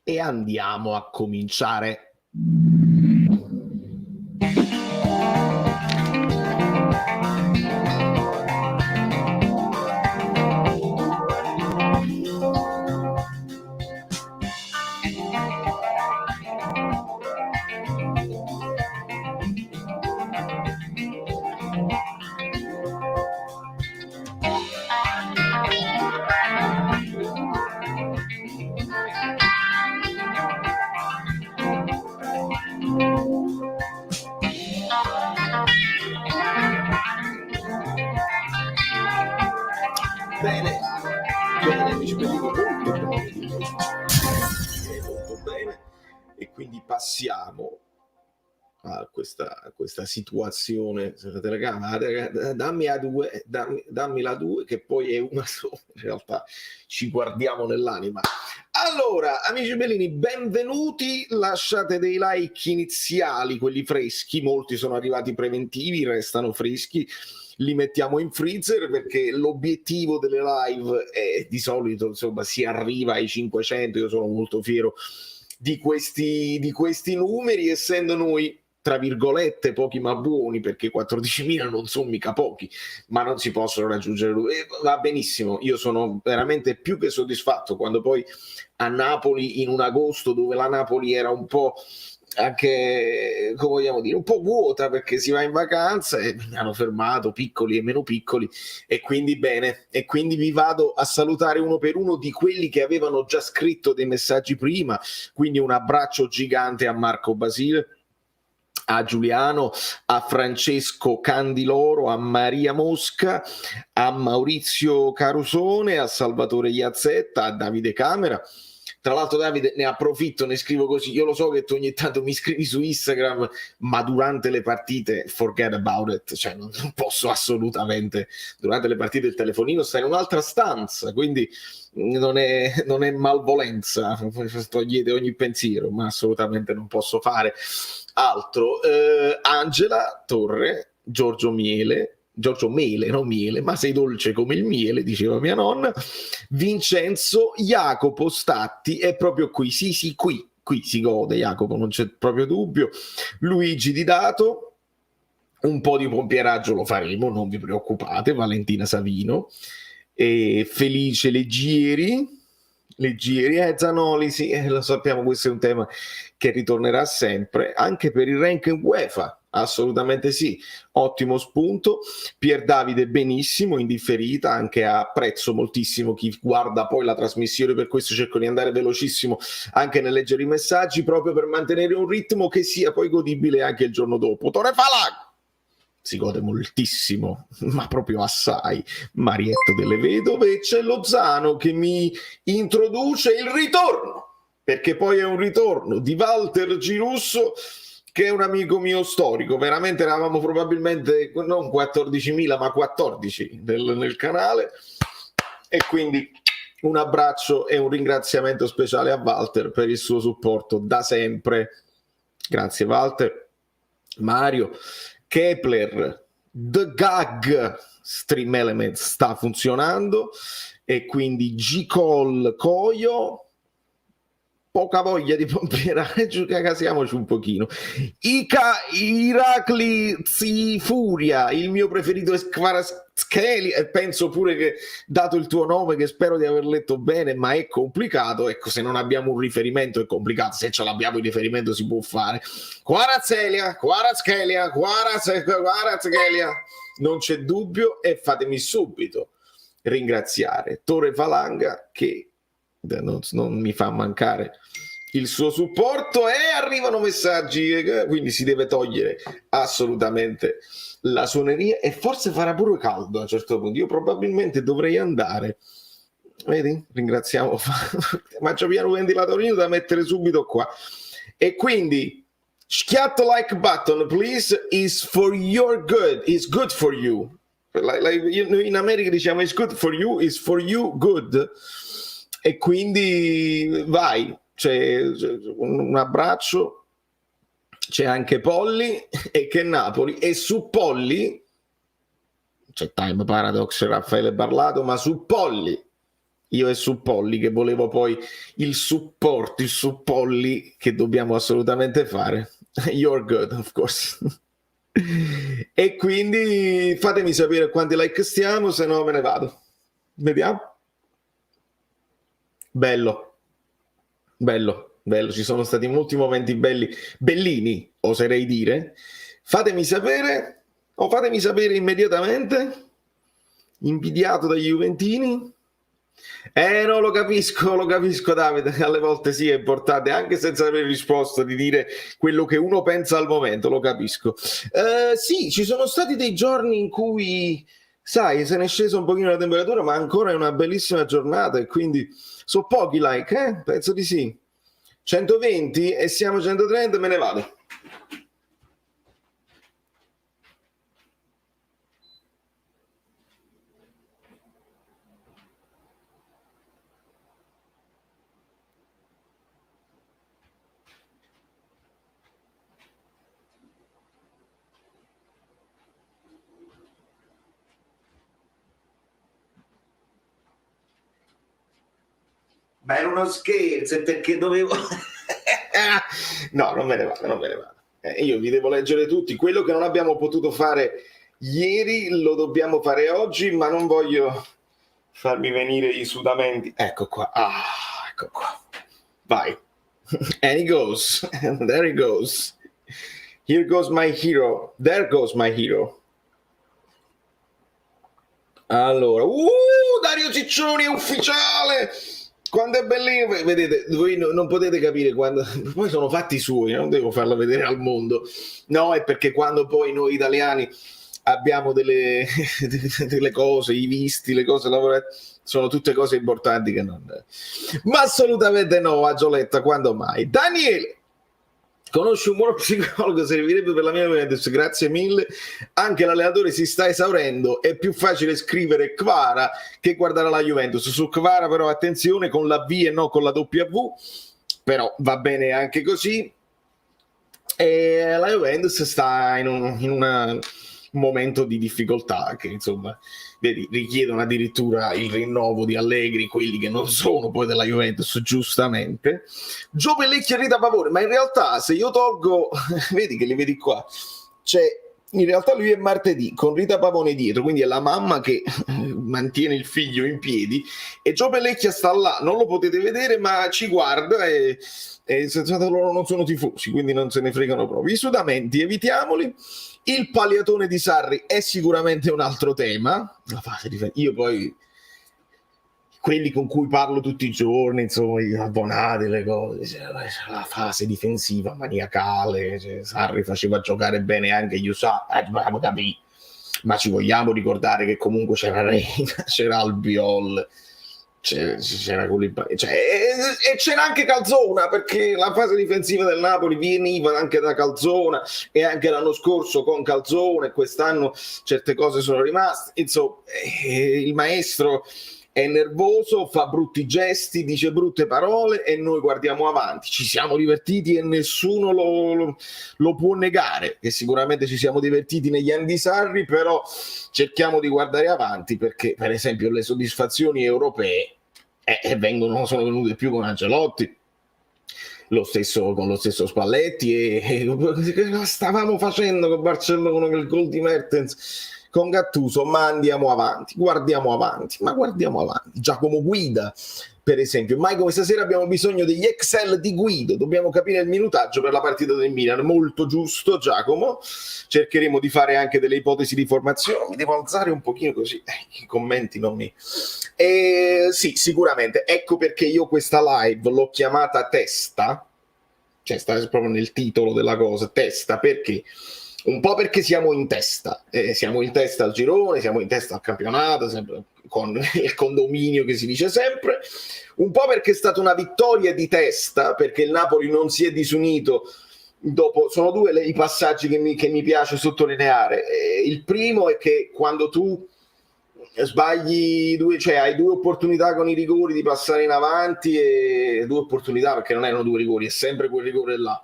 e andiamo a cominciare. Bene, amici belli, molto bene, e quindi passiamo a questa situazione. Dammi la 2, che poi è una sola, in realtà ci guardiamo nell'anima. Allora, amici bellini, benvenuti, lasciate dei like iniziali, quelli freschi, molti sono arrivati preventivi, restano freschi, li mettiamo in freezer perché l'obiettivo delle live è di solito, insomma, si arriva ai 500, io sono molto fiero di questi numeri, essendo noi tra virgolette pochi ma buoni, perché 14.000 non sono mica pochi, ma non si possono raggiungere. Va benissimo, io sono veramente più che soddisfatto quando poi a Napoli, in un agosto dove la Napoli era un po' anche, come vogliamo dire, un po' vuota perché si va in vacanza, e mi hanno fermato piccoli e meno piccoli, e quindi bene, e quindi vi vado a salutare uno per uno di quelli che avevano già scritto dei messaggi prima. Quindi un abbraccio gigante a Marco Basile, a Giuliano, a Francesco Candiloro, a Maria Mosca, a Maurizio Carusone, a Salvatore Iazzetta, a Davide Camera. Tra l'altro, Davide, ne approfitto, ne scrivo così. Io lo so che tu ogni tanto mi scrivi su Instagram, ma durante le partite forget about it, cioè non posso assolutamente. Durante le partite il telefonino sta in un'altra stanza, quindi non è malvolenza, togliete ogni pensiero, ma assolutamente non posso fare altro. Angela Torre, Giorgio Mele, non miele, ma sei dolce come il miele, diceva mia nonna. Vincenzo, Jacopo Statti è proprio qui, sì, qui si gode Jacopo, non c'è proprio dubbio. Luigi Di Dato, un po' di pompieraggio lo faremo, non vi preoccupate. Valentina Savino, e Felice Leggieri, Zanoli, sì, lo sappiamo, questo è un tema che ritornerà sempre, anche per il ranking UEFA, assolutamente sì, ottimo spunto. Pier Davide benissimo, in differita, anche apprezzo moltissimo chi guarda poi la trasmissione, per questo cerco di andare velocissimo anche nel leggere i messaggi, proprio per mantenere un ritmo che sia poi godibile anche il giorno dopo. Torre Falang si gode moltissimo, ma proprio assai. Marietto delle Vedove, e c'è Lozano che mi introduce il ritorno, perché poi è un ritorno di Walter Girusso, che è un amico mio storico. Veramente eravamo probabilmente non 14.000 ma 14 nel canale, e quindi un abbraccio e un ringraziamento speciale a Walter per il suo supporto da sempre. Grazie Walter. Mario Kepler, The Gag Stream Elements sta funzionando, e quindi G-Call Coio, poca voglia di pompieraggio, cagasiamoci un pochino. Iracli Furia, il mio preferito è Kvaratskhelia, e penso pure che, dato il tuo nome, che spero di aver letto bene, ma è complicato, ecco, se non abbiamo un riferimento è complicato, se ce l'abbiamo il riferimento si può fare. Kvaratskhelia, non c'è dubbio, e fatemi subito ringraziare Torre Falanga, che non mi fa mancare il suo supporto, e arrivano messaggi, quindi si deve togliere assolutamente la suoneria, e forse farà pure caldo a un certo punto. Io probabilmente dovrei andare, vedi, ringraziamo, faccio piano un ventilatorino da mettere subito qua, e quindi schiatto like button please, is for your good, is good for you. In America diciamo is good for you, is for you good, e quindi vai, c'è un abbraccio. C'è anche Polli, e che Napoli, e su Polli c'è Time Paradox, Raffaele Barlato, ma su Polli io e Suppolli, che volevo poi il supporto, il suppolli che dobbiamo assolutamente fare. You're good, of course. E quindi fatemi sapere quanti like stiamo, se no me ne vado. Vediamo. Bello, bello, bello. Ci sono stati molti momenti belli, bellini, oserei dire. Fatemi sapere, o fatemi sapere immediatamente, invidiato dagli Juventini. No, lo capisco Davide, alle volte sì è importante, anche senza aver risposto, di dire quello che uno pensa al momento, lo capisco. Sì, ci sono stati dei giorni in cui, sai, se ne è scesa un pochino la temperatura, ma ancora è una bellissima giornata e quindi sono pochi like, Penso di sì. 120 e siamo 130, me ne vado. Ma era uno scherzo, è perché dovevo... No, non me ne vado, non me ne vado. Io vi devo leggere tutti. Quello che non abbiamo potuto fare ieri lo dobbiamo fare oggi, ma non voglio farmi venire i sudamenti. Ecco qua. Ecco qua. Vai. And he goes. There he goes. Here goes my hero. There goes my hero. Allora, Dario Ciccioni è ufficiale! Quando è bellino, vedete, voi non potete capire quando, poi sono fatti suoi, non devo farlo vedere al mondo. No, è perché quando poi noi italiani abbiamo delle cose, i visti, le cose lavorate, sono tutte cose importanti che non... Ma assolutamente no, a Gioletta, quando mai? Daniele! Conosci un buon psicologo, servirebbe per la mia Juventus, grazie mille. Anche l'allenatore si sta esaurendo, è più facile scrivere Kvara che guardare la Juventus. Su Kvara però attenzione, con la V e non con la W, però va bene anche così. E la Juventus sta in un momento di difficoltà che insomma vedi, richiedono addirittura il rinnovo di Allegri, quelli che non sono poi della Juventus, giustamente. Gio Pellecchia e Rita Pavone, ma in realtà se io tolgo, vedi che li vedi qua, cioè in realtà lui è martedì con Rita Pavone dietro, quindi è la mamma che mantiene il figlio in piedi e Gio Pellecchia sta là, non lo potete vedere ma ci guarda e loro non sono tifosi, quindi non se ne fregano proprio. I sudamenti evitiamoli. Il Pagliatone di Sarri è sicuramente un altro tema. La fase io poi quelli con cui parlo tutti i giorni, insomma, gli abbonati, le cose, la fase difensiva maniacale, Sarri faceva giocare bene anche gli USA, ma ci vogliamo ricordare che comunque c'era Reina, c'era Albiol, c'era Koulibaly, e c'era anche Calzona, perché la fase difensiva del Napoli veniva anche da Calzona e anche l'anno scorso con Calzona e quest'anno certe cose sono rimaste, insomma il maestro è nervoso, fa brutti gesti, dice brutte parole e noi guardiamo avanti. Ci siamo divertiti e nessuno lo può negare, che sicuramente ci siamo divertiti negli anni di Sarri, però cerchiamo di guardare avanti perché per esempio le soddisfazioni europee sono venute più con Ancelotti, con lo stesso Spalletti e stavamo facendo con Barcellona con il gol di Mertens con Gattuso, ma andiamo avanti, guardiamo avanti. Giacomo Guida, per esempio, mai come stasera abbiamo bisogno degli Excel di Guido, dobbiamo capire il minutaggio per la partita del Milan, molto giusto Giacomo, cercheremo di fare anche delle ipotesi di formazione, mi devo alzare un pochino così, i commenti non mi... sì, sicuramente, ecco perché io questa live l'ho chiamata testa, cioè sta proprio nel titolo della cosa, testa, perché? Un po' perché siamo in testa al girone, siamo in testa al campionato, sempre con il condominio che si dice sempre, un po' perché è stata una vittoria di testa, perché il Napoli non si è disunito. Sono due i passaggi che mi piace sottolineare. Il primo è che quando tu sbagli hai due opportunità con i rigori di passare in avanti, e due opportunità perché non erano due rigori, è sempre quel rigore là,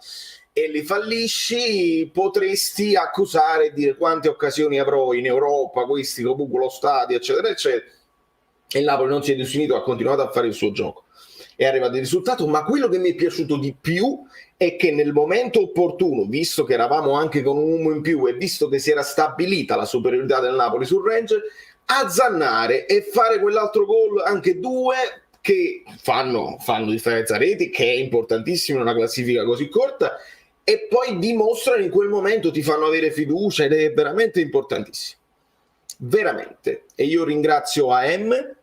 e li fallisci, potresti accusare e dire quante occasioni avrò in Europa, questi comunque lo stadio, eccetera, eccetera. e il Napoli non si è disunito, ha continuato a fare il suo gioco, è arrivato il risultato. Ma quello che mi è piaciuto di più è che nel momento opportuno, visto che eravamo anche con un uomo in più e visto che si era stabilita la superiorità del Napoli sul Ranger, azzannare e fare quell'altro gol, anche due, che fanno differenza reti, che è importantissimo in una classifica così corta, e poi dimostrano in quel momento, ti fanno avere fiducia, ed è veramente importantissimo, veramente. E io ringrazio AM,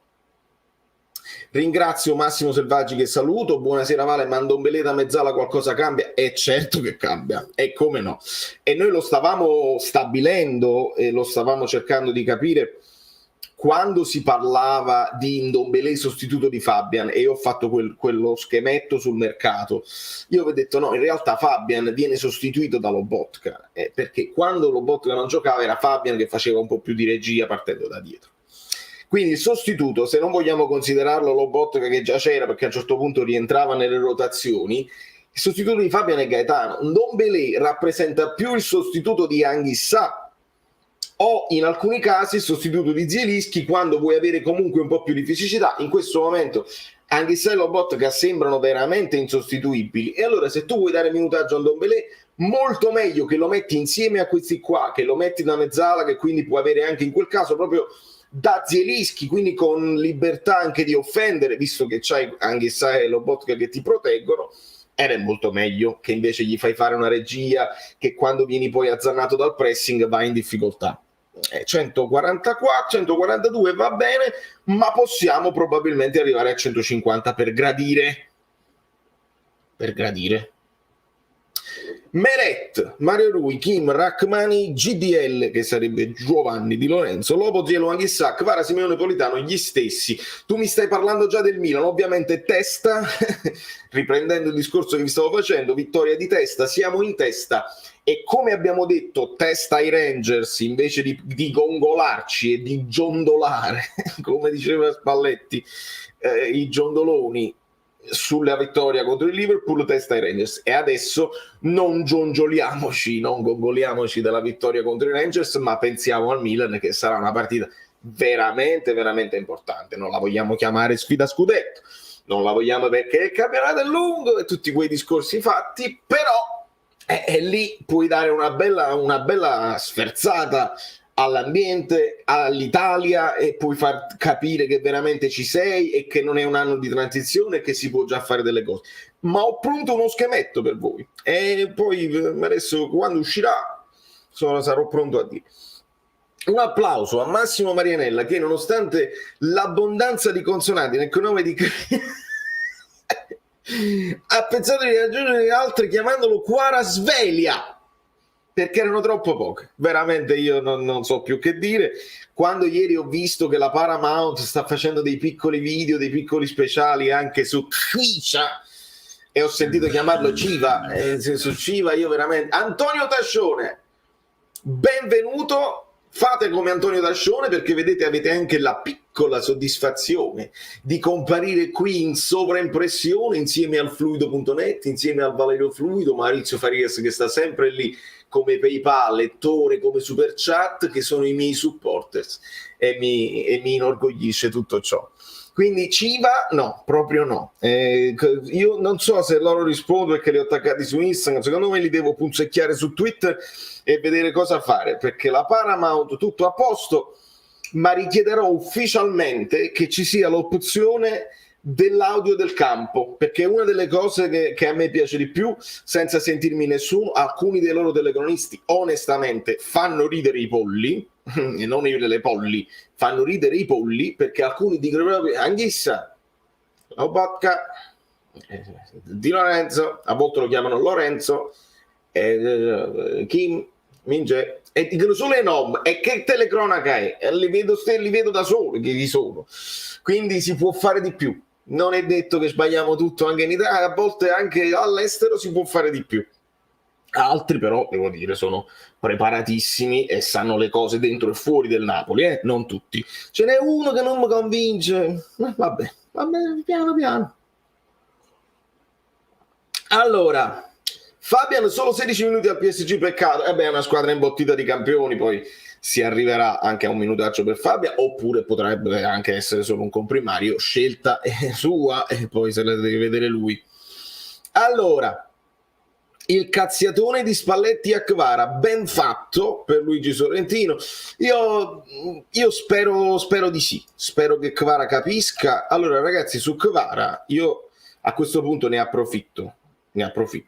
ringrazio Massimo Selvaggi, che saluto. Buonasera Vale, Mandombeleta, Mezzala, qualcosa cambia? E certo che cambia, e come no. E noi lo stavamo stabilendo e lo stavamo cercando di capire quando si parlava di Ndombele sostituto di Fabian, e io ho fatto quello schemetto sul mercato. Io ho detto no, in realtà Fabian viene sostituito da Lobotka, perché quando Lobotka non giocava era Fabian che faceva un po' più di regia partendo da dietro. Quindi il sostituto, se non vogliamo considerarlo Lobotka che già c'era, perché a un certo punto rientrava nelle rotazioni, il sostituto di Fabian è Gaetano. Ndombele rappresenta più il sostituto di Anghissà, o in alcuni casi il sostituto di Zielinski, quando vuoi avere comunque un po' più di fisicità. In questo momento Anghissà e Lobotka sembrano veramente insostituibili, e allora se tu vuoi dare minutaggio a Ndombele, molto meglio che lo metti insieme a questi qua, che lo metti da Mezzala, che quindi può avere anche in quel caso proprio da Zielinski, quindi con libertà anche di offendere, visto che c'hai Anghissà e Lobotka che ti proteggono. Ed è molto meglio che invece gli fai fare una regia che quando vieni poi azzannato dal pressing va in difficoltà. 144, 142 va bene, ma possiamo probabilmente arrivare a 150 per gradire. Meret, Mario Rui, Kim, Rachmani, GDL, che sarebbe Giovanni Di Lorenzo, Lopo, Zielo, Anghissà, Kvara, Simeone, Politano, gli stessi. Tu mi stai parlando già del Milan, ovviamente testa, riprendendo il discorso che vi stavo facendo, vittoria di testa, siamo in testa, e come abbiamo detto, testa ai Rangers invece di gongolarci e di giondolare, come diceva Spalletti, i giondoloni sulla vittoria contro il Liverpool, testa ai Rangers. E adesso non giongoliamoci, non gongoliamoci della vittoria contro i Rangers, ma pensiamo al Milan, che sarà una partita veramente veramente importante. Non la vogliamo chiamare sfida scudetto, non la vogliamo perché il campionato è lungo e tutti quei discorsi fatti, però lì puoi dare una bella sferzata all'ambiente, all'Italia, e puoi far capire che veramente ci sei e che non è un anno di transizione e che si può già fare delle cose. Ma ho pronto uno schemetto per voi, e poi adesso quando uscirà sarò pronto a dire. Un applauso a Massimo Marianella, che nonostante l'abbondanza di consonanti nel cognome di ha pensato di raggiungere altre chiamandolo Quarasvelia, perché erano troppo poche. Veramente io non so più che dire. Quando ieri ho visto che la Paramount sta facendo dei piccoli video, dei piccoli speciali anche su Civa, e ho sentito chiamarlo Civa, su Civa io veramente... Antonio Tascione, benvenuto. Fate come Antonio Tascione, perché vedete, avete anche la piccola soddisfazione di comparire qui in sovraimpressione insieme al Fluido.net, insieme al Valerio Fluido, Maurizio Farias che sta sempre lì come PayPal, lettore, come Super Chat, che sono i miei supporters, e mi inorgoglisce tutto ciò. Quindi Civa no, proprio no. Io non so se loro rispondo perché li ho attaccati su Instagram, secondo me li devo punzecchiare su Twitter e vedere cosa fare, perché la Paramount tutto a posto, ma richiederò ufficialmente che ci sia l'opzione dell'audio del campo, perché è una delle cose che a me piace di più, senza sentirmi nessuno. Alcuni dei loro telecronisti onestamente fanno ridere i polli, e non io delle polli, fanno ridere i polli, perché alcuni dicono proprio Anghissà, Lobotka, Di Lorenzo, a volte lo chiamano Lorenzo, Kim, Minge, e dicono solo i nomi, e che telecronaca è? Li vedo da solo chi sono. Quindi si può fare di più, non è detto che sbagliamo tutto anche in Italia, a volte anche all'estero si può fare di più. Altri però, devo dire, sono preparatissimi e sanno le cose dentro e fuori del Napoli, non tutti. Ce n'è uno che non mi convince, vabbè, piano piano. Allora, Fabian solo 16 minuti al PSG, peccato. È una squadra imbottita di campioni, poi si arriverà anche a un minutaccio per Fabia, oppure potrebbe anche essere solo un comprimario, scelta sua, e poi se la deve vedere lui. Allora, il cazziatone di Spalletti a Kvara, ben fatto per Luigi Sorrentino. Io spero di sì, spero che Kvara capisca. Allora ragazzi, su Kvara io a questo punto ne approfitto,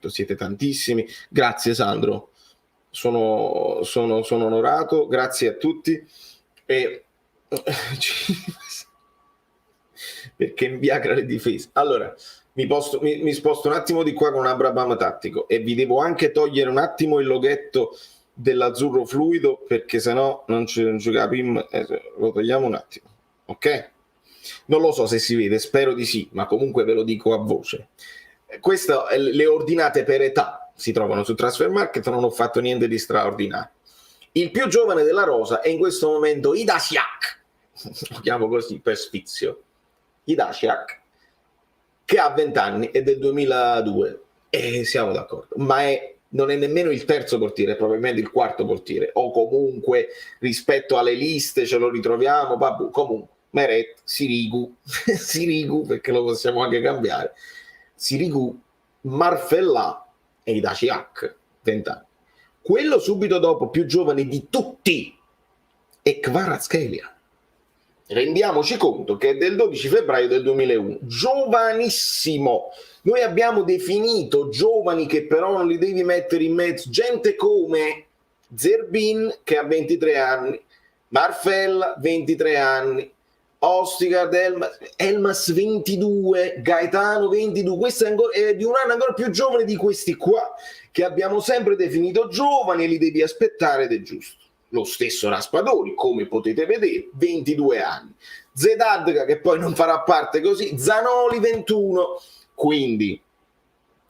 siete tantissimi. Grazie Sandro, sono onorato, grazie a tutti. E perché inviagra le difese. Allora, mi sposto un attimo di qua con un Abraham tattico e vi devo anche togliere un attimo il loghetto dell'azzurro fluido, perché sennò non ci capiamo. Lo togliamo un attimo, ok? Non lo so se si vede, spero di sì, ma comunque ve lo dico a voce. Queste le ordinate per età si trovano su Transfermarkt, non ho fatto niente di straordinario. Il più giovane della rosa è in questo momento Idasiak, lo chiamo così per sfizio, Idasiak, che ha 20 anni, è del 2002 e siamo d'accordo, ma non è nemmeno il terzo portiere, è probabilmente il quarto portiere, o comunque rispetto alle liste ce lo ritroviamo, vabbè, comunque Meret, Sirigu Sirigu, perché lo possiamo anche cambiare, Sirigu, Marfellà e Idasiak, 20 anni. Quello subito dopo, più giovane di tutti, è Kvaratskhelia. Rendiamoci conto che è del 12 febbraio del 2001, giovanissimo. Noi abbiamo definito giovani che però non li devi mettere in mezzo, gente come Zerbin che ha 23 anni, Marfella 23 anni, Ostigard, Elmas 22, Gaetano 22, questo è di un anno ancora più giovane di questi qua, che abbiamo sempre definito giovani e li devi aspettare ed è giusto. Lo stesso Raspadori, come potete vedere, 22 anni. Zedadga, che poi non farà parte così, Zanoli 21. Quindi,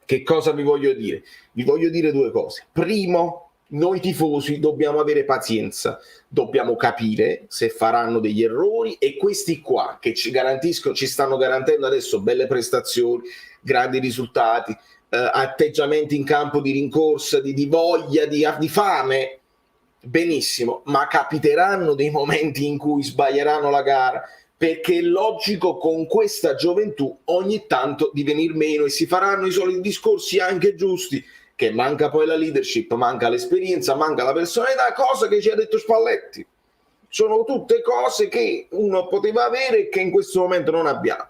che cosa vi voglio dire? Vi voglio dire due cose. Primo, noi tifosi dobbiamo avere pazienza, dobbiamo capire se faranno degli errori, e questi qua che ci stanno garantendo adesso belle prestazioni, grandi risultati, atteggiamenti in campo di rincorsa, di voglia, di fame, benissimo, ma capiteranno dei momenti in cui sbaglieranno la gara, perché è logico con questa gioventù ogni tanto di venir meno, e si faranno i soliti discorsi anche giusti, che manca poi la leadership, manca l'esperienza, manca la personalità, cosa che ci ha detto Spalletti. Sono tutte cose che uno poteva avere e che in questo momento non abbiamo.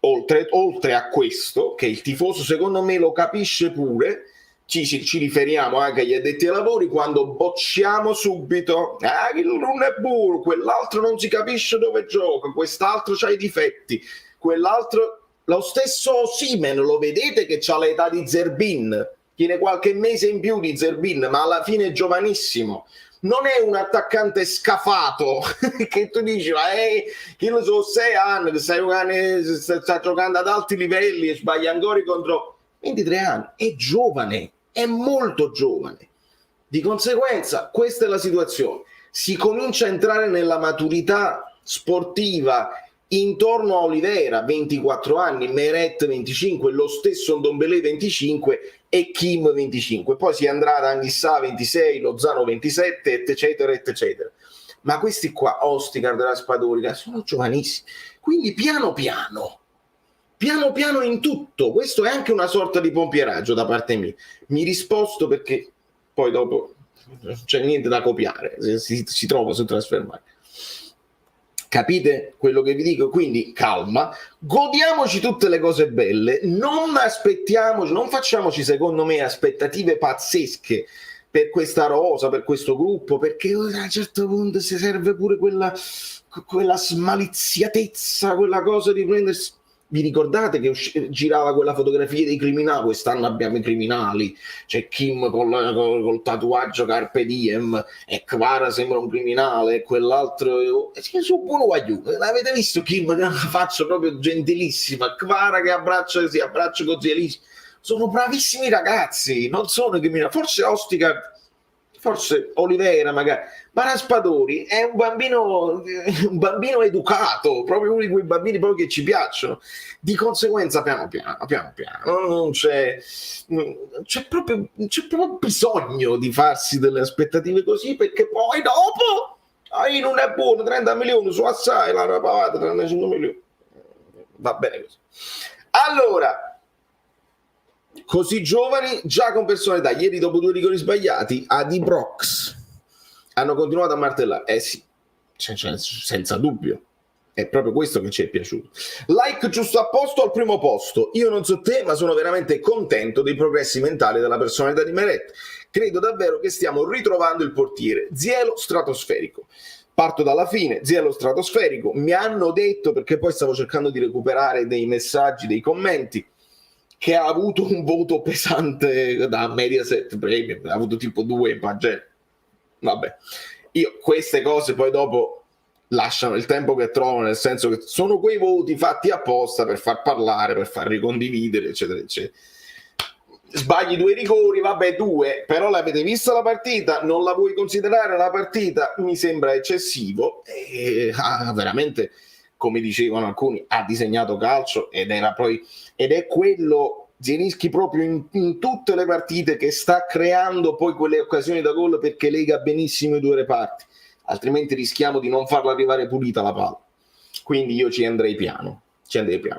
Oltre a questo, che il tifoso secondo me lo capisce pure, ci riferiamo anche agli addetti ai lavori quando bocciamo subito, non è buono, quell'altro non si capisce dove gioca, quest'altro c'ha i difetti, quell'altro, lo stesso Osimhen, lo vedete che c'ha l'età di Zerbin, tiene qualche mese in più di Zerbin, ma alla fine è giovanissimo. Non è un attaccante scafato che tu dici, ma che ne so, 6 anni, sta giocando ad alti livelli e sbaglia ancora contro 23 anni, è giovane, è molto giovane. Di conseguenza questa è la situazione, si comincia a entrare nella maturità sportiva intorno a Oliveira, 24 anni, Meret 25, lo stesso Ndombele 25 e Kim 25, poi si andrà ad Anghissà 26, Lozano 27, eccetera eccetera. Ma questi qua, Ostigard, Raspadori, sono giovanissimi, quindi piano piano in tutto. Questo è anche una sorta di pompieraggio da parte mia. Mi risposto perché poi dopo non c'è niente da copiare, si trova su Transfermarkt. Capite quello che vi dico? Quindi calma, godiamoci tutte le cose belle, non facciamoci secondo me aspettative pazzesche per questa rosa, per questo gruppo, perché a un certo punto si serve pure quella smaliziatezza, quella cosa di prendersi. Vi ricordate che girava quella fotografia dei criminali? Quest'anno abbiamo i criminali, c'è Kim col tatuaggio Carpe Diem e Kvara sembra un criminale e quell'altro su buono guaglione. L'avete visto Kim che ha una faccia proprio gentilissima, Kvara che si abbraccia con Zielinski. Sono bravissimi ragazzi, non sono criminali. Forse Ostigard forse Oliveira magari, ma Raspadori è un bambino educato, proprio uno di quei bambini proprio che ci piacciono, di conseguenza piano piano non c'è proprio bisogno di farsi delle aspettative così, perché poi dopo non è buono, 30 milioni su assai, l'hanno pagata 35 milioni, va bene così. Allora, così giovani, già con personalità. Ieri, dopo 2 rigori sbagliati, ad Ibrox hanno continuato a martellare. Sì, senza dubbio. È proprio questo che ci è piaciuto. Like giusto a posto al primo posto. Io non so te, ma sono veramente contento dei progressi mentali della personalità di Meret. Credo davvero che stiamo ritrovando il portiere. Zielo stratosferico. Parto dalla fine, Zielo stratosferico. Mi hanno detto, perché poi stavo cercando di recuperare dei messaggi, dei commenti, che ha avuto un voto pesante da Mediaset Premium, ha avuto tipo 2 in pagina. Vabbè, io queste cose poi dopo lasciano il tempo che trovano, nel senso che sono quei voti fatti apposta per far parlare, per far ricondividere, eccetera, eccetera. Sbagli 2 rigori, vabbè 2, però l'avete vista la partita? Non la vuoi considerare la partita? Mi sembra eccessivo. Veramente, come dicevano alcuni, ha disegnato calcio ed è quello Zielinski proprio in tutte le partite che sta creando poi quelle occasioni da gol, perché lega benissimo i 2 reparti, altrimenti rischiamo di non farla arrivare pulita la palla. Quindi io ci andrei piano.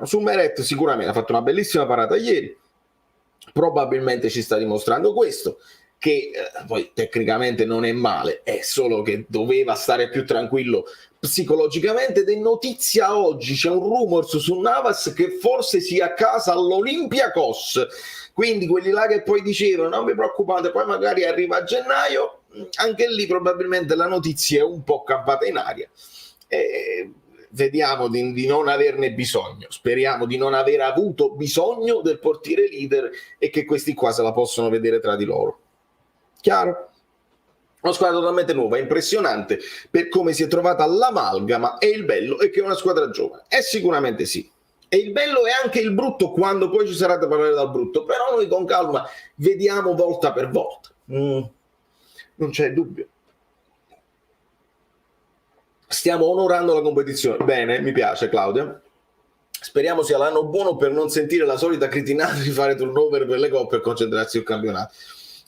Su Meret sicuramente ha fatto una bellissima parata ieri, probabilmente ci sta dimostrando questo, che poi tecnicamente non è male, è solo che doveva stare più tranquillo psicologicamente. Ed è notizia oggi, c'è un rumors su Navas che forse sia a casa all'Olympiakos, quindi quelli là che poi dicevano non vi preoccupate, poi magari arriva a gennaio, anche lì probabilmente la notizia è un po' campata in aria. Vediamo di non averne bisogno, speriamo di non aver avuto bisogno del portiere leader e che questi qua se la possono vedere tra di loro. Chiaro? Una squadra totalmente nuova, impressionante per come si è trovata l'amalgama, e il bello è che è una squadra giovane, sicuramente sì. E il bello è anche il brutto, quando poi ci sarà da parlare dal brutto, però noi con calma vediamo volta per volta. Non c'è dubbio. Stiamo onorando la competizione. Bene, mi piace Claudia. Speriamo sia l'anno buono per non sentire la solita critinata di fare turnover per le coppe e concentrarsi sul campionato.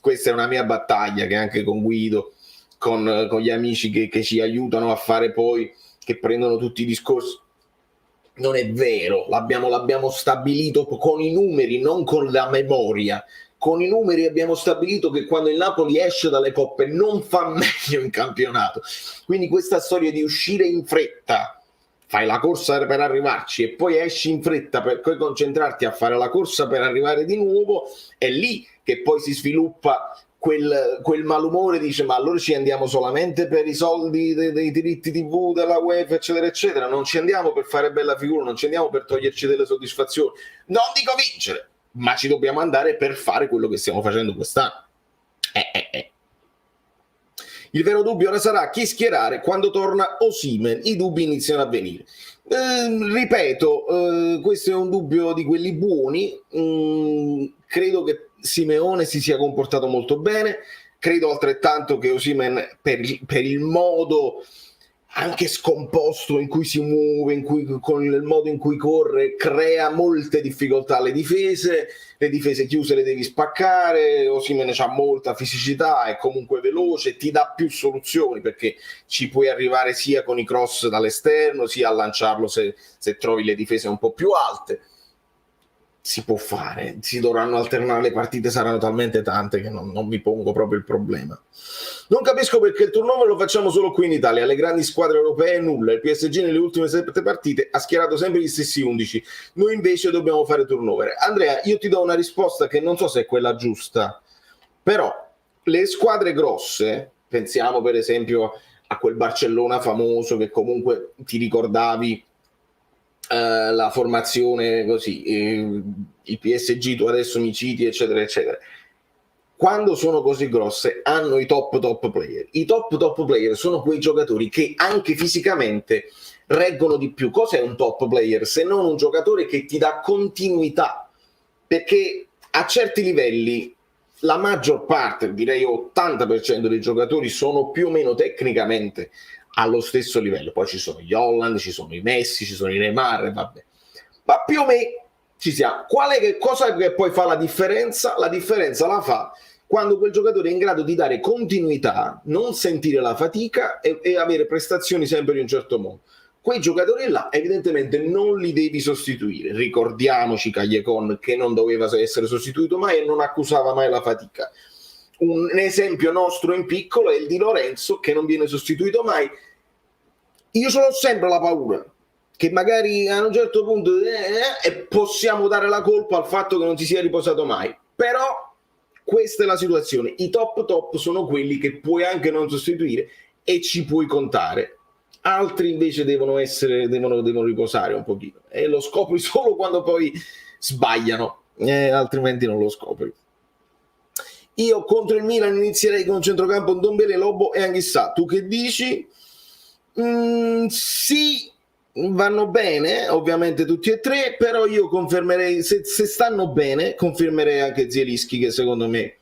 Questa è una mia battaglia che anche con Guido, con gli amici che ci aiutano a fare poi, che prendono tutti i discorsi. Non è vero, l'abbiamo stabilito con i numeri, non con la memoria. Con i numeri abbiamo stabilito che quando il Napoli esce dalle coppe non fa meglio in campionato. Quindi questa storia di uscire in fretta, fai la corsa per arrivarci e poi esci in fretta per poi concentrarti a fare la corsa per arrivare di nuovo, è lì che poi si sviluppa quel malumore, dice ma allora ci andiamo solamente per i soldi dei diritti TV della UEFA eccetera eccetera, non ci andiamo per fare bella figura, non ci andiamo per toglierci delle soddisfazioni, non dico vincere, ma ci dobbiamo andare per fare quello che stiamo facendo quest'anno. Il vero dubbio ora sarà chi schierare quando torna Osimhen. I dubbi iniziano a venire. Ripeto, questo è un dubbio di quelli buoni. Credo che Simeone si sia comportato molto bene. Credo altrettanto che Osimhen, per il modo anche scomposto in cui si muove, con il modo in cui corre, crea molte difficoltà alle difese. Le difese chiuse le devi spaccare. Osimhen ha molta fisicità, è comunque veloce, ti dà più soluzioni perché ci puoi arrivare sia con i cross dall'esterno sia a lanciarlo se trovi le difese un po' più alte. Si può fare, si dovranno alternare le partite, saranno talmente tante che non mi pongo proprio il problema. Non capisco perché il turnover lo facciamo solo qui in Italia, le grandi squadre europee nulla, il PSG nelle ultime 7 partite ha schierato sempre gli stessi 11, noi invece dobbiamo fare turnover. Andrea, io ti do una risposta che non so se è quella giusta, però le squadre grosse, pensiamo per esempio a quel Barcellona famoso che comunque ti ricordavi la formazione così, il PSG tu adesso mi citi eccetera eccetera, quando sono così grosse hanno i top player. I top player sono quei giocatori che anche fisicamente reggono di più. Cos'è un top player se non un giocatore che ti dà continuità? Perché a certi livelli la maggior parte, direi 80% dei giocatori sono più o meno tecnicamente allo stesso livello. Poi ci sono gli Holland, ci sono i Messi, ci sono i Neymar, vabbè. Ma più o meno ci siamo. Cosa che poi fa la differenza? La differenza la fa quando quel giocatore è in grado di dare continuità, non sentire la fatica e avere prestazioni sempre in un certo modo. Quei giocatori là evidentemente non li devi sostituire. Ricordiamoci Callecon, che non doveva essere sostituito mai e non accusava mai la fatica. Un esempio nostro in piccolo è il di Lorenzo, che non viene sostituito mai. Io ce l'ho sempre la paura che magari a un certo punto possiamo dare la colpa al fatto che non si sia riposato mai, però questa è la situazione. I top sono quelli che puoi anche non sostituire e ci puoi contare. Altri invece devono riposare un pochino e lo scopri solo quando poi sbagliano, altrimenti non lo scopri. Io contro il Milan inizierei con un centrocampo Ndombele, Lobo e Anghissà. Tu che dici? Sì, vanno bene ovviamente tutti e tre, però io confermerei, se stanno bene, confermerei anche Zielinski, che secondo me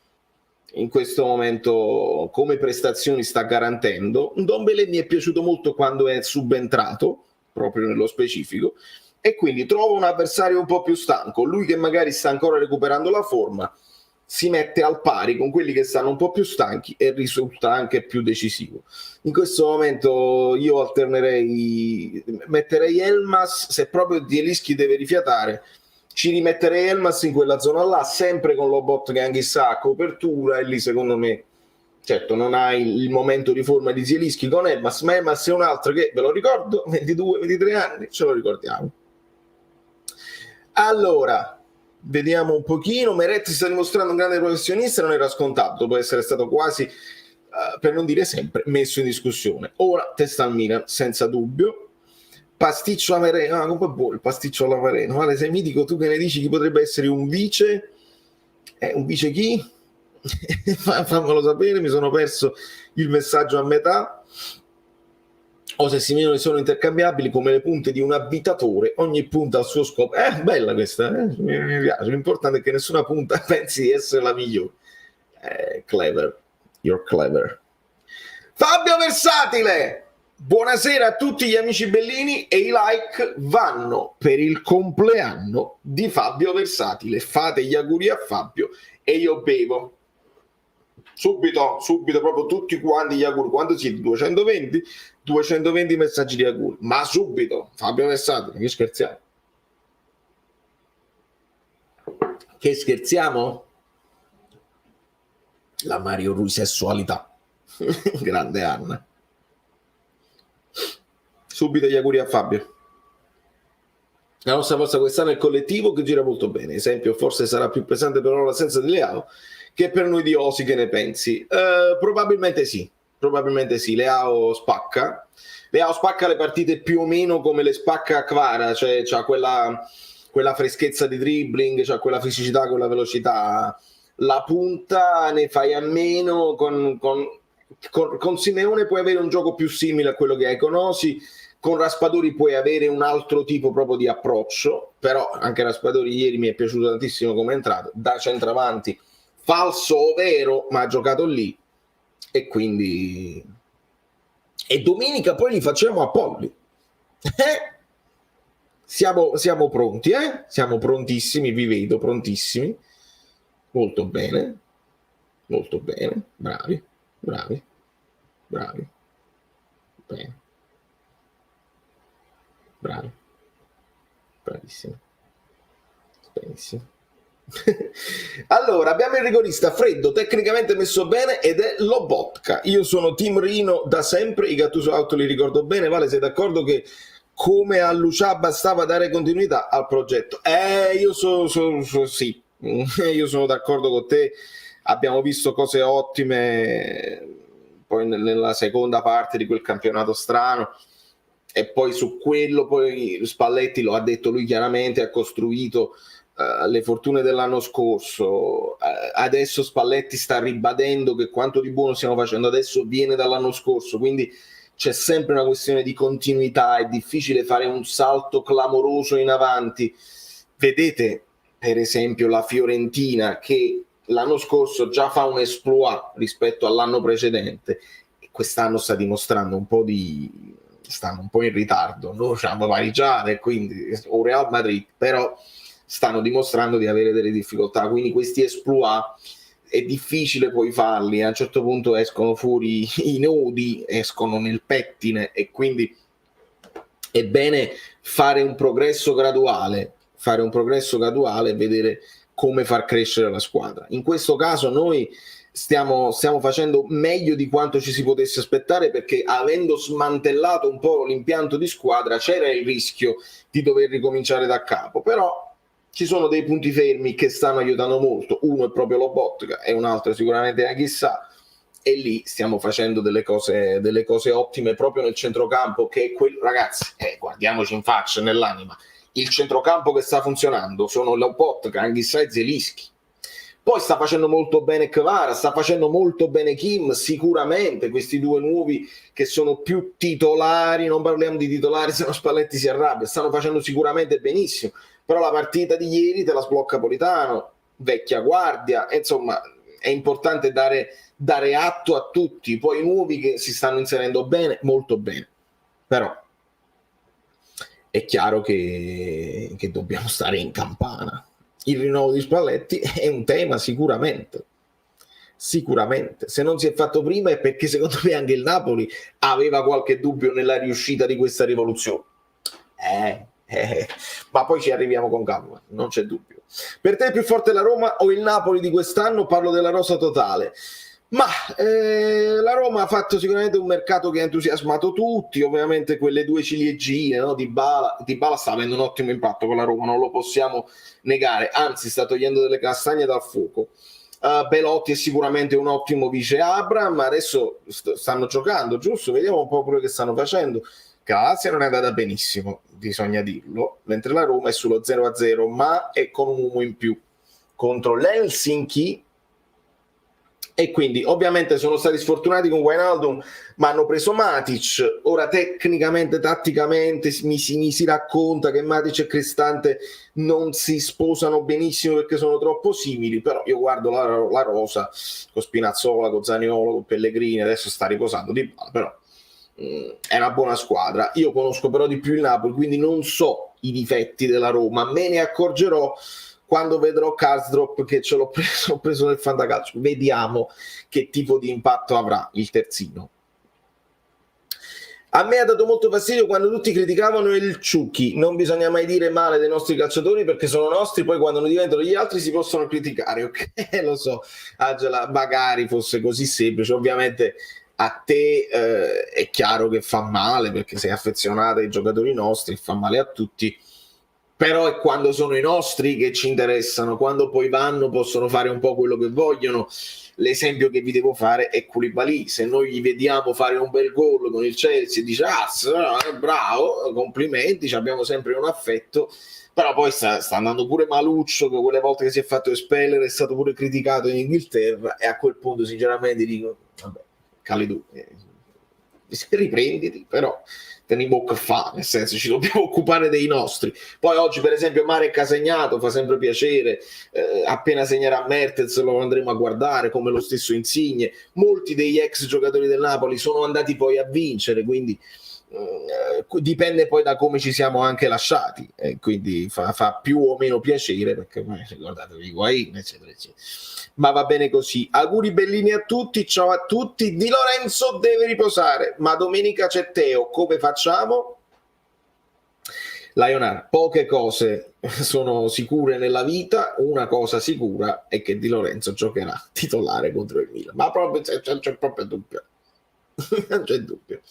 in questo momento come prestazioni sta garantendo. Ndombele mi è piaciuto molto quando è subentrato, proprio nello specifico, e quindi trovo un avversario un po' più stanco. Lui che magari sta ancora recuperando la forma si mette al pari con quelli che stanno un po' più stanchi e risulta anche più decisivo. In questo momento io metterei Elmas, se proprio Zielinski deve rifiatare, ci rimetterei Elmas in quella zona là, sempre con Lobot che Anghissà a copertura, e lì secondo me, certo non hai il momento di forma di Zielinski con Elmas, ma Elmas è un altro che, ve lo ricordo, 22-23 anni, ce lo ricordiamo. Allora, vediamo un pochino. Meretti sta dimostrando un grande professionista, non era scontato, può essere stato quasi, per non dire sempre, messo in discussione. Ora testa al Milan, senza dubbio. Pasticcio Avereno, come buono il pasticcio all'Avereno. Vale, sei mitico, tu che ne dici chi potrebbe essere un vice? Un vice chi? Fammelo sapere, mi sono perso il messaggio a metà. O se Simeone sono intercambiabili come le punte di un abitatore, ogni punta al suo scopo. Bella questa, mi piace. L'importante è che nessuna punta pensi di essere la migliore. Clever, you're clever. Fabio Versatile, buonasera a tutti gli amici bellini, e i like vanno per il compleanno di Fabio Versatile. Fate gli auguri a Fabio e io bevo. Subito, proprio tutti quanti gli auguri. Quanto siete? 220 messaggi di auguri, ma subito. Fabio Versatile, che scherziamo? Che scherziamo? La Mario Rui sessualità. Grande Anna. Subito gli auguri a Fabio. La nostra forza quest'anno è il collettivo, che gira molto bene. Esempio, forse sarà più pesante per loro l'assenza di Leao che per noi di Osi. Che ne pensi? Probabilmente sì. Leao spacca le partite più o meno come le spacca Kvara, cioè c'ha quella freschezza di dribbling, c'ha quella fisicità, quella velocità. La punta ne fai a meno. Con Simeone puoi avere un gioco più simile a quello che hai con Osi. Con Raspadori puoi avere un altro tipo proprio di approccio, però anche Raspadori ieri mi è piaciuto tantissimo come è entrato, da centravanti, falso o vero, ma ha giocato lì, e quindi... E domenica poi li facciamo a Polli. Siamo pronti, Siamo prontissimi, vi vedo prontissimi. Molto bene, bravi. Bene. Bravi, bravissimo, benissimo. Allora, abbiamo il rigorista freddo, tecnicamente messo bene, ed è Lobotka. Io sono team Rino da sempre, i Gattuso auto li ricordo bene. Vale, sei d'accordo che come a Lucia bastava dare continuità al progetto? Io sì, io sono d'accordo con te. Abbiamo visto cose ottime poi nella seconda parte di quel campionato strano, e poi su quello poi Spalletti lo ha detto lui chiaramente, ha costruito le fortune dell'anno scorso. Adesso Spalletti sta ribadendo che quanto di buono stiamo facendo adesso viene dall'anno scorso, quindi c'è sempre una questione di continuità. È difficile fare un salto clamoroso in avanti. Vedete per esempio la Fiorentina, che l'anno scorso già fa un exploit rispetto all'anno precedente, e quest'anno sta dimostrando stanno un po' in ritardo, noi siamo pareggiare, quindi o Real Madrid, però stanno dimostrando di avere delle difficoltà, quindi questi exploit è difficile poi farli, a un certo punto escono fuori i nodi, escono nel pettine, e quindi è bene fare un progresso graduale e vedere come far crescere la squadra. In questo caso noi stiamo facendo meglio di quanto ci si potesse aspettare, perché avendo smantellato un po' l'impianto di squadra c'era il rischio di dover ricominciare da capo, però ci sono dei punti fermi che stanno aiutando molto. Uno è proprio Lobotka e un altro sicuramente Anghissà, e lì stiamo facendo delle cose ottime proprio nel centrocampo, che è quello, ragazzi, guardiamoci in faccia, nell'anima, il centrocampo che sta funzionando sono Lobotka, Anghissà e Zelinski. Poi sta facendo molto bene Kvara, sta facendo molto bene Kim, sicuramente questi due nuovi che sono più titolari, non parliamo di titolari se no Spalletti si arrabbia, stanno facendo sicuramente benissimo, però la partita di ieri te la sblocca Politano, vecchia guardia, insomma è importante dare atto a tutti, poi i nuovi che si stanno inserendo bene, molto bene, però è chiaro che dobbiamo stare in campana. Il rinnovo di Spalletti è un tema sicuramente, se non si è fatto prima è perché secondo me anche il Napoli aveva qualche dubbio nella riuscita di questa rivoluzione, ma poi ci arriviamo con calma, non c'è dubbio. Per te è più forte la Roma o il Napoli di quest'anno? Parlo della rosa totale. Ma la Roma ha fatto sicuramente un mercato che ha entusiasmato tutti, ovviamente quelle due ciliegine, no? Dybala sta avendo un ottimo impatto con la Roma, non lo possiamo negare, anzi sta togliendo delle castagne dal fuoco. Belotti è sicuramente un ottimo vice Abraham, adesso stanno giocando, giusto? Vediamo un po' quello che stanno facendo. Che la Lazio non è andata benissimo, bisogna dirlo, mentre la Roma è sullo 0-0, ma è con un uomo in più contro l'Helsinki. E quindi ovviamente sono stati sfortunati con Wijnaldum, ma hanno preso Matic. Ora tecnicamente, tatticamente mi si racconta che Matic e Cristante non si sposano benissimo perché sono troppo simili, però io guardo la rosa con Spinazzola, con Zaniolo, con Pellegrini, adesso sta riposando però è una buona squadra. Io conosco però di più il Napoli, quindi non so i difetti della Roma, me ne accorgerò quando vedrò Karsdorp, che ce l'ho preso nel fantacalcio. Vediamo che tipo di impatto avrà il terzino. A me ha dato molto fastidio quando tutti criticavano il Ciucchi. Non bisogna mai dire male dei nostri calciatori perché sono nostri, poi quando non diventano gli altri si possono criticare, ok? Lo so, Angela, magari fosse così semplice. Ovviamente a te è chiaro che fa male perché sei affezionata ai giocatori nostri, fa male a tutti, però è quando sono i nostri che ci interessano, quando poi vanno possono fare un po' quello che vogliono. L'esempio che vi devo fare è Koulibaly. Se noi gli vediamo fare un bel gol con il Chelsea, dice bravo, complimenti, ci abbiamo sempre un affetto, però poi sta andando pure maluccio, che quelle volte che si è fatto espellere è stato pure criticato in Inghilterra, e a quel punto sinceramente dico vabbè, Kalidou, riprenditi, però teniamo che fa, nel senso ci dobbiamo occupare dei nostri. Poi oggi per esempio Marek ha segnato, fa sempre piacere, appena segnerà Mertens lo andremo a guardare, come lo stesso Insigne. Molti degli ex giocatori del Napoli sono andati poi a vincere, quindi dipende poi da come ci siamo anche lasciati, quindi fa più o meno piacere, perché ricordatevi Higuain, eccetera eccetera. Ma va bene così. Auguri bellini a tutti, ciao a tutti. Di Lorenzo deve riposare, ma domenica c'è Teo, come facciamo? Lionel, poche cose sono sicure nella vita, una cosa sicura è che Di Lorenzo giocherà titolare contro il Milan, ma proprio c'è proprio dubbio. Non c'è dubbio.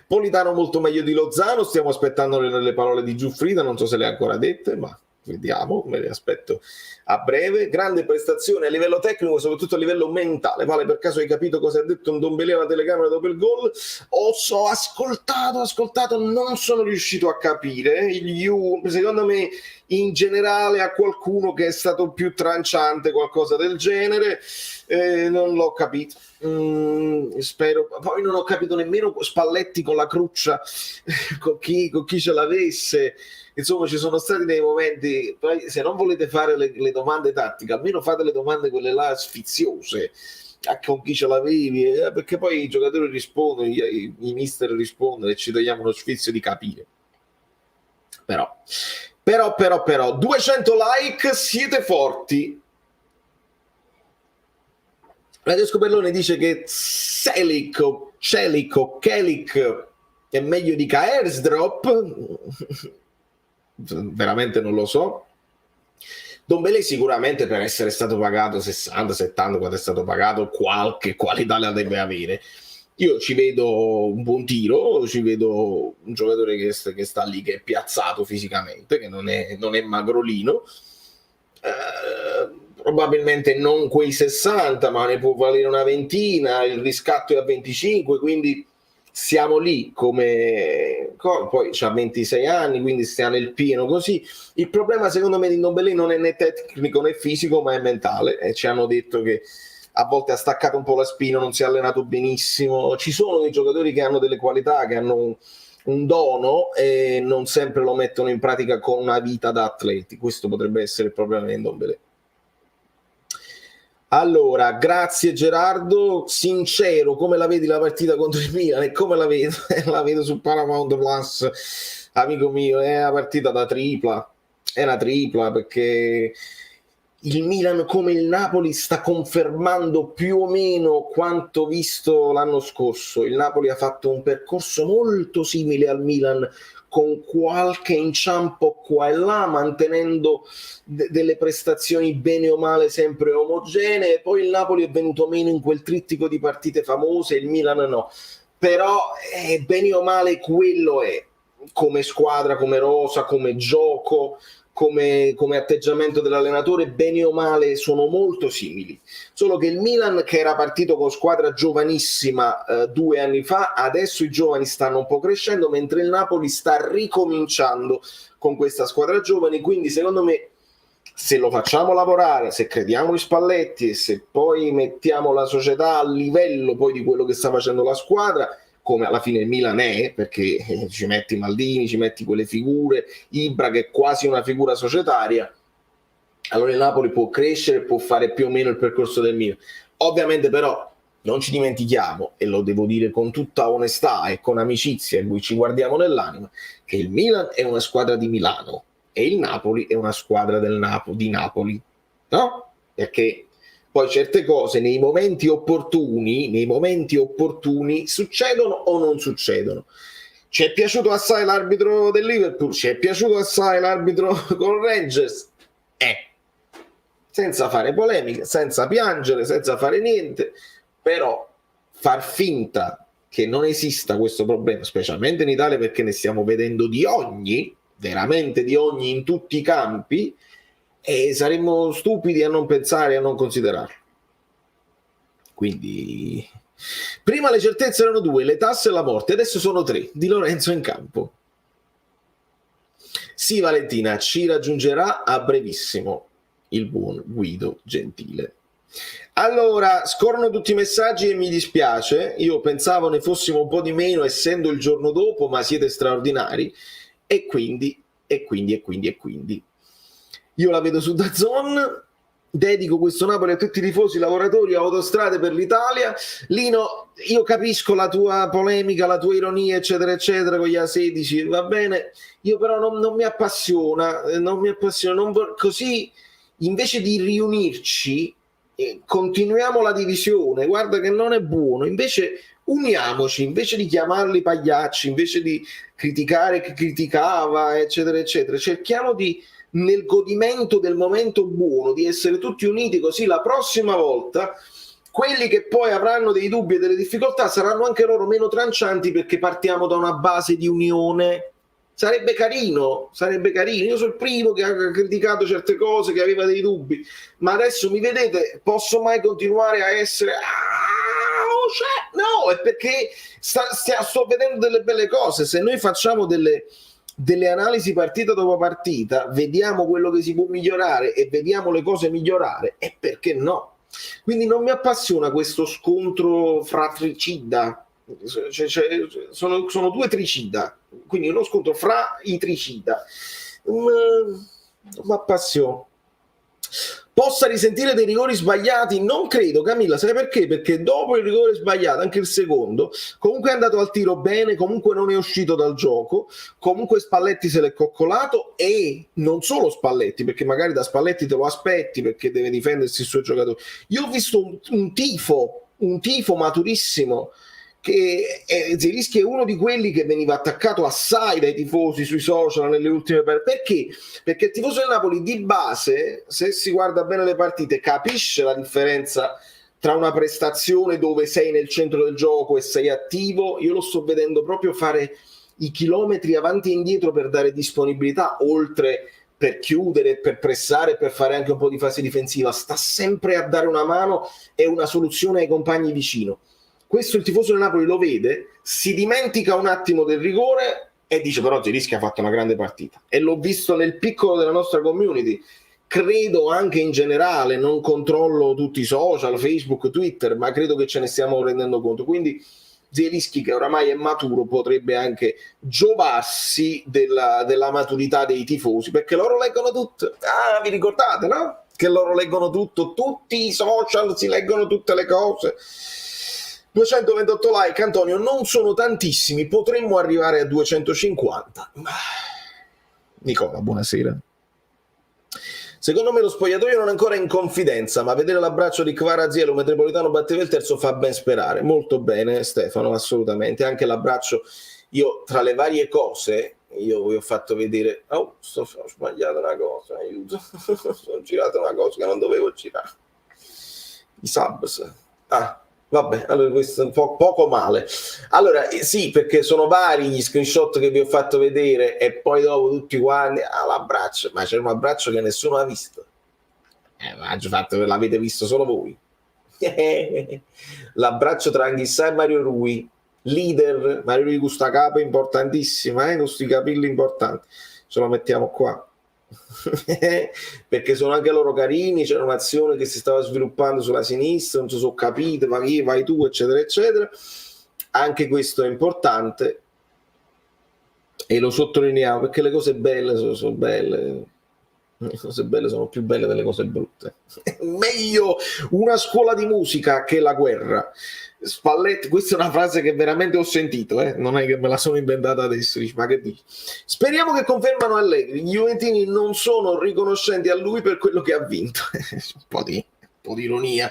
Politano molto meglio di Lozano, stiamo aspettando le parole di Giuffrida, non so se le ha ancora dette, ma vediamo, me le aspetto a breve. Grande prestazione a livello tecnico, soprattutto a livello mentale. Vale, per caso hai capito cosa ha detto Ndombele alla telecamera dopo il gol? Ho ascoltato, non sono riuscito a capire. Secondo me in generale a qualcuno che è stato più tranciante, qualcosa del genere, non l'ho capito. Spero. Poi non ho capito nemmeno Spalletti con la cruccia con chi ce l'avesse. insomma ci sono stati dei momenti, poi se non volete fare le domande tattiche, almeno fate le domande quelle là sfiziose, con chi ce l'avevi, perché poi i giocatori rispondono, i mister rispondono e ci togliamo uno sfizio di capire. Però 200 like, siete forti. Radio Scoperlone dice che Celic o Kelic è meglio di Airdrop. Veramente non lo so. Dombele sicuramente, per essere stato pagato 60, 70, quando è stato pagato, qualche qualità la deve avere. Io ci vedo un buon tiro, ci vedo un giocatore che sta lì, che è piazzato fisicamente, che non è magrolino, probabilmente non quei 60, ma ne può valere una ventina, il riscatto è a 25, quindi siamo lì come... Poi c'ha 26 anni, quindi stiamo nel pieno così. Il problema secondo me di Ndombele non è né tecnico né fisico, ma è mentale, e ci hanno detto che a volte ha staccato un po' la spina, non si è allenato benissimo. Ci sono dei giocatori che hanno delle qualità, che hanno un dono e non sempre lo mettono in pratica con una vita da atleti. Questo potrebbe essere il problema di Ndombele. Allora, grazie Gerardo. Sincero, come la vedi la partita contro il Milan e come la vedo? La vedo su Paramount Plus, amico mio, è una partita da tripla. È una tripla, perché il Milan, come il Napoli, sta confermando più o meno quanto visto l'anno scorso. Il Napoli ha fatto un percorso molto simile al Milan, con qualche inciampo qua e là, mantenendo delle prestazioni bene o male sempre omogenee. Poi il Napoli è venuto meno in quel trittico di partite famose, il Milan no. Però bene o male quello è, come squadra, come rosa, come gioco, come atteggiamento dell'allenatore, bene o male sono molto simili. Solo che il Milan, che era partito con squadra giovanissima 2 anni fa, adesso i giovani stanno un po' crescendo, mentre il Napoli sta ricominciando con questa squadra giovane. Quindi secondo me, se lo facciamo lavorare, se crediamo in Spalletti e se poi mettiamo la società a livello poi di quello che sta facendo la squadra, come alla fine il Milan è, perché ci metti Maldini, ci metti quelle figure, Ibra che è quasi una figura societaria, allora il Napoli può crescere, può fare più o meno il percorso del Milan. Ovviamente però non ci dimentichiamo, e lo devo dire con tutta onestà e con amicizia, e cui ci guardiamo nell'anima, che il Milan è una squadra di Milano e il Napoli è una squadra di Napoli, no? Perché poi certe cose nei momenti opportuni succedono o non succedono. Ci è piaciuto assai l'arbitro del Liverpool, ci è piaciuto assai l'arbitro con Rangers, senza fare polemiche, senza piangere, senza fare niente, però far finta che non esista questo problema, specialmente in Italia, perché ne stiamo vedendo di ogni, veramente di ogni, in tutti i campi, e saremmo stupidi a non pensare, a non considerarlo. Quindi prima le certezze erano 2, le tasse e la morte, adesso sono 3. Di Lorenzo in campo. Sì, Valentina, ci raggiungerà a brevissimo il buon Guido Gentile. Allora, scorrono tutti i messaggi e mi dispiace, io pensavo ne fossimo un po' di meno essendo il giorno dopo, ma siete straordinari, e quindi io la vedo su DAZN. Dedico questo Napoli a tutti i tifosi, lavoratori, autostrade per l'Italia. Lino, io capisco la tua polemica, la tua ironia, eccetera eccetera, con gli A16, va bene, io però non mi appassiona, così invece di riunirci continuiamo la divisione, guarda che non è buono, invece uniamoci, invece di chiamarli pagliacci, invece di criticare chi criticava, eccetera eccetera, cerchiamo di, nel godimento del momento buono, di essere tutti uniti, così la prossima volta quelli che poi avranno dei dubbi e delle difficoltà saranno anche loro meno trancianti, perché partiamo da una base di unione. Sarebbe carino, io sono il primo che ha criticato certe cose, che aveva dei dubbi, ma adesso mi vedete, posso mai continuare a essere no, è perché sto vedendo delle belle cose. Se noi facciamo delle analisi partita dopo partita, vediamo quello che si può migliorare e vediamo le cose migliorare, e perché no? Quindi non mi appassiona questo scontro fratricida, sono due tricida, quindi uno scontro fra i tricida. Ma passione. Possa risentire dei rigori sbagliati? Non credo, Camilla, sai perché? Perché dopo il rigore sbagliato, anche il secondo, comunque è andato al tiro bene, comunque non è uscito dal gioco, comunque Spalletti se l'è coccolato, e non solo Spalletti, perché magari da Spalletti te lo aspetti perché deve difendersi il suo giocatore. Io ho visto un tifo maturissimo, che Zielinski è uno di quelli che veniva attaccato assai dai tifosi sui social nelle ultime partite. Perché? Perché il tifoso del Napoli di base, se si guarda bene le partite, capisce la differenza tra una prestazione dove sei nel centro del gioco e sei attivo. Io lo sto vedendo proprio fare i chilometri avanti e indietro per dare disponibilità, oltre per chiudere, per pressare, per fare anche un po' di fase difensiva. Sta sempre a dare una mano e una soluzione ai compagni vicino. Questo il tifoso del Napoli lo vede, si dimentica un attimo del rigore e dice però Zielinski ha fatto una grande partita. E l'ho visto nel piccolo della nostra community, credo anche in generale, non controllo tutti i social, Facebook, Twitter, ma credo che ce ne stiamo rendendo conto. Quindi Zielinski, che oramai è maturo, potrebbe anche giovarsi della maturità dei tifosi, perché loro leggono tutto. Ah, vi ricordate, no? Che loro leggono tutto, tutti i social si leggono tutte le cose. 228 like, Antonio, non sono tantissimi, potremmo arrivare a 250. Nicola, buonasera. Secondo me lo spogliatoio non è ancora in confidenza, ma vedere l'abbraccio di Kvaratskhelia mentre Politano batteva il terzo fa ben sperare. Molto bene, Stefano, assolutamente. Anche l'abbraccio, io tra le varie cose, io vi ho fatto vedere, ho sbagliato una cosa, aiuto, ho girato una cosa che non dovevo girare. I subs. Vabbè, allora questo è un po' poco male. Allora, sì, perché sono vari gli screenshot che vi ho fatto vedere e poi dopo tutti quanti, l'abbraccio, ma c'è un abbraccio che nessuno ha visto. L'avete visto solo voi. L'abbraccio tra Anghissà e Mario Rui, leader, Mario Rui con questa capa importantissima, con questi capelli importanti. Ce lo mettiamo qua. Perché sono anche loro carini, c'era un'azione che si stava sviluppando sulla sinistra, non so se ho capito, vai tu, eccetera eccetera. Anche questo è importante e lo sottolineiamo perché le cose belle sono belle, le cose belle sono più belle delle cose brutte. Meglio una scuola di musica che la guerra. Spalletti, questa è una frase che veramente ho sentito, non è che me la sono inventata adesso, ma che dici? Speriamo che confermano Allegri, gli juventini non sono riconoscenti a lui per quello che ha vinto. un po' di ironia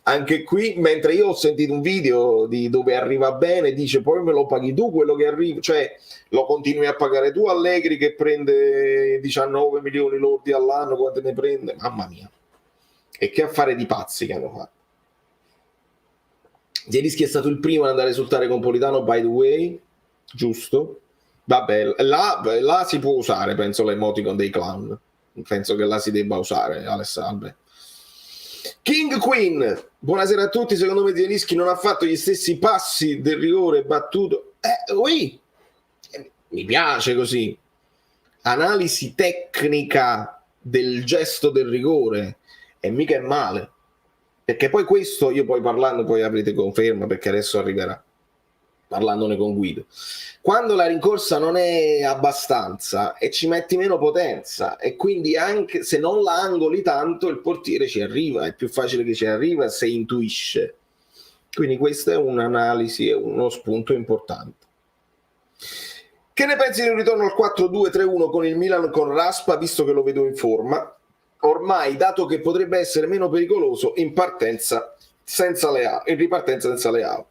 anche qui, mentre io ho sentito un video di dove arriva bene, dice poi me lo paghi tu quello che arriva, cioè lo continui a pagare tu Allegri che prende 19 milioni lordi all'anno, quanto ne prende? Mamma mia, e che affare di pazzi che hanno fatto. Zielinski è stato il primo ad andare a esultare con Politano, by the way, giusto? Vabbè, là si può usare, penso, l'emoticon dei clown. Penso che là si debba usare, Alessandro. King Queen, buonasera a tutti. Secondo me Zielinski non ha fatto gli stessi passi del rigore battuto. Mi piace così. Analisi tecnica del gesto del rigore, e mica è male. Perché poi questo, io poi parlando, poi avrete conferma, perché adesso arriverà, parlandone con Guido. Quando la rincorsa non è abbastanza e ci metti meno potenza, e quindi anche se non la angoli tanto, il portiere ci arriva, è più facile che ci arriva se intuisce. Quindi questa è un'analisi, è uno spunto importante. Che ne pensi di un ritorno al 4-2-3-1 con il Milan con Raspa, visto che lo vedo in forma? Ormai, dato che potrebbe essere meno pericoloso in partenza senza Leao, in ripartenza senza Leao.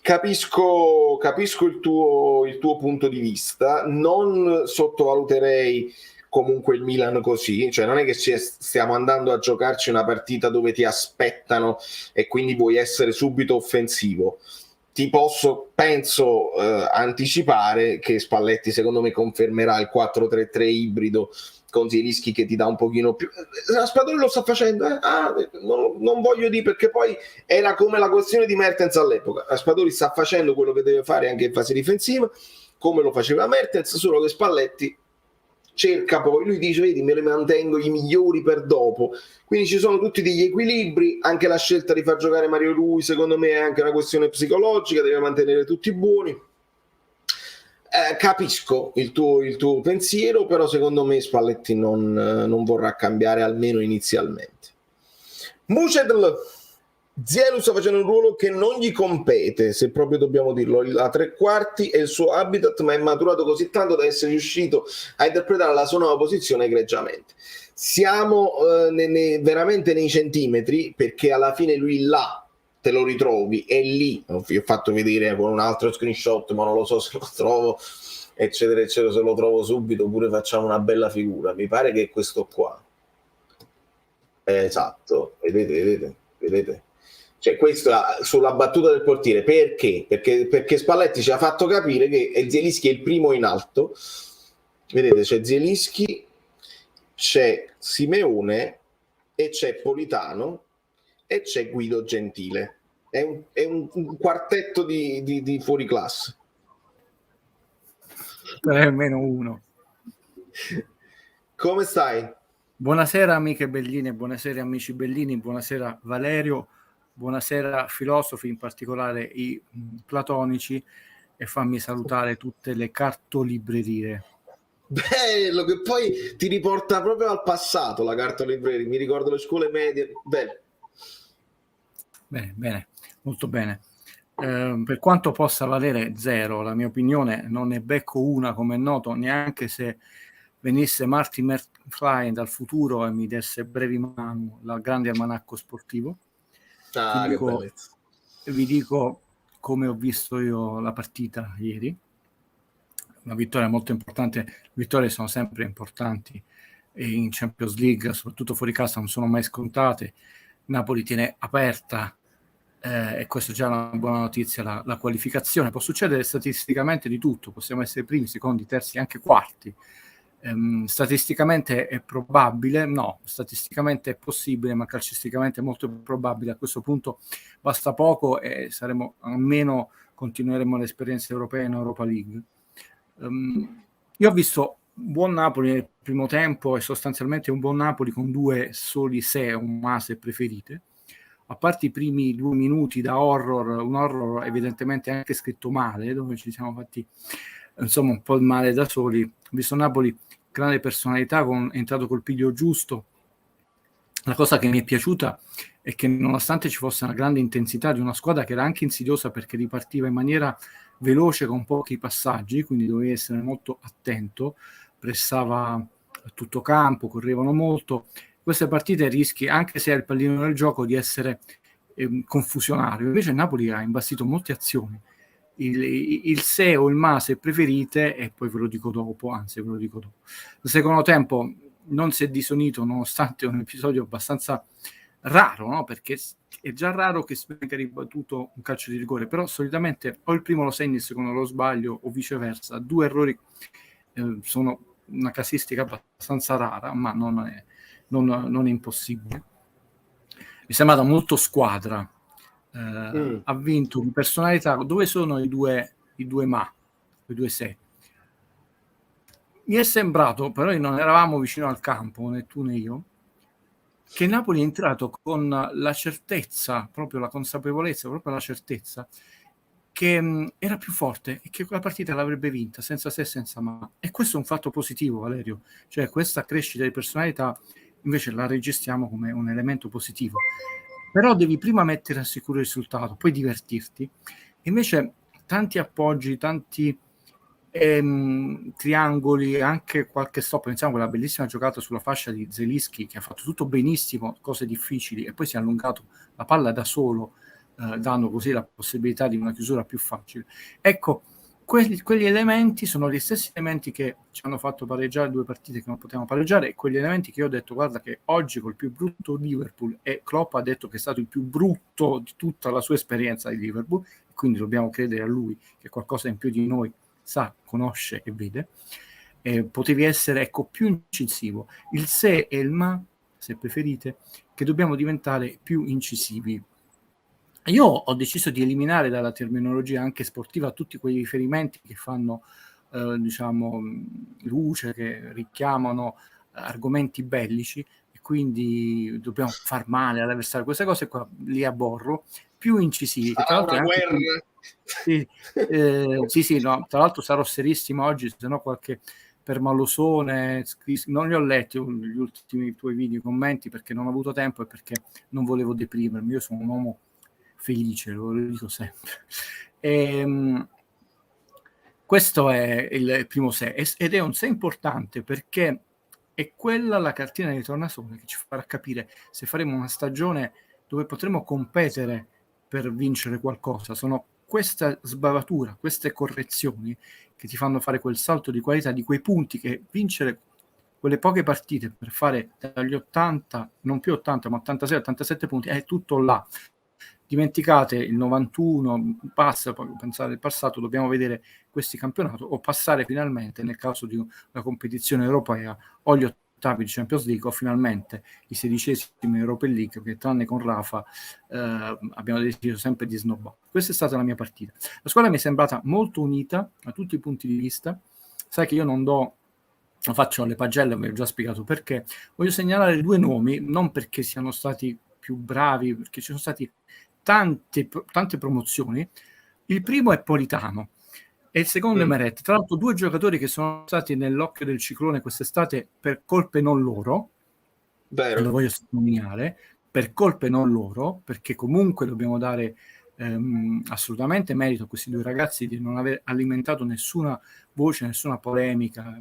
Capisco il tuo punto di vista, non sottovaluterei comunque il Milan così, cioè non è che stiamo andando a giocarci una partita dove ti aspettano e quindi vuoi essere subito offensivo. Ti penso anticipare che Spalletti secondo me confermerà il 4-3-3 ibrido con Zielinski che ti dà un pochino più. Raspadori lo sta facendo, non voglio dire, perché poi era come la questione di Mertens all'epoca. Raspadori sta facendo quello che deve fare anche in fase difensiva, come lo faceva Mertens, solo che Spalletti cerca poi, lui dice vedi me le mantengo i migliori per dopo, quindi ci sono tutti degli equilibri, anche la scelta di far giocare Mario Rui secondo me è anche una questione psicologica, deve mantenere tutti buoni. Capisco il tuo pensiero, però secondo me Spalletti non vorrà cambiare, almeno inizialmente. Mucedl, Zielu sta facendo un ruolo che non gli compete, se proprio dobbiamo dirlo, a tre quarti è il suo habitat, ma è maturato così tanto da essere riuscito a interpretare la sua nuova posizione egregiamente. Siamo veramente nei centimetri, perché alla fine lui là te lo ritrovi, è lì, vi ho fatto vedere con un altro screenshot, ma non lo so se lo trovo, eccetera eccetera, se lo trovo subito pure facciamo una bella figura, mi pare che è questo qua, esatto, vedete, cioè questo sulla battuta del portiere, perché Spalletti ci ha fatto capire che Zielinski è il primo in alto, vedete, c'è Zielinski, c'è Simeone e c'è Politano e c'è Guido Gentile. È un quartetto di fuori classe. Almeno uno. Come stai? Buonasera amiche belline, buonasera amici bellini, buonasera Valerio, buonasera filosofi, in particolare i platonici, e fammi salutare tutte le cartolibrerie. Bello, che poi ti riporta proprio al passato la cartolibreria, mi ricordo le scuole medie, bello. Bene, molto bene. Per quanto possa valere zero, la mia opinione, non ne becco una, come è noto, neanche se venisse Marty McFly dal futuro e mi desse brevi mano la grande almanacco sportivo. Vi dico come ho visto io la partita ieri. Una vittoria molto importante. Le vittorie sono sempre importanti e in Champions League, soprattutto fuori casa, non sono mai scontate. Napoli tiene aperta e questo è già una buona notizia, la qualificazione. Può succedere statisticamente di tutto, possiamo essere primi, secondi, terzi, anche quarti. Statisticamente è probabile? No, statisticamente è possibile, ma calcisticamente è molto probabile. A questo punto basta poco e saremo, almeno continueremo l'esperienza europea in Europa League. Io ho visto un buon Napoli nel primo tempo e sostanzialmente un buon Napoli con due soli se un mase preferite. A parte i primi 2 minuti da horror, un horror evidentemente anche scritto male, dove ci siamo fatti insomma un po' il male da soli. Ho visto Napoli, grande personalità, è entrato col piglio giusto. La cosa che mi è piaciuta è che nonostante ci fosse una grande intensità di una squadra che era anche insidiosa perché ripartiva in maniera veloce con pochi passaggi, quindi dovevi essere molto attento, pressava a tutto campo, correvano molto. Queste partite rischi, anche se hai il pallino del gioco, di essere confusionario. Invece il Napoli ha imbastito molte azioni. Il se o il ma se preferite, e poi ve lo dico dopo, anzi ve lo dico dopo. Il secondo tempo non si è disunito, nonostante un episodio abbastanza raro, no? Perché è già raro che venga ribattuto un calcio di rigore, però solitamente o il primo lo segni, il secondo lo sbaglio, o viceversa. 2 errori sono una casistica abbastanza rara, ma non è impossibile. Mi è sembrata molto squadra. Ha vinto di personalità. Dove sono i due ma, i due se? Mi è sembrato, però non eravamo vicino al campo, né tu né io, che Napoli è entrato con la certezza, proprio la consapevolezza, proprio la certezza che era più forte e che quella partita l'avrebbe vinta senza se e senza ma. E questo è un fatto positivo, Valerio. Cioè questa crescita di personalità invece la registriamo come un elemento positivo. Però devi prima mettere a sicuro il risultato, poi divertirti. Invece tanti appoggi, tanti triangoli, anche qualche stop. Pensiamo a quella bellissima giocata sulla fascia di Zielinski che ha fatto tutto benissimo, cose difficili, e poi si è allungato la palla da solo, dando così la possibilità di una chiusura più facile. Ecco, quegli elementi sono gli stessi elementi che ci hanno fatto pareggiare 2 partite che non potevamo pareggiare, e quegli elementi che io ho detto guarda che oggi col più brutto Liverpool, e Klopp ha detto che è stato il più brutto di tutta la sua esperienza di Liverpool, e quindi dobbiamo credere a lui che qualcosa in più di noi sa, conosce e vede. Potevi essere più incisivo. Il se e il ma, se preferite, che dobbiamo diventare più incisivi. Io ho deciso di eliminare dalla terminologia anche sportiva tutti quei riferimenti che fanno diciamo, luce, che richiamano argomenti bellici, e quindi dobbiamo far male all'avversario. Queste cose qua li aborro. Più incisivi, che tra Sarà l'altro una è anche guerra. sì, sì, no, tra l'altro sarò serissimo oggi, se no qualche permalosone, non li ho letti gli ultimi tuoi video, commenti, perché non ho avuto tempo e perché non volevo deprimermi. Io sono un uomo felice, lo dico sempre. Questo è il primo sé, ed è un sé importante perché è quella la cartina di tornasole che ci farà capire se faremo una stagione dove potremo competere per vincere qualcosa. Sono questa sbavatura, queste correzioni che ti fanno fare quel salto di qualità, di quei punti, che vincere quelle poche partite per fare dagli 80, non più 80, ma 86, 87 punti, è tutto là. Dimenticate il 91, passa, poi pensare al passato, dobbiamo vedere questi campionati, o passare finalmente, nel caso di una competizione europea, o gli ottavi di Champions League, o finalmente i 16esimi Europa League, che tranne con Rafa abbiamo deciso sempre di snobbare. Questa è stata la mia partita. La squadra mi è sembrata molto unita da tutti i punti di vista. Sai che io non faccio le pagelle, vi ho già spiegato perché. Voglio segnalare due nomi, non perché siano stati più bravi, perché ci sono stati tante promozioni. Il primo è Politano e il secondo è Meret. Tra l'altro due giocatori che sono stati nell'occhio del ciclone quest'estate per colpe non loro, Vero. e lo voglio sottolineare, per colpe non loro, perché comunque dobbiamo dare assolutamente merito a questi due ragazzi di non aver alimentato nessuna voce, nessuna polemica.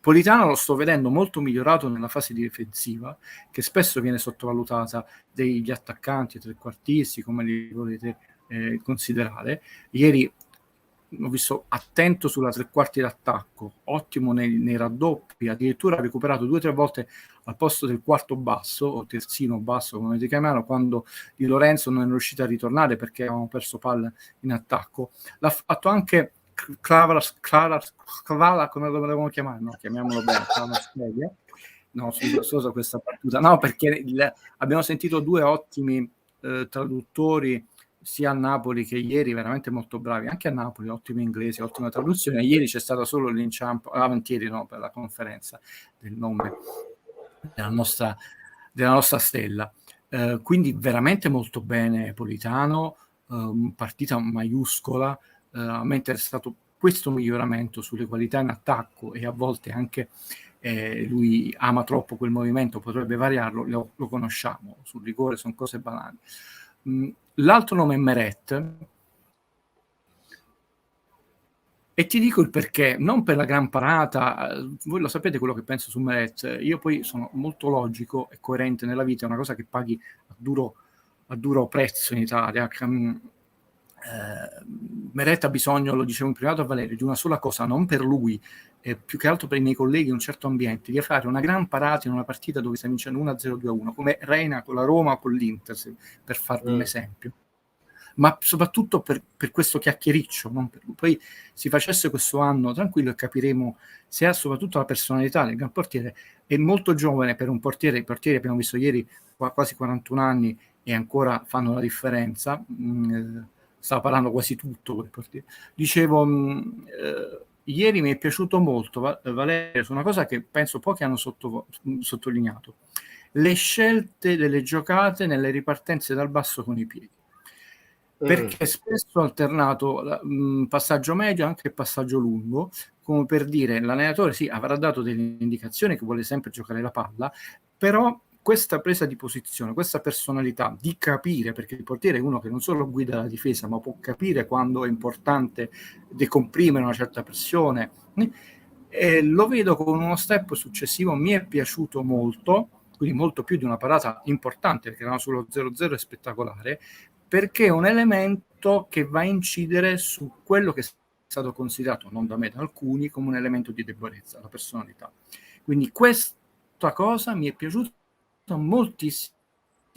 Politano lo sto vedendo molto migliorato nella fase difensiva, che spesso viene sottovalutata, degli attaccanti, trequartisti, come li volete considerare. Ieri l'ho visto attento sulla tre quarti d'attacco, ottimo nei raddoppi, addirittura ha recuperato 2 o 3 volte al posto del quarto basso o terzino basso, come si chiamano, quando Di Lorenzo non è riuscito a ritornare perché avevamo perso palla in attacco. L'ha fatto anche Clavala, come lo devono chiamare? No, chiamiamolo bene, Clavala. No, scusa questa battuta. No, perché abbiamo sentito due ottimi traduttori sia a Napoli che ieri, veramente molto bravi, anche a Napoli, ottimi inglesi, ottima traduzione. Ieri c'è stato solo l'inciampo, avantieri no, per la conferenza del nome della nostra stella. Quindi veramente molto bene Politano, partita maiuscola. A me è interessato questo miglioramento sulle qualità in attacco, e a volte anche lui ama troppo quel movimento, potrebbe variarlo, lo conosciamo, sul rigore sono cose banali. L'altro nome è Meret, e ti dico il perché, non per la gran parata. Voi lo sapete quello che penso su Meret. Io poi sono molto logico e coerente nella vita, è una cosa che paghi a duro prezzo in Italia. Meret ha bisogno, lo dicevo in privato a Valerio, di una sola cosa, non per lui, più che altro per i miei colleghi in un certo ambiente, di fare una gran parata in una partita dove sta vincendo 1-0, 2-1, come Reina con la Roma o con l'Inter, per farvi un esempio. Ma soprattutto per questo chiacchiericcio, non per lui. Poi si facesse questo anno tranquillo e capiremo se ha soprattutto la personalità del gran portiere. È molto giovane per un portiere, i portieri abbiamo visto ieri quasi 41 anni e ancora fanno la differenza. Stava parlando quasi tutto quel portiere. Dicevo, ieri mi è piaciuto molto, Valerio, su una cosa che penso pochi hanno sottolineato: le scelte delle giocate nelle ripartenze dal basso con i piedi, perché spesso ho alternato passaggio medio anche passaggio lungo, come per dire, l'allenatore sì avrà dato delle indicazioni che vuole sempre giocare la palla, però questa presa di posizione, questa personalità di capire, perché il portiere è uno che non solo guida la difesa, ma può capire quando è importante decomprimere una certa pressione, e lo vedo con uno step successivo. Mi è piaciuto molto, quindi molto più di una parata importante, perché erano sullo 0-0, è spettacolare, perché è un elemento che va a incidere su quello che è stato considerato, non da me, da alcuni, come un elemento di debolezza, la personalità. Quindi questa cosa mi è piaciuta moltissimo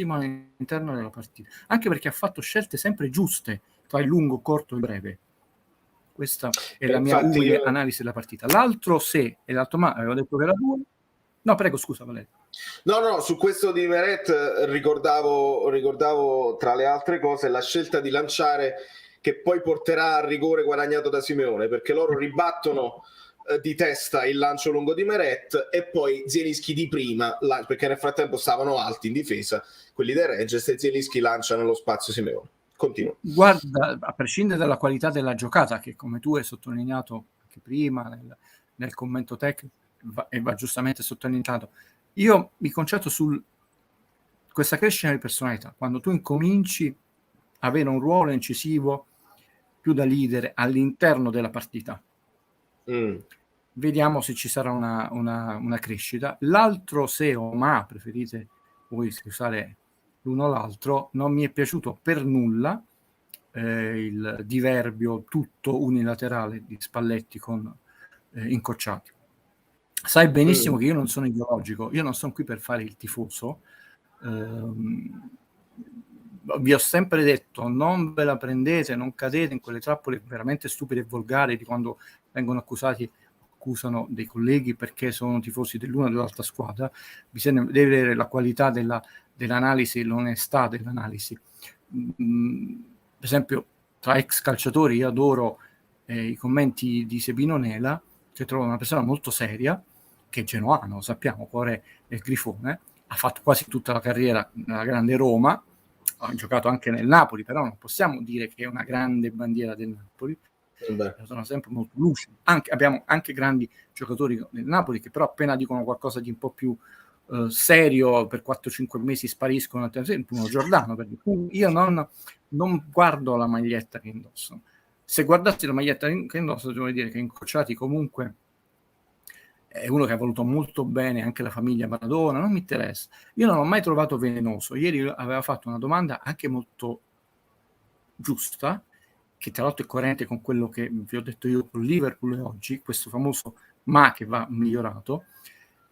all'interno della partita, anche perché ha fatto scelte sempre giuste tra il lungo, corto e breve. Questa è la mia umile analisi della partita. L'altro se e l'altro ma, avevo detto che era 2. No, prego, scusa Valerio. No, su questo di Meret ricordavo tra le altre cose la scelta di lanciare che poi porterà al rigore guadagnato da Simeone, perché loro ribattono di testa il lancio lungo di Meret e poi Zielinski di prima, perché nel frattempo stavano alti in difesa quelli del Regis, e Zielinski lancia nello spazio Simeone. Continua. Guarda, a prescindere dalla qualità della giocata, che come tu hai sottolineato anche prima nel commento tecnico, e va giustamente sottolineato, io mi concentro su questa crescita di personalità. Quando tu incominci a avere un ruolo incisivo più da leader all'interno della partita, vediamo se ci sarà una crescita. L'altro, se o ma preferite voi usare l'uno o l'altro, non mi è piaciuto per nulla il diverbio tutto unilaterale di Spalletti con Incocciati. Sai benissimo che io non sono ideologico, io non sono qui per fare il tifoso. Vi ho sempre detto, non ve la prendete, non cadete in quelle trappole veramente stupide e volgari di quando vengono accusano dei colleghi perché sono tifosi dell'una o dell'altra squadra. Bisogna vedere la qualità dell'analisi, l'onestà dell'analisi. Per esempio, tra ex calciatori io adoro i commenti di Sebino Nela, che trovo una persona molto seria, che è genuano, sappiamo, cuore del Grifone, ha fatto quasi tutta la carriera nella grande Roma, ha giocato anche nel Napoli, però non possiamo dire che è una grande bandiera del Napoli. Sono sempre molto lucidi. Abbiamo anche grandi giocatori del Napoli che però appena dicono qualcosa di un po' più serio per 4-5 mesi spariscono. Bruno Giordano, perché io non guardo la maglietta che indossano. Se guardassi la maglietta che indosso, devo dire che Incocciati comunque è uno che ha voluto molto bene anche la famiglia Maradona, non mi interessa. Io non l'ho mai trovato velenoso. Ieri aveva fatto una domanda anche molto giusta, che tra l'altro è coerente con quello che vi ho detto io con Liverpool e oggi, questo famoso ma che va migliorato.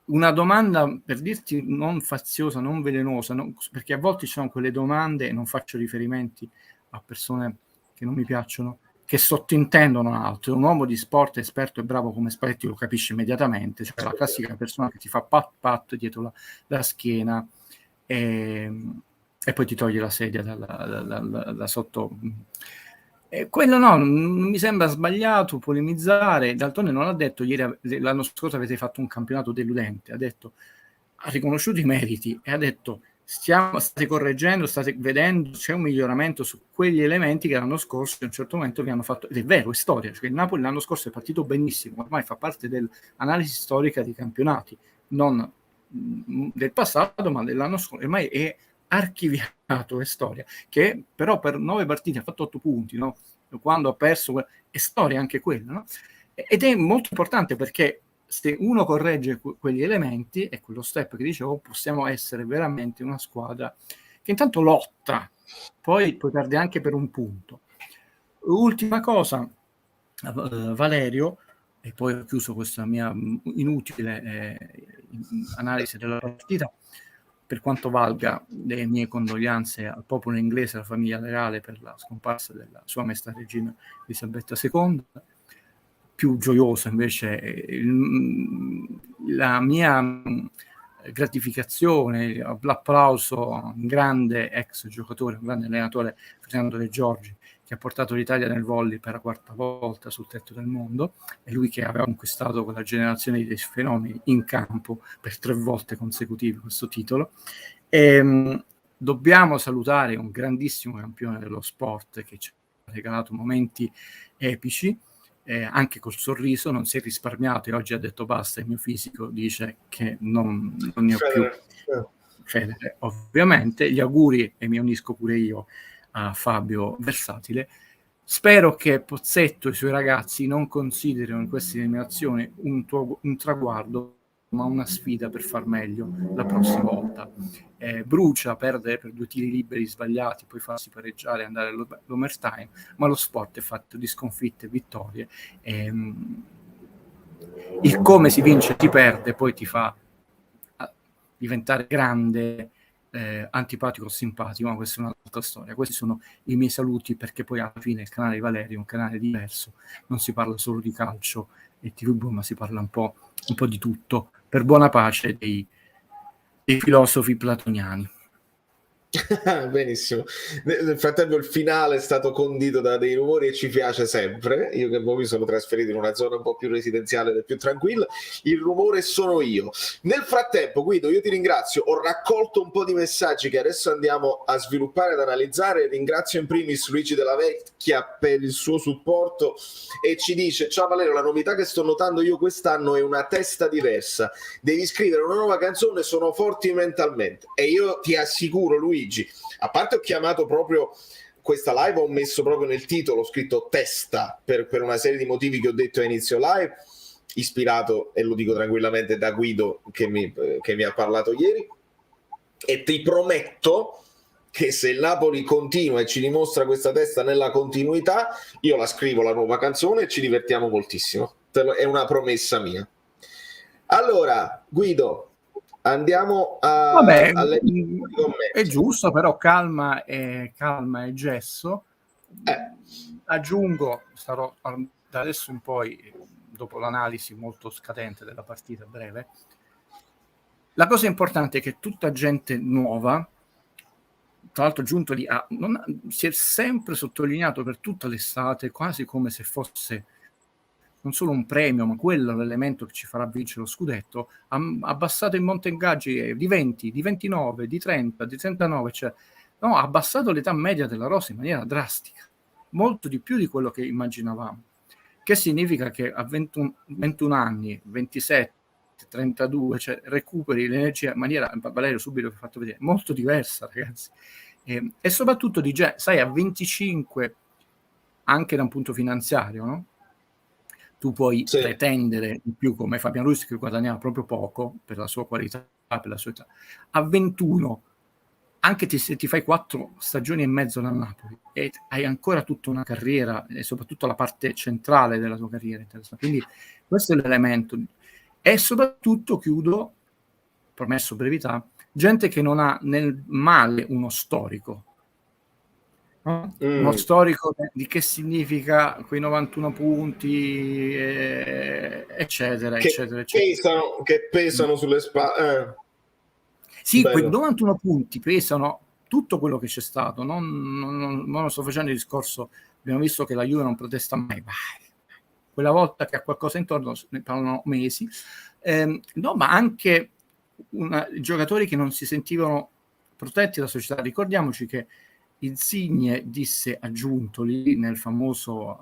Una domanda, per dirti, non faziosa, non velenosa, perché a volte ci sono quelle domande, e non faccio riferimenti a persone che non mi piacciono, che sottintendono altro. Un uomo di sport esperto e bravo come Spalletti lo capisce immediatamente, cioè la classica persona che ti fa pat pat dietro la schiena e poi ti toglie la sedia da sotto. Quello no, non mi sembra sbagliato polemizzare. D'altronde non ha detto ieri, l'anno scorso avete fatto un campionato deludente, ha riconosciuto i meriti e ha detto state correggendo, state vedendo, c'è un miglioramento su quegli elementi che l'anno scorso a un certo momento vi hanno fatto, ed è vero, è storia, cioè il Napoli l'anno scorso è partito benissimo, ormai fa parte dell'analisi storica dei campionati, non del passato ma dell'anno scorso, ormai è archiviato, è storia, che però per 9 partite ha fatto 8 punti, no? Quando ha perso è storia anche quella, no? Ed è molto importante perché se uno corregge quegli elementi, è quello step che dicevo, possiamo essere veramente una squadra che intanto lotta, poi perde anche per un punto. Ultima cosa, Valerio, e poi ho chiuso questa mia inutile analisi della partita, per quanto valga le mie condoglianze al popolo inglese e alla famiglia reale per la scomparsa della sua maestra regina Elisabetta II, più gioioso invece la mia gratificazione, l'applauso a un grande ex giocatore, un grande allenatore, Fernando De Giorgi, che ha portato l'Italia nel volley per la 4ª volta sul tetto del mondo, e lui che aveva conquistato quella generazione di fenomeni in campo per 3 volte consecutive questo titolo. Dobbiamo salutare un grandissimo campione dello sport che ci ha regalato momenti epici, anche col sorriso, non si è risparmiato e oggi ha detto basta, il mio fisico dice che non ne ho più. Federer, ovviamente. Gli auguri, e mi unisco pure io a Fabio Versatile. Spero che Pozzetto e i suoi ragazzi non considerino in questa eliminazione un traguardo, ma una sfida per far meglio la prossima volta. Brucia perdere per 2 tiri liberi sbagliati, poi farsi pareggiare e andare all'overtime, ma lo sport è fatto di sconfitte e vittorie. Il come si vince e si perde poi ti fa diventare grande, antipatico o simpatico, ma questa è un'altra storia. Questi sono i miei saluti, perché poi alla fine il canale di Valerio è un canale diverso, non si parla solo di calcio e TV, ma si parla un po' di tutto, per buona pace dei filosofi platoniani. Benissimo. Nel frattempo il finale è stato condito da dei rumori e ci piace sempre. Io che poi mi sono trasferito in una zona un po' più residenziale, più tranquilla. Il rumore sono io. Nel frattempo, Guido, io ti ringrazio. Ho raccolto un po' di messaggi che adesso andiamo a sviluppare ed analizzare. Ringrazio in primis Luigi Della Vecchia per il suo supporto e ci dice: ciao Valerio, la novità che sto notando io quest'anno è una testa diversa. Devi scrivere una nuova canzone, sono forti mentalmente. E io ti assicuro, Luigi, a parte ho chiamato proprio questa live, ho messo proprio nel titolo, ho scritto testa per una serie di motivi che ho detto a inizio live, ispirato, e lo dico tranquillamente, da Guido che mi ha parlato ieri, e ti prometto che se il Napoli continua e ci dimostra questa testa nella continuità, io la scrivo la nuova canzone e ci divertiamo moltissimo. È una promessa mia. Allora, Guido, andiamo Vabbè, alle è giusto, però calma e gesso. Aggiungo, sarò da adesso in poi, dopo l'analisi molto scadente della partita breve, la cosa importante è che tutta gente nuova, tra l'altro giunto lì, si è sempre sottolineato per tutta l'estate, quasi come se fosse non solo un premio, ma quello l'elemento che ci farà vincere lo scudetto, ha abbassato il monte ingaggi di 20, di 29, di 30, di 39, cioè, no, ha abbassato l'età media della rosa in maniera drastica, molto di più di quello che immaginavamo, che significa che a 21 anni, 27, 32, cioè recuperi l'energia in maniera, Valerio subito vi ho fatto vedere, molto diversa, ragazzi, e soprattutto sai, a 25, anche da un punto finanziario, no? Tu puoi pretendere di più, come Fabian Ruiz, che guadagnava proprio poco per la sua qualità, per la sua età. A 21, anche se ti fai 4 stagioni e mezzo da Napoli e hai ancora tutta una carriera e soprattutto la parte centrale della tua carriera interessante. Quindi questo è l'elemento. E soprattutto, chiudo, promesso brevità, gente che non ha nel male uno storico. Uno storico di che significa quei 91 punti, eccetera, eccetera, eccetera. Che pesano sulle spalle. Sì, quei 91 punti pesano tutto quello che c'è stato. Non sto facendo il discorso, abbiamo visto che la Juve non protesta mai. Quella volta che ha qualcosa intorno, ne parlano mesi. No, ma anche giocatori che non si sentivano protetti dalla società. Ricordiamoci che Insigne disse a Giuntoli nella famosa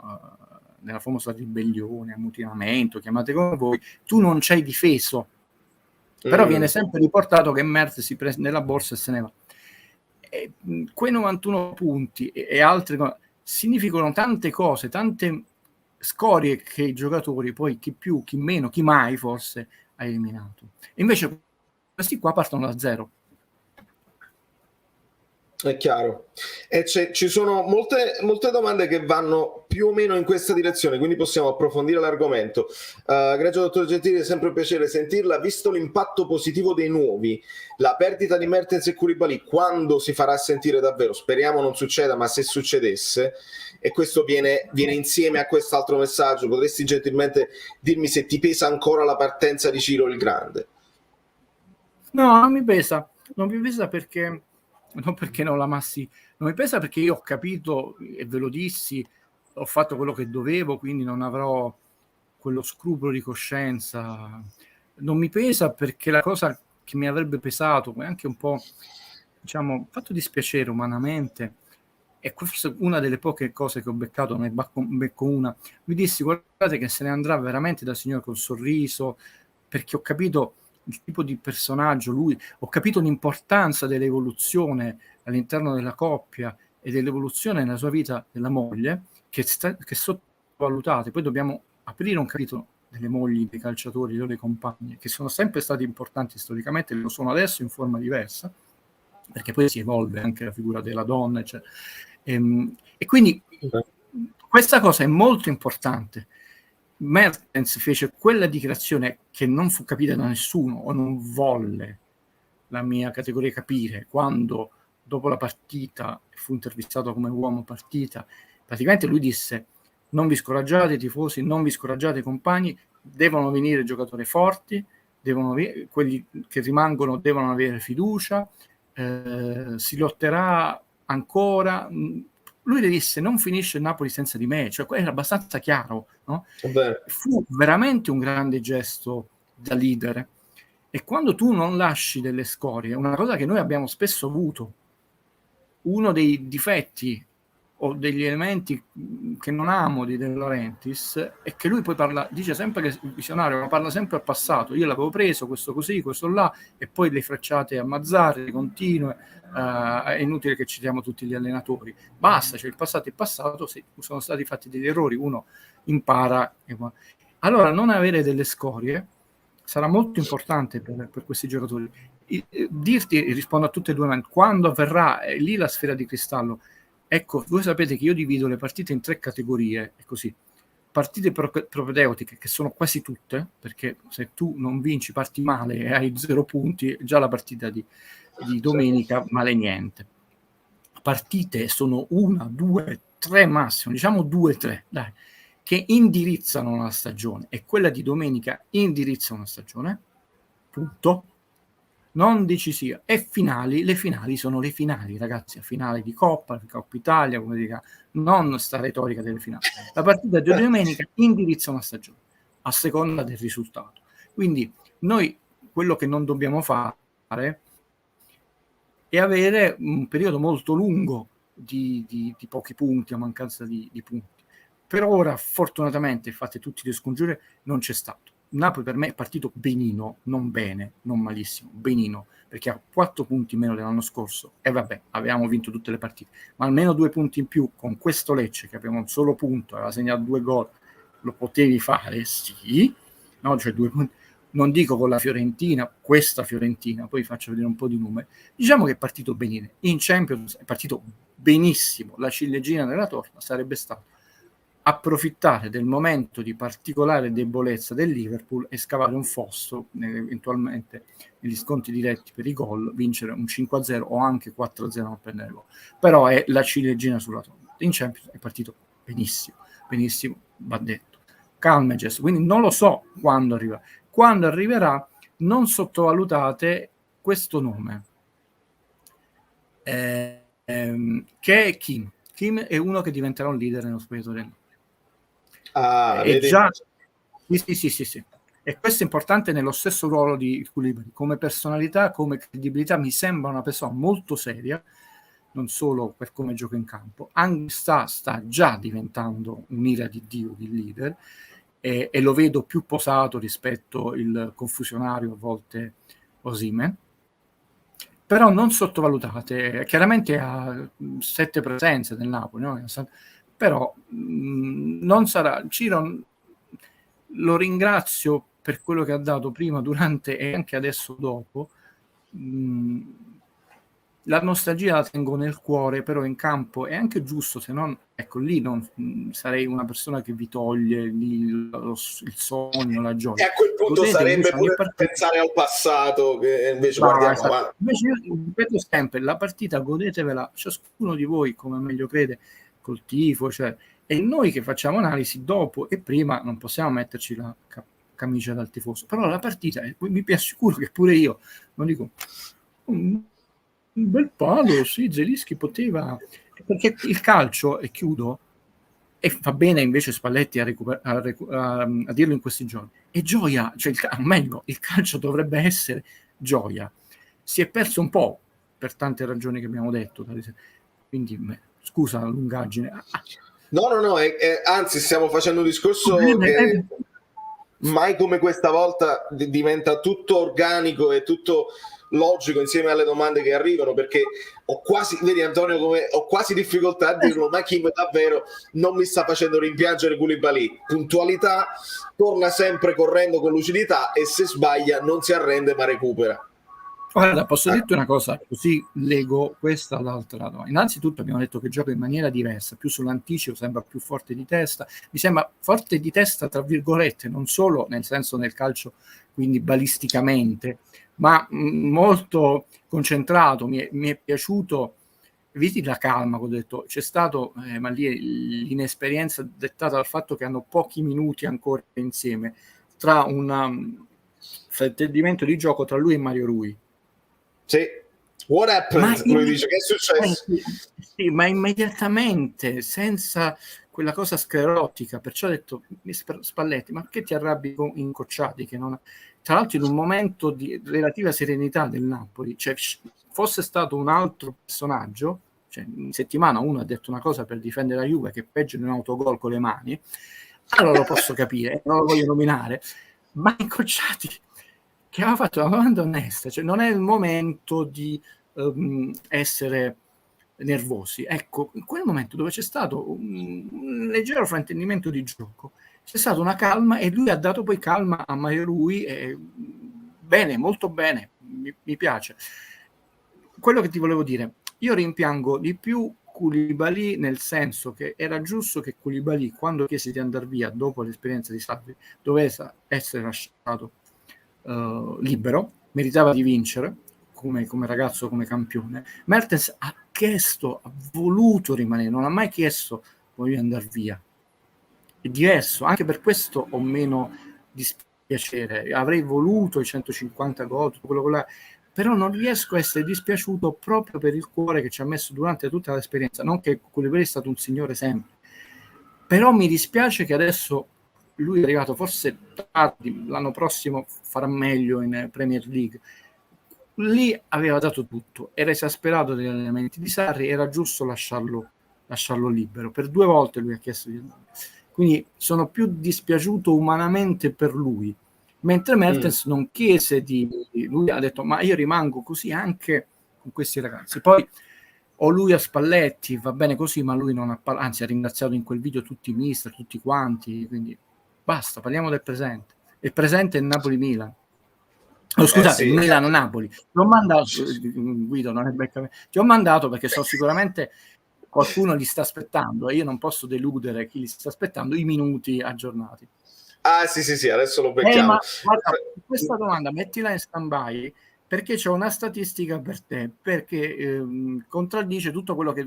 ribellione, ammutinamento, chiamate come voi, tu non c'hai difeso, però viene sempre riportato che Merz si prese nella borsa e se ne va. E quei 91 punti e altre cose significano tante cose, tante scorie che i giocatori poi, chi più, chi meno, chi mai forse ha eliminato. E invece questi qua partono da zero. È chiaro. E ci sono molte domande che vanno più o meno in questa direzione, quindi possiamo approfondire l'argomento. Egregio dottor Gentili, è sempre un piacere sentirla. Visto l'impatto positivo dei nuovi, la perdita di Mertens e Koulibaly, quando si farà sentire davvero? Speriamo non succeda, ma se succedesse, e questo viene insieme a quest'altro messaggio, potresti gentilmente dirmi se ti pesa ancora la partenza di Ciro il Grande? No, non mi pesa perché non perché non l'amassi, non mi pesa perché io ho capito e ve lo dissi, ho fatto quello che dovevo, quindi non avrò quello scrupolo di coscienza. Non mi pesa perché la cosa che mi avrebbe pesato, anche un po', diciamo, fatto dispiacere umanamente, e forse una delle poche cose che ho beccato, ne becco una, mi dissi: guardate che se ne andrà veramente da signore col sorriso, perché ho capito il tipo di personaggio lui, ho capito l'importanza dell'evoluzione all'interno della coppia e dell'evoluzione nella sua vita della moglie, che è sottovalutata. Poi dobbiamo aprire un capitolo delle mogli dei calciatori, delle compagne, che sono sempre stati importanti storicamente, lo sono adesso in forma diversa, perché poi si evolve anche la figura della donna, cioè. E quindi questa cosa è molto importante. Mertens fece quella dichiarazione che non fu capita da nessuno, o non volle la mia categoria capire, quando dopo la partita fu intervistato come uomo partita, praticamente lui disse: non vi scoraggiate i tifosi, non vi scoraggiate i compagni, devono venire giocatori forti, quelli che rimangono devono avere fiducia, si lotterà ancora. Lui le disse: non finisce il Napoli senza di me, cioè era abbastanza chiaro, no? Fu veramente un grande gesto da leader, e quando tu non lasci delle scorie, una cosa che noi abbiamo spesso avuto, uno dei difetti o degli elementi che non amo di De Laurentiis è che lui poi dice sempre che il visionario, ma parla sempre al passato. Io l'avevo preso, questo così, questo là, e poi le frecciate a Mazzarri continue. È inutile che citiamo tutti gli allenatori, basta, cioè il passato è passato, sì, sono stati fatti degli errori, uno impara. Allora non avere delle scorie sarà molto importante per questi giocatori. Dirti, rispondo a tutte e due, quando avverrà lì la sfera di cristallo. Ecco, voi sapete che io divido le partite in 3 categorie, è così. Partite propedeutiche, che sono quasi tutte, perché se tu non vinci, parti male e hai 0 punti, già la partita di domenica vale niente. Partite sono 1, 2, 3 massimo, diciamo 2, 3, dai, che indirizzano una stagione, e quella di domenica indirizza una stagione, punto. Non decisiva. E finali, le finali sono le finali, ragazzi, a finale di Coppa Italia, come dica, non sta retorica delle finali. La partita di domenica indirizza una stagione a seconda del risultato. Quindi noi quello che non dobbiamo fare è avere un periodo molto lungo di pochi punti, a mancanza di punti. Per ora, fortunatamente, fate tutti le scongiure, non c'è stato. Napoli per me è partito benino, non bene, non malissimo, benino, perché ha 4 punti meno dell'anno scorso, e vabbè, avevamo vinto tutte le partite, ma almeno 2 punti in più con questo Lecce, che abbiamo un solo punto, aveva segnato 2 gol, lo potevi fare, sì, no? Cioè 2 punti. Non dico con la Fiorentina, questa Fiorentina, poi faccio vedere un po' di numeri. Diciamo che è partito benino. In Champions è partito benissimo. La ciliegina della torta sarebbe stato approfittare del momento di particolare debolezza del Liverpool e scavare un fosso, eventualmente negli sconti diretti per i gol, vincere un 5-0 o anche 4-0 non prendere gol. Però è la ciliegina sulla torta. In Champions è partito benissimo, benissimo, va detto. Calma e gesto. Quindi non lo so quando arriva. Quando arriverà, non sottovalutate questo nome, che è Kim. Kim è uno che diventerà un leader nello spogliatoio. È già sì. E questo è importante nello stesso ruolo di Koulibaly. Come personalità, come credibilità, mi sembra una persona molto seria, non solo per come gioca in campo, anche sta già diventando un'ira di Dio, di leader, e lo vedo più posato rispetto il confusionario a volte Osimhen. Però non sottovalutate, chiaramente ha 7 presenze nel Napoli, no? Però non sarà. Ciro lo ringrazio per quello che ha dato prima, durante e anche adesso dopo. La nostalgia la tengo nel cuore, però in campo è anche giusto, se non, ecco, lì non sarei una persona che vi toglie il sogno, la gioia. E a quel punto sarebbe pure pensare al passato, che invece guardiamo avanti. Invece io ripeto sempre, la partita godetevela ciascuno di voi come meglio crede, col tifo, cioè, e noi che facciamo analisi dopo e prima non possiamo metterci la camicia dal tifoso, però la partita, mi assicuro che pure io, non dico un bel palo, sì, Zelinski poteva, perché il calcio, e chiudo, e fa bene invece Spalletti a dirlo in questi giorni, è gioia, cioè meglio, il calcio dovrebbe essere gioia. Si è perso un po' per tante ragioni che abbiamo detto, quindi scusa la lungaggine. No, anzi stiamo facendo un discorso che mai come questa volta diventa tutto organico e tutto logico insieme alle domande che arrivano, perché vedi Antonio, come ho quasi difficoltà a dirlo, ma Kim davvero non mi sta facendo rimpiangere Koulibaly. Puntualità, torna sempre correndo con lucidità e se sbaglia non si arrende ma recupera. Guarda, posso dirti una cosa, così leggo questa all'altra. Innanzitutto abbiamo detto che gioca in maniera diversa, più sull'anticipo, sembra più forte di testa, mi sembra forte di testa tra virgolette, non solo nel senso nel calcio, quindi balisticamente, ma molto concentrato. Mi è piaciuto, vedi la calma che ho detto, c'è stato, ma lì l'inesperienza dettata dal fatto che hanno pochi minuti ancora insieme, tra un fraintendimento di gioco tra lui e Mario Rui. Sì. What happened? Lui dice, che è successo? Sì, ma immediatamente, senza quella cosa sclerotica, perciò ho detto, Spalletti, ma che ti arrabbi con Incocciati? Che non... Tra l'altro in un momento di relativa serenità del Napoli, cioè fosse stato un altro personaggio, cioè in settimana uno ha detto una cosa per difendere la Juve che è peggio di un autogol con le mani, allora lo posso capire, non lo voglio nominare, ma Incocciati che aveva fatto una domanda onesta, cioè non è il momento di essere nervosi. Ecco, in quel momento dove c'è stato un leggero fraintendimento di gioco, c'è stata una calma e lui ha dato poi calma a Mario Rui, bene, molto bene, mi piace. Quello che ti volevo dire, io rimpiango di più Koulibaly, nel senso che era giusto che Koulibaly, quando chiese di andare via dopo l'esperienza di Sarri, dovesse essere lasciato libero, meritava di vincere come ragazzo, come campione. Mertens ha chiesto, ha voluto rimanere, non ha mai chiesto voglio andare via. È diverso, anche per questo ho meno dispiacere. Avrei voluto i 150 gol, tutto quello là, però non riesco a essere dispiaciuto proprio per il cuore che ci ha messo durante tutta l'esperienza. Non che Koulibaly è stato un signore sempre, però mi dispiace che adesso lui è arrivato forse tardi, l'anno prossimo farà meglio in Premier League. Lì aveva dato tutto, era esasperato degli allenamenti di Sarri, era giusto lasciarlo libero. Per 2 volte lui ha chiesto di andare. Quindi sono più dispiaciuto umanamente per lui, mentre Mertens non chiese lui ha detto ma io rimango così anche con questi ragazzi. Poi o lui a Spalletti, va bene così, ma lui non ha anzi ha ringraziato in quel video tutti i mister, tutti quanti, quindi basta, parliamo del presente. Il presente è Napoli-Milan. Oh, scusate, Sì. Milano-Napoli. Ti ho mandato, Guido, non è becca, ti ho mandato perché so sicuramente qualcuno li sta aspettando e io non posso deludere chi li sta aspettando i minuti aggiornati. Ah sì, adesso lo becchiamo. Ma guarda, questa domanda mettila in stand-by perché c'è una statistica per te, perché contraddice tutto quello che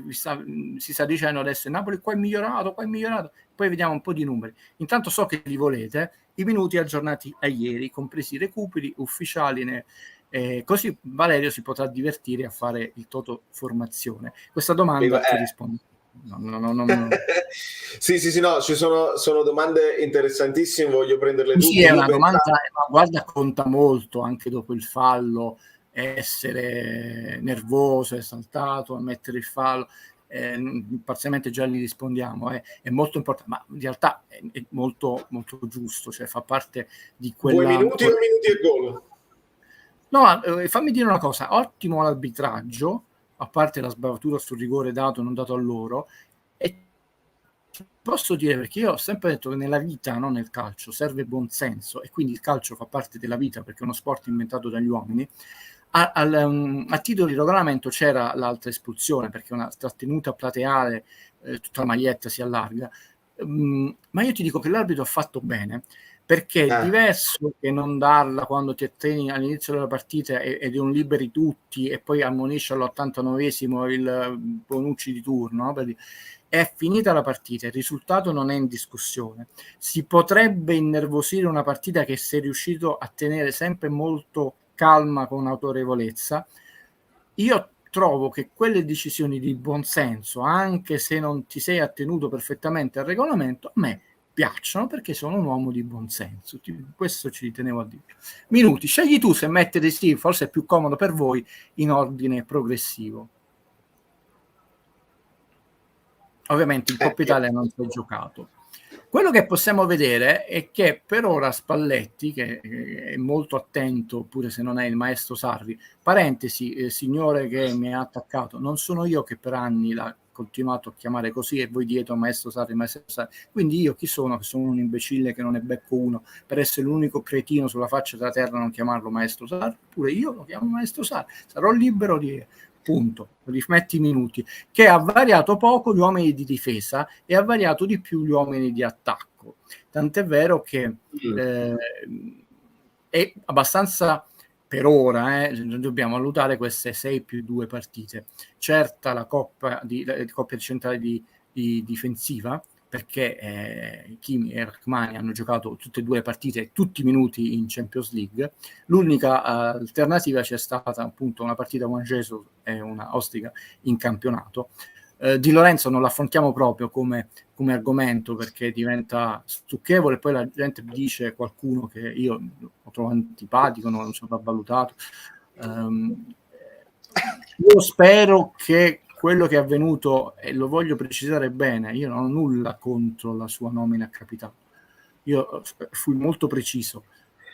si sta dicendo adesso. Il Napoli qua è migliorato, poi vediamo un po' di numeri. Intanto so che li volete, i minuti aggiornati a ieri, compresi i recuperi ufficiali, così Valerio si potrà divertire a fare il toto formazione. Questa domanda ti rispondo. No. Sì, no, ci sono domande interessantissime, voglio prenderle tutte. Sì, è una domanda, ma guarda, conta molto anche dopo il fallo, essere nervoso, esaltato, ammettere il fallo. Parzialmente già gli rispondiamo, è molto importante, ma in realtà è molto, molto giusto, cioè fa parte di quella... 2 minuti o minuti e gol? No, fammi dire una cosa, ottimo l'arbitraggio, a parte la sbavatura sul rigore dato o non dato a loro, e posso dire, perché io ho sempre detto che nella vita, non nel calcio, serve buon senso, e quindi il calcio fa parte della vita perché è uno sport inventato dagli uomini. A titolo di regolamento c'era l'altra espulsione perché una trattenuta plateale, tutta la maglietta si allarga, ma io ti dico che l'arbitro ha fatto bene, perché è diverso che non darla quando ti atteni all'inizio della partita ed è un liberi tutti e poi ammonisce all'89esimo il Bonucci di turno, no? È finita la partita, il risultato non è in discussione. Si potrebbe innervosire una partita che sei riuscito a tenere sempre molto calma, con autorevolezza. Io trovo che quelle decisioni di buonsenso, anche se non ti sei attenuto perfettamente al regolamento, a me piacciono perché sono un uomo di buonsenso. Questo ci tenevo a dire. Minuti, scegli tu se mettere sì, forse è più comodo per voi, in ordine progressivo. Ovviamente in Coppa Italia non si è giocato. Quello che possiamo vedere è che per ora Spalletti, che è molto attento, pure se non è il maestro Sarri, parentesi, signore che mi ha attaccato, non sono io che per anni l'ha continuato a chiamare così e voi dietro maestro Sarri, quindi io chi sono? Che sono un imbecille che non ne becco uno per essere l'unico cretino sulla faccia della terra a non chiamarlo maestro Sarri? Pure io lo chiamo maestro Sarri, sarò libero di... punto, rimetti i minuti, che ha variato poco gli uomini di difesa e ha variato di più gli uomini di attacco. Tant'è vero che è abbastanza, per ora, dobbiamo valutare queste 6+2 partite. Certa la coppia centrale di difensiva, perché Kimi e Rachmani hanno giocato tutte e due le partite, tutti i minuti in Champions League. L'unica alternativa c'è stata appunto una partita con Jesus e una Ostica in campionato. Di Lorenzo non l'affrontiamo proprio come argomento perché diventa stucchevole, poi la gente dice, qualcuno, che io lo trovo antipatico, non lo sopravvalutato. Io spero che quello che è avvenuto, e lo voglio precisare bene, io non ho nulla contro la sua nomina a capitano, io fui molto preciso.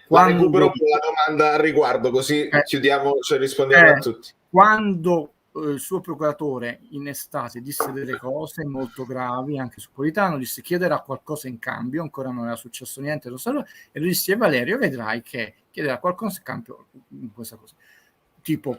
Quando... recupero la domanda al riguardo, così chiudiamo, cioè rispondiamo a tutti. Quando il suo procuratore in estate disse delle cose molto gravi anche su Politano, disse chiederà qualcosa in cambio, ancora non era successo niente, e lui disse Valerio, vedrai che chiederà qualcosa in cambio in questa cosa, tipo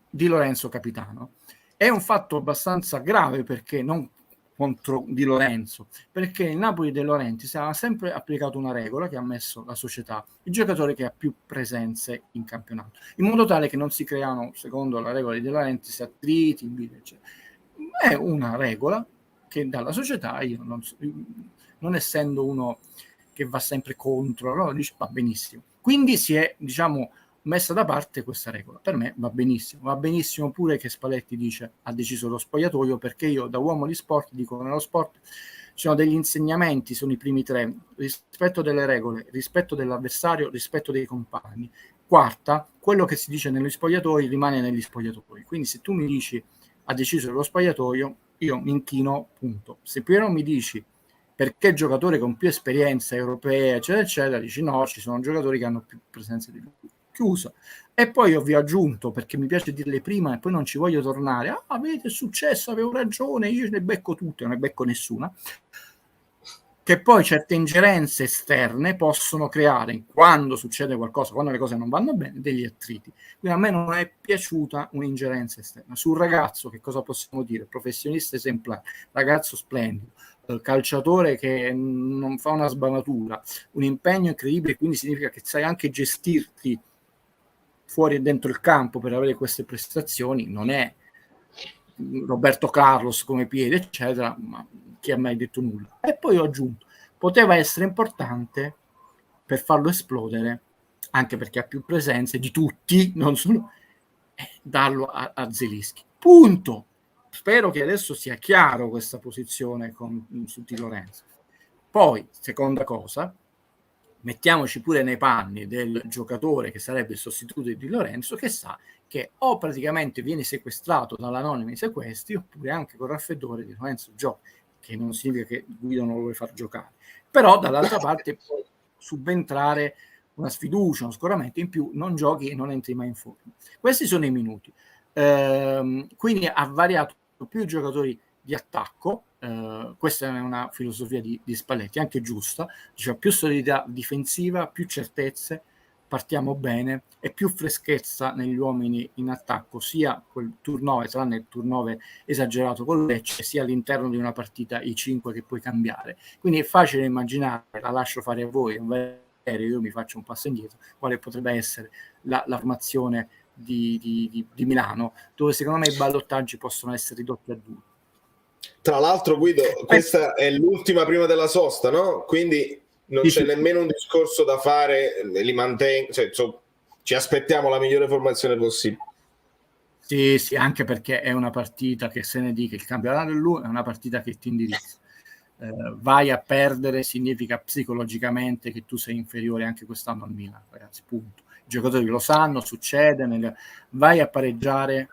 Di Lorenzo capitano. È un fatto abbastanza grave, perché non contro Di Lorenzo, perché il Napoli De Laurentiis ha sempre applicato una regola che ha messo la società, il giocatore che ha più presenze in campionato, in modo tale che non si creano, secondo la regola di De Laurentiis, attriti, eccetera. È una regola che dalla società, io non essendo uno che va sempre contro, no, dice va benissimo. Quindi si è, diciamo, messa da parte questa regola. Per me va benissimo pure che Spalletti dice ha deciso lo spogliatoio, perché io da uomo di sport dico nello sport ci sono degli insegnamenti, sono i primi tre: rispetto delle regole, rispetto dell'avversario, rispetto dei compagni. Quarta, quello che si dice negli spogliatoi rimane negli spogliatoi. Quindi se tu mi dici ha deciso lo spogliatoio, io mi inchino, punto. Se però mi dici perché giocatore con più esperienza europea eccetera eccetera, dici no, ci sono giocatori che hanno più presenza di lui, chiusa. E poi io vi ho aggiunto, perché mi piace dirle prima e poi non ci voglio tornare, avete successo, avevo ragione, io ne becco tutte, non ne becco nessuna, che poi certe ingerenze esterne possono creare, quando succede qualcosa, quando le cose non vanno bene, degli attriti. Quindi a me non è piaciuta un'ingerenza esterna. Sul ragazzo che cosa possiamo dire? Professionista esemplare, ragazzo splendido, calciatore che non fa una sbavatura, un impegno incredibile, quindi significa che sai anche gestirti fuori e dentro il campo per avere queste prestazioni. Non è Roberto Carlos come piede eccetera, ma chi ha mai detto nulla. E poi ho aggiunto, poteva essere importante per farlo esplodere, anche perché ha più presenze di tutti, non solo, darlo a Zelinski, punto. Spero che adesso sia chiaro questa posizione su Di Lorenzo. Poi, seconda cosa, mettiamoci pure nei panni del giocatore che sarebbe il sostituto di Di Lorenzo, che sa che o praticamente viene sequestrato dall'anonimo di sequestri, oppure anche con raffreddore Di Lorenzo gioca, che non significa che Guido non lo vuole far giocare, però dall'altra parte può subentrare una sfiducia, uno scoramento in più, non giochi e non entri mai in forma. Questi sono i minuti. Quindi ha variato più i giocatori di attacco. Questa è una filosofia di Spalletti, anche giusta, diciamo, più solidità difensiva, più certezze, partiamo bene, e più freschezza negli uomini in attacco, sia quel turnover, tranne il turnover esagerato con Lecce, sia all'interno di una partita i 5 che puoi cambiare. Quindi è facile immaginare, la lascio fare a voi, io mi faccio un passo indietro, quale potrebbe essere la formazione di Milano, dove secondo me i ballottaggi possono essere ridotti a 2. Tra l'altro, Guido, questa è l'ultima prima della sosta, no? Quindi non c'è nemmeno un discorso da fare, li mantengo, cioè, ci aspettiamo la migliore formazione possibile. Sì, anche perché è una partita che, se ne dica il campionato è una partita che ti indirizza. Vai a perdere significa psicologicamente che tu sei inferiore anche quest'anno al Milan, ragazzi, punto. I giocatori lo sanno, succede, vai a pareggiare,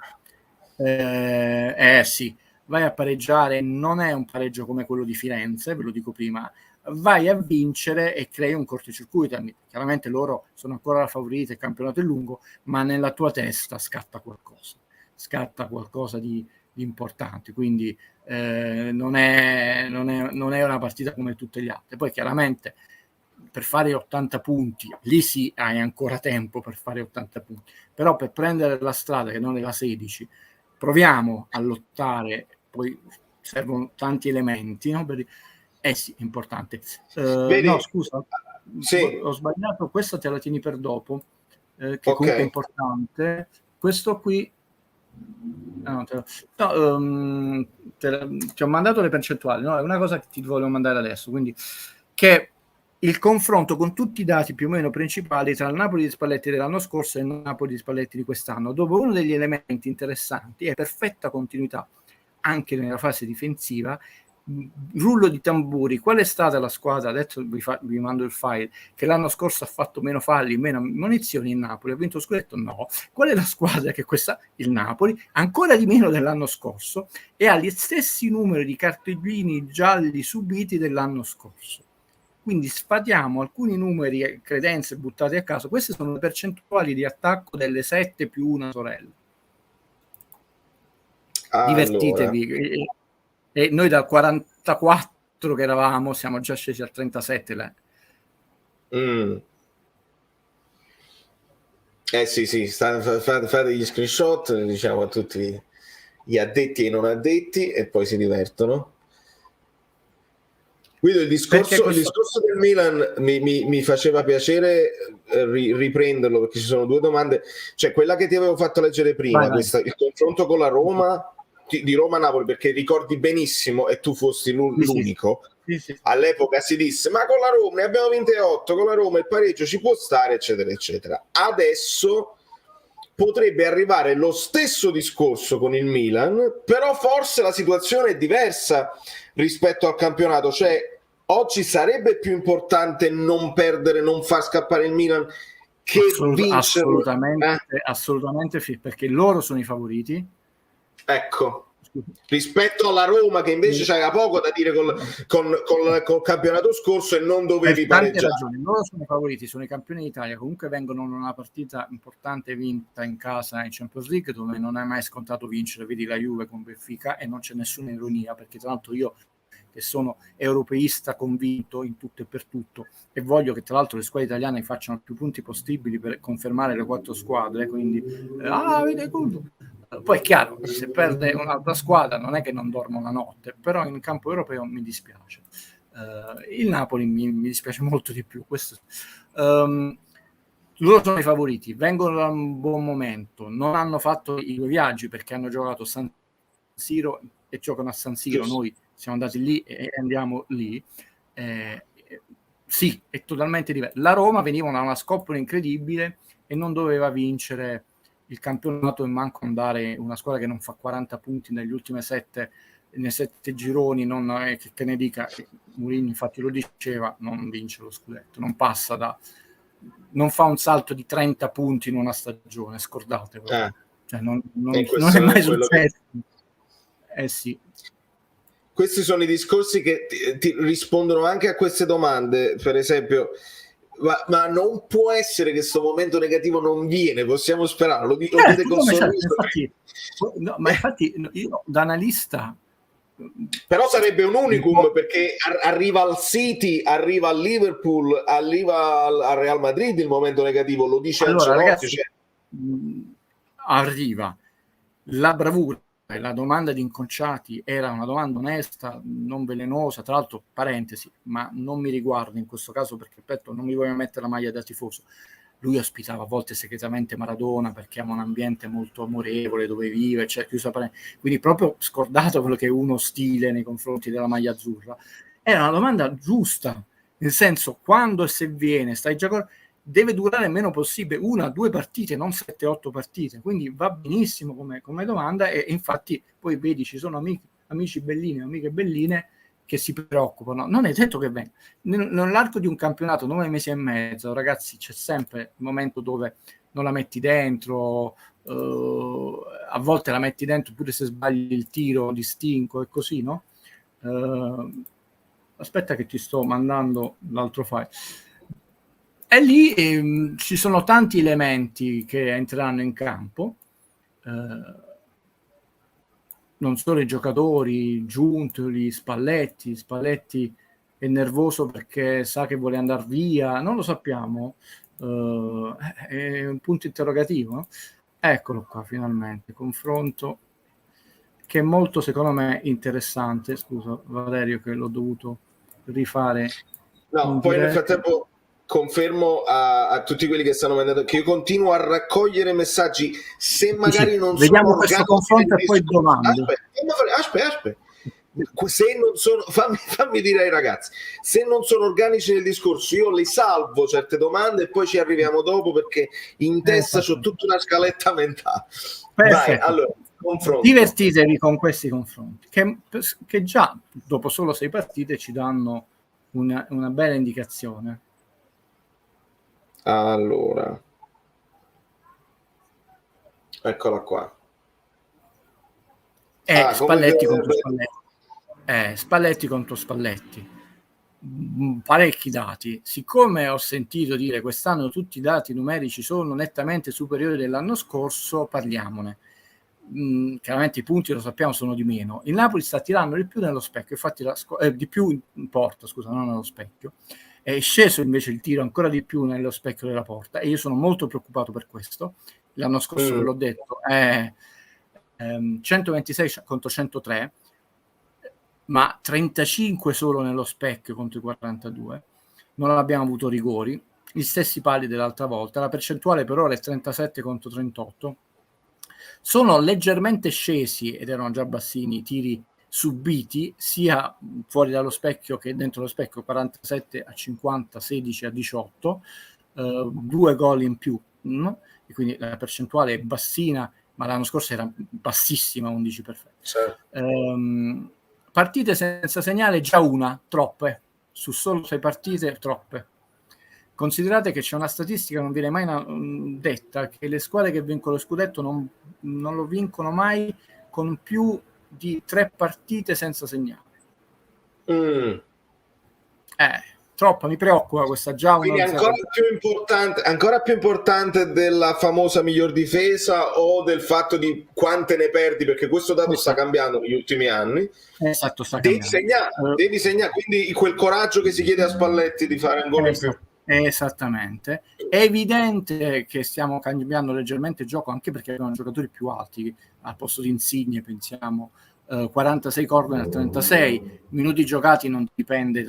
sì, vai a pareggiare, non è un pareggio come quello di Firenze, ve lo dico prima, vai a vincere e crei un cortocircuito. Chiaramente loro sono ancora la favorita, il campionato è lungo, ma nella tua testa scatta qualcosa di importante, quindi non è una partita come tutte le altre. Poi chiaramente per fare 80 punti, lì sì hai ancora tempo per fare 80 punti, però per prendere la strada che non è la 16, proviamo a lottare, poi servono tanti elementi, no? Sì, importante. No, scusa, sì. ho sbagliato, questa te la tieni per dopo, che comunque è importante. Questo qui No, ti ho mandato le percentuali, no? È una cosa che ti volevo mandare adesso, quindi che il confronto con tutti i dati più o meno principali tra il Napoli di Spalletti dell'anno scorso e il Napoli di Spalletti di quest'anno, dove uno degli elementi interessanti è perfetta continuità anche nella fase difensiva. Rullo di tamburi, qual è stata la squadra, adesso vi mando il file, che l'anno scorso ha fatto meno falli, meno munizioni in Napoli, ha vinto lo scudetto? No. Qual è la squadra che questa, il Napoli, ancora di meno dell'anno scorso, e ha gli stessi numeri di cartellini gialli subiti dell'anno scorso? Quindi sfatiamo alcuni numeri e credenze buttate a caso. Queste sono le percentuali di attacco delle 7 più una sorella. Divertitevi. E noi dal 44 che eravamo siamo già scesi al 37 là. Sì, fate gli screenshot, diciamo, a tutti gli addetti e i non addetti, e poi si divertono. Guido, il discorso del Milan mi faceva piacere riprenderlo, perché ci sono due domande. Cioè, quella che ti avevo fatto leggere prima, il confronto con la Roma, di Roma-Napoli, perché ricordi benissimo, e tu fossi l'unico. Sì. All'epoca si disse: ma con la Roma ne abbiamo vinte 8, con la Roma il pareggio ci può stare, eccetera eccetera. Adesso potrebbe arrivare lo stesso discorso con il Milan, però forse la situazione è diversa rispetto al campionato. Cioè, oggi sarebbe più importante non perdere, non far scappare il Milan, che vincere. Assolutamente, perché loro sono i favoriti. Ecco, rispetto alla Roma, che invece c'era poco da dire col campionato scorso e non dovevi pareggiare. Ragioni. Loro sono i favoriti, sono i campioni d'Italia, comunque vengono da una partita importante vinta in casa in Champions League, dove non è mai scontato vincere, vedi la Juve con Benfica, e non c'è nessuna ironia, perché tra l'altro io, che sono europeista convinto in tutto e per tutto, e voglio che tra l'altro le squadre italiane facciano più punti possibili per confermare le 4 squadre, quindi poi è chiaro, se perde un'altra squadra non è che non dormo una notte, però in campo europeo mi dispiace. Il Napoli mi dispiace molto di più. Loro sono i favoriti, vengono da un buon momento, non hanno fatto i 2 viaggi perché hanno giocato a San Siro e giocano a San Siro. Noi siamo andati lì e andiamo lì. Sì, è totalmente diverso. La Roma veniva da una scoppola incredibile e non doveva vincere il campionato e manco andare una squadra che non fa 40 punti negli ultimi 7 gironi, che ne dica. Mourinho infatti lo diceva, non vince lo scudetto, non passa non fa un salto di 30 punti in una stagione, scordatelo. Cioè non è mai successo. Sì. Questi sono i discorsi che ti rispondono anche a queste domande, per esempio. Ma non può essere che questo momento negativo non viene, possiamo sperare, lo dite con sorriso. Infatti io da analista, però sarebbe un unicum, perché arriva al City, arriva al Liverpool, arriva al Real Madrid il momento negativo, lo dice Ancelotti. Ragazzi, arriva la bravura. La domanda di Inconsciati era una domanda onesta, non velenosa, tra l'altro parentesi, ma non mi riguarda in questo caso, perché ripeto, non mi voglio mettere la maglia da tifoso. Lui ospitava a volte segretamente Maradona perché ama un ambiente molto amorevole dove vive, quindi proprio scordato quello che è uno stile nei confronti della maglia azzurra. Era una domanda giusta, nel senso, quando e se viene, stai già deve durare il meno possibile, 1-2 partite, non 7-8 partite, quindi va benissimo come domanda, e infatti poi vedi ci sono amici bellini, amiche belline che si preoccupano. Non è detto che venga. Nell'arco di un campionato 9 mesi e mezzo, ragazzi, c'è sempre il momento dove non la metti dentro, a volte la metti dentro pure se sbagli il tiro di stinco e così, no? Aspetta che ti sto mandando l'altro file. E lì ci sono tanti elementi che entreranno in campo, non solo i giocatori, Giuntoli, Spalletti è nervoso perché sa che vuole andare via, non lo sappiamo, è un punto interrogativo. Eccolo qua finalmente, confronto che è molto secondo me interessante. Scusa Valerio che l'ho dovuto rifare. No, poi nel frattempo confermo a tutti quelli che stanno mandando che io continuo a raccogliere messaggi, se magari non vediamo sono questo organici confronto nel e poi discorso. domande. Aspetta. Se non sono, fammi dire ai ragazzi, se non sono organici nel discorso io li salvo certe domande e poi ci arriviamo dopo, perché in testa c'ho tutta una scaletta mentale. Vai, allora, confronto. Divertitevi con questi confronti che già dopo solo 6 partite ci danno una bella indicazione. Allora, eccola qua. Spalletti contro Spalletti. Spalletti contro Spalletti. Parecchi dati. Siccome ho sentito dire quest'anno tutti i dati numerici sono nettamente superiori dell'anno scorso, parliamone. Chiaramente i punti, lo sappiamo, sono di meno. Il Napoli sta tirando di più nello specchio, infatti di più in porta, scusa, non nello specchio. È sceso invece il tiro ancora di più nello specchio della porta e io sono molto preoccupato per questo. L'anno scorso ve l'ho detto, è 126 contro 103, ma 35 solo nello specchio contro i 42. Non abbiamo avuto rigori, gli stessi pali dell'altra volta, la percentuale per ora è 37 contro 38. Sono leggermente scesi, ed erano già bassini, i tiri subiti sia fuori dallo specchio che dentro lo specchio, 47 a 50, 16 a 18, 2 gol in più, e quindi la percentuale è bassina, ma l'anno scorso era bassissima, 11 perfetto. Certo. Partite senza segnale, già una, troppe, su solo 6 partite, troppe. Considerate che c'è una statistica, non viene mai detta, che le squadre che vincono lo scudetto non lo vincono mai con più di 3 partite senza segnare. Troppa, mi preoccupa questa già. Quindi ancora più importante della famosa miglior difesa o del fatto di quante ne perdi, perché questo dato sta cambiando negli ultimi anni. Esatto, devi segnare, quindi quel coraggio che si chiede a Spalletti di fare un gol in più. Esattamente. È evidente che stiamo cambiando leggermente il gioco, anche perché abbiamo giocatori più alti al posto di Insigne, pensiamo 46 corner a 36 minuti giocati, non dipende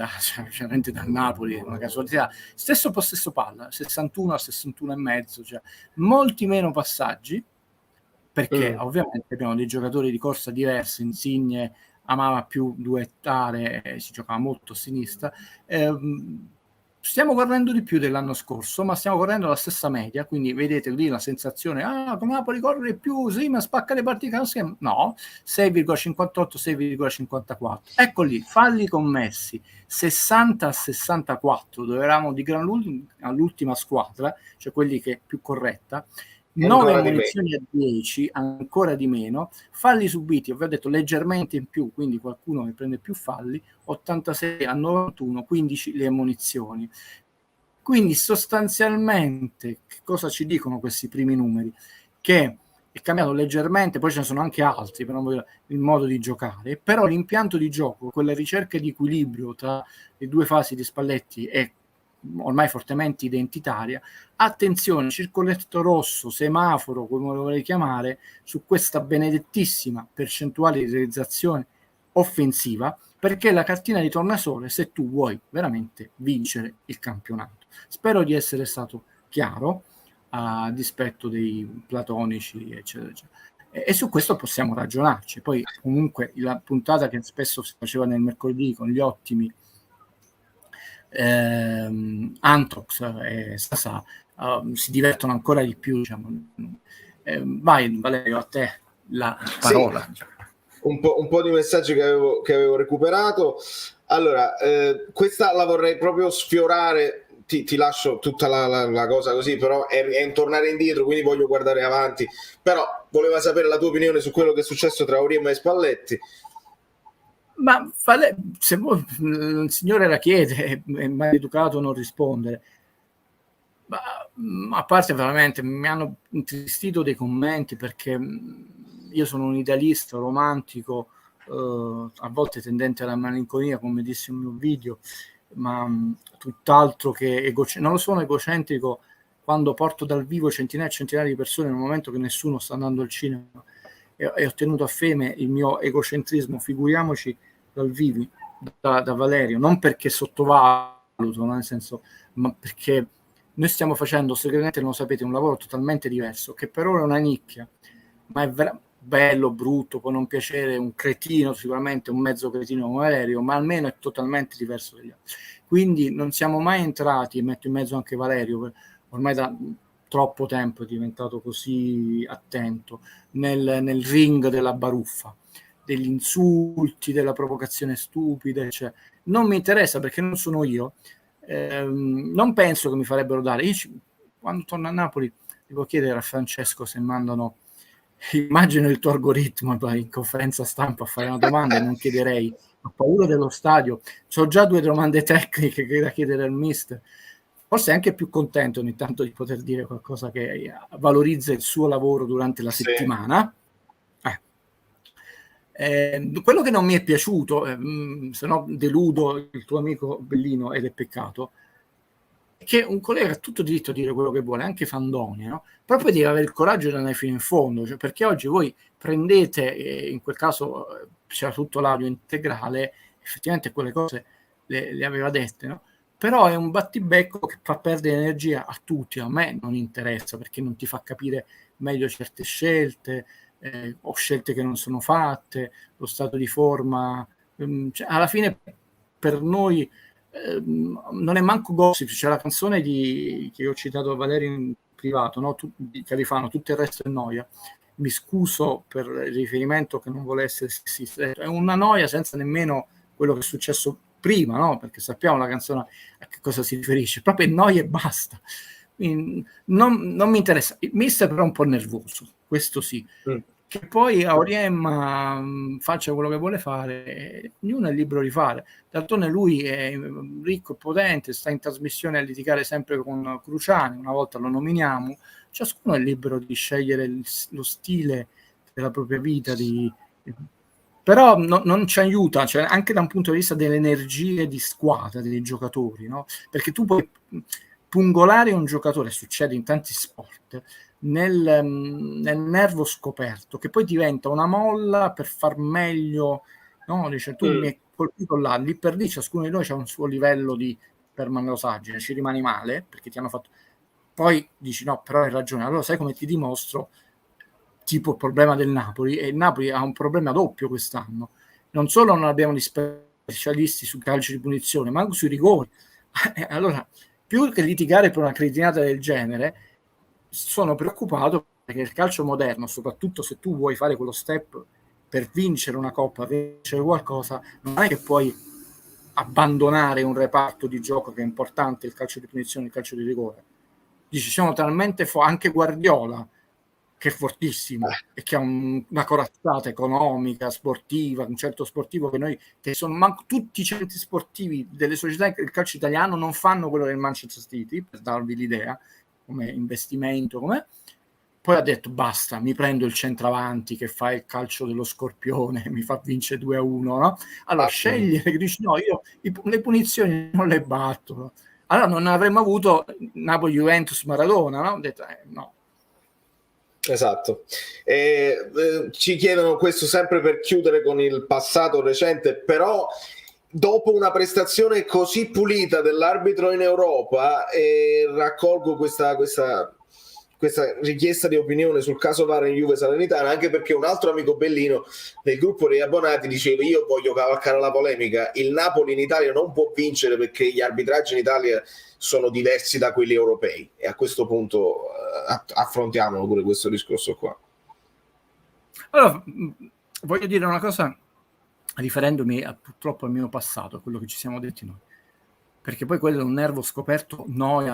ovviamente dal Napoli, è una casualità. Stesso possesso palla, 61 a 61 e mezzo, cioè molti meno passaggi, perché ovviamente abbiamo dei giocatori di corsa diversi. Insigne amava più duettare, si giocava molto a sinistra. Stiamo correndo di più dell'anno scorso, ma stiamo correndo la stessa media, quindi vedete lì la sensazione, con Napoli corre più, sì, ma spacca le partite, no, 6,58, 6,54. Ecco lì, falli commessi, 60 a 64, dove eravamo di gran all'ultima squadra, cioè quelli che è più corretta, 9 ammonizioni a 10, ancora di meno, falli subiti, vi ho detto leggermente in più, quindi qualcuno che prende più falli, 86 a 91, 15 le ammonizioni. Quindi sostanzialmente che cosa ci dicono questi primi numeri? Che è cambiato leggermente, poi ce ne sono anche altri, però il modo di giocare, però l'impianto di gioco, quella ricerca di equilibrio tra le due fasi di Spalletti è ormai fortemente identitaria. Attenzione, circoletto rosso, semaforo, come lo vorrei chiamare, su questa benedettissima percentuale di realizzazione offensiva, perché la cartina di tornasole se tu vuoi veramente vincere il campionato. Spero di essere stato chiaro a dispetto dei platonici, eccetera, eccetera. E su questo possiamo ragionarci. Poi comunque la puntata che spesso si faceva nel mercoledì con gli ottimi Antrox e Sasà si divertono ancora di più, diciamo. Vai Valerio, a te la parola. Sì, un po' di messaggi che avevo recuperato. Allora, questa la vorrei proprio sfiorare, ti lascio tutta la cosa così, però è tornare indietro, quindi voglio guardare avanti, però voleva sapere la tua opinione su quello che è successo tra Auriemma e Spalletti. Ma se il signore la chiede, è maleducato non rispondere. Ma a parte, veramente mi hanno intristito dei commenti, perché io sono un idealista romantico, a volte tendente alla malinconia, come dissi nel mio video, ma tutt'altro che non lo sono egocentrico quando porto dal vivo centinaia e centinaia di persone nel momento che nessuno sta andando al cinema e ho tenuto a feme il mio egocentrismo, figuriamoci dal vivo da Valerio, non perché sottovaluto sottovaluto, nel senso, ma perché noi stiamo facendo, segretamente non lo sapete, un lavoro totalmente diverso, che per ora è una nicchia, ma è bello, brutto, può non piacere, un cretino sicuramente, un mezzo cretino come Valerio, ma almeno è totalmente diverso dagli altri. Quindi non siamo mai entrati, e metto in mezzo anche Valerio, ormai da troppo tempo è diventato così attento, nel ring della baruffa, degli insulti, della provocazione stupida, cioè, non mi interessa perché non sono io, non penso che mi farebbero dare. Quando torno a Napoli devo chiedere a Francesco se mandano, immagino il tuo algoritmo in conferenza stampa a fare una domanda e non chiederei, ho paura dello stadio, ho già 2 domande tecniche che da chiedere al mister, forse è anche più contento ogni tanto di poter dire qualcosa che valorizza il suo lavoro durante la settimana. Quello che non mi è piaciuto, se no deludo il tuo amico Bellino ed è peccato, è che un collega ha tutto diritto a dire quello che vuole, anche Fandoni, no? Però poi deve avere il coraggio di andare fino in fondo, cioè, perché oggi voi prendete, in quel caso c'era tutto l'audio integrale, effettivamente quelle cose le aveva dette, no? Però è un battibecco che fa perdere energia a tutti, a me non interessa perché non ti fa capire meglio certe scelte, o scelte che non sono fatte, lo stato di forma, cioè, alla fine per noi non è manco gossip, c'è la canzone che ho citato a Valerio in privato, no? Di Califano, tutto il resto è noia. Mi scuso per il riferimento che non vuole essere sessista, è una noia senza nemmeno quello che è successo prima, no? Perché sappiamo la canzone a che cosa si riferisce, proprio è noia e basta. Non mi interessa. Il mister però è un po' nervoso, questo sì. Che poi Auriemma faccia quello che vuole fare, ognuno è libero di fare. D'altronde lui è ricco e potente, sta in trasmissione a litigare sempre con Cruciani, una volta lo nominiamo, ciascuno è libero di scegliere lo stile della propria vita, però non ci aiuta, cioè, anche da un punto di vista delle energie di squadra dei giocatori, no? Perché tu puoi pungolare un giocatore, succede in tanti sport, nel nervo scoperto, che poi diventa una molla per far meglio, no? Dice, tu mi hai colpito là, lì per lì ciascuno di noi ha un suo livello di permalosaggine, ci rimani male perché ti hanno fatto, poi dici no, però hai ragione, allora sai come ti dimostro, tipo il problema del Napoli, e il Napoli ha un problema doppio quest'anno, non solo non abbiamo gli specialisti sul calcio di punizione, ma anche sui rigori. Allora, più che litigare per una cretinata del genere, sono preoccupato perché il calcio moderno, soprattutto se tu vuoi fare quello step per vincere una coppa, vincere qualcosa, non è che puoi abbandonare un reparto di gioco che è importante, il calcio di punizione, il calcio di rigore. Dici, siamo talmente anche Guardiola, che è fortissimo e che ha una corazzata economica, sportiva, un certo sportivo che noi, che sono tutti i centri sportivi delle società del calcio italiano non fanno quello del Manchester City, per darvi l'idea, come investimento, come. Poi ha detto basta, mi prendo il centravanti che fa il calcio dello scorpione, mi fa vincere 2-1, no? Allora scegliere, che dici no, io le punizioni non le batto, no? Allora non avremmo avuto Napoli-Juventus Maradona, no? Ho detto no. Esatto. Ci chiedono questo sempre per chiudere con il passato recente, però dopo una prestazione così pulita dell'arbitro in Europa, raccolgo questa richiesta di opinione sul caso VAR in Juve Salernitana, anche perché un altro amico Bellino del gruppo degli abbonati diceva io voglio cavalcare la polemica, il Napoli in Italia non può vincere perché gli arbitraggi in Italia sono diversi da quelli europei, e a questo punto affrontiamo pure questo discorso qua. Allora, voglio dire una cosa riferendomi purtroppo al mio passato, a quello che ci siamo detti noi, perché poi quello è un nervo scoperto, noia.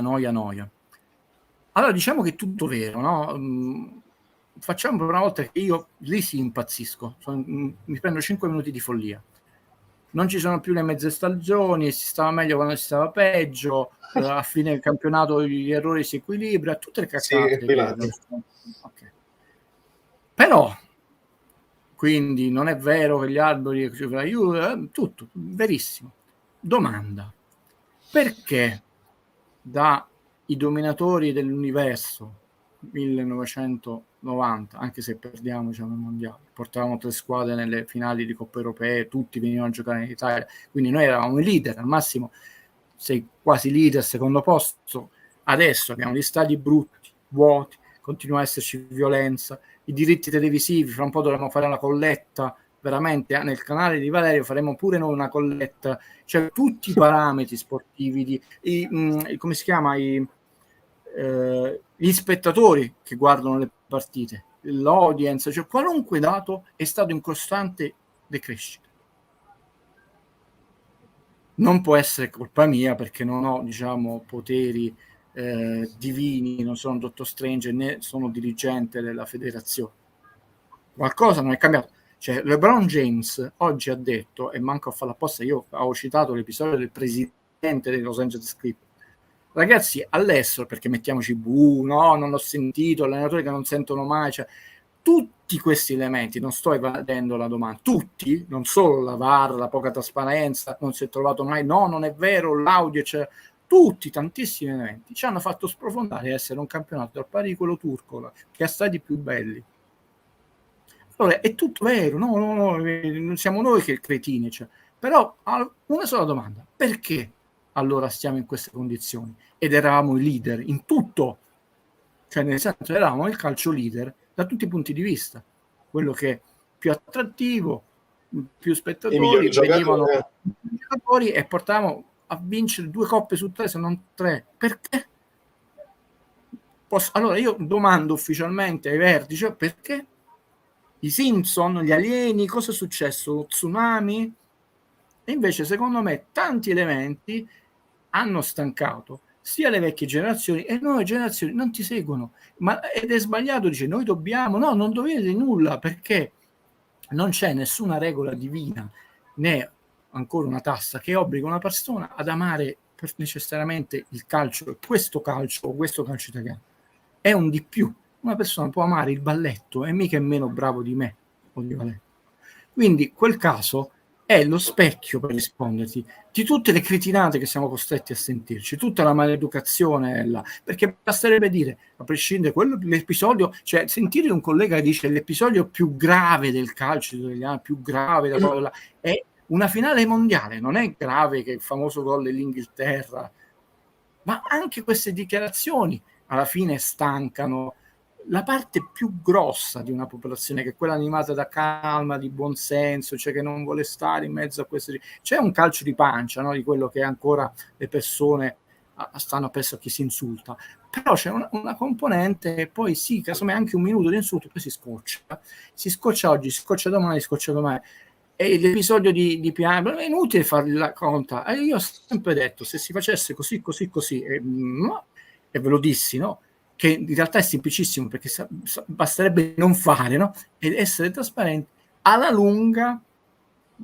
Allora diciamo che è tutto vero, no? Facciamo per una volta che io lì si impazzisco, mi prendo 5 minuti di follia. Non ci sono più le mezze stagioni, si stava meglio quando si stava peggio, a fine del campionato gli errori si equilibra, tutte le caccate. Okay. Però, quindi non è vero che gli alberi tutto, verissimo. Domanda, perché dai dominatori dell'universo 1990, anche se perdiamo il mondiale, portavamo 3 squadre nelle finali di Coppe Europee, tutti venivano a giocare in Italia, quindi noi eravamo i leader, al massimo sei quasi leader, secondo posto, adesso abbiamo gli stadi brutti, vuoti, continua a esserci violenza, i diritti televisivi, fra un po' dovremo fare una colletta, veramente nel canale di Valerio faremo pure noi una colletta, cioè tutti i parametri sportivi, come si chiama, gli spettatori che guardano le partite, l'audience, cioè qualunque dato è stato in costante decrescita. Non può essere colpa mia perché non ho, diciamo, poteri divini, non sono Dottor Strange né sono dirigente della federazione. Qualcosa non è cambiato. Cioè, LeBron James oggi ha detto, e manco a farla apposta, io avevo citato l'episodio del presidente dei Los Angeles Clippers. Ragazzi, all'estero, perché mettiamoci no, non ho sentito, allenatori che non sentono mai, cioè, tutti questi elementi, non sto evadendo la domanda, tutti, non solo la VAR, la poca trasparenza, non si è trovato mai, no, non è vero, l'audio, cioè, tutti, tantissimi elementi, ci hanno fatto sprofondare e essere un campionato dal pari quello turco, che ha stati più belli. Allora, è tutto vero, no, non siamo noi che cretini, cioè. Però una sola domanda, perché allora stiamo in queste condizioni? Ed eravamo i leader in tutto, cioè nel senso eravamo il calcio leader da tutti i punti di vista, quello che è più attrattivo, più spettatori, venivano giocatori e portavamo a vincere 2 coppe su 3 se non 3. Perché? Allora io domando ufficialmente ai vertici perché i Simpson, gli alieni, cosa è successo? Lo tsunami? E invece secondo me tanti elementi hanno stancato sia le vecchie generazioni e le nuove generazioni non ti seguono, ed è sbagliato, dice noi dobbiamo, no, non dovete nulla perché non c'è nessuna regola divina né ancora una tassa che obbliga una persona ad amare necessariamente il calcio, questo calcio italiano è un di più. Una persona può amare il balletto e mica è meno bravo di me o di Valerio. Quindi quel caso è lo specchio, per risponderti, di tutte le cretinate che siamo costretti a sentirci, tutta la maleducazione là, perché basterebbe dire, a prescindere, l'episodio, cioè sentire un collega che dice l'episodio più grave del calcio italiano, più grave da quello là, è una finale mondiale, non è grave che il famoso gol dell'Inghilterra, ma anche queste dichiarazioni alla fine stancano la parte più grossa di una popolazione, che è quella animata da calma, di buonsenso, cioè che non vuole stare in mezzo a questo. C'è un calcio di pancia, no? Di quello che ancora le persone stanno appresso a chi si insulta, però c'è una componente e poi sì, casomai anche un minuto di insulto, poi si scoccia oggi, si scoccia domani, e l'episodio di Piano è inutile fargli la conta. Io ho sempre detto, se si facesse così e ve lo dissi, no? Che in realtà è semplicissimo perché basterebbe non fare, no? Ed essere trasparenti, alla lunga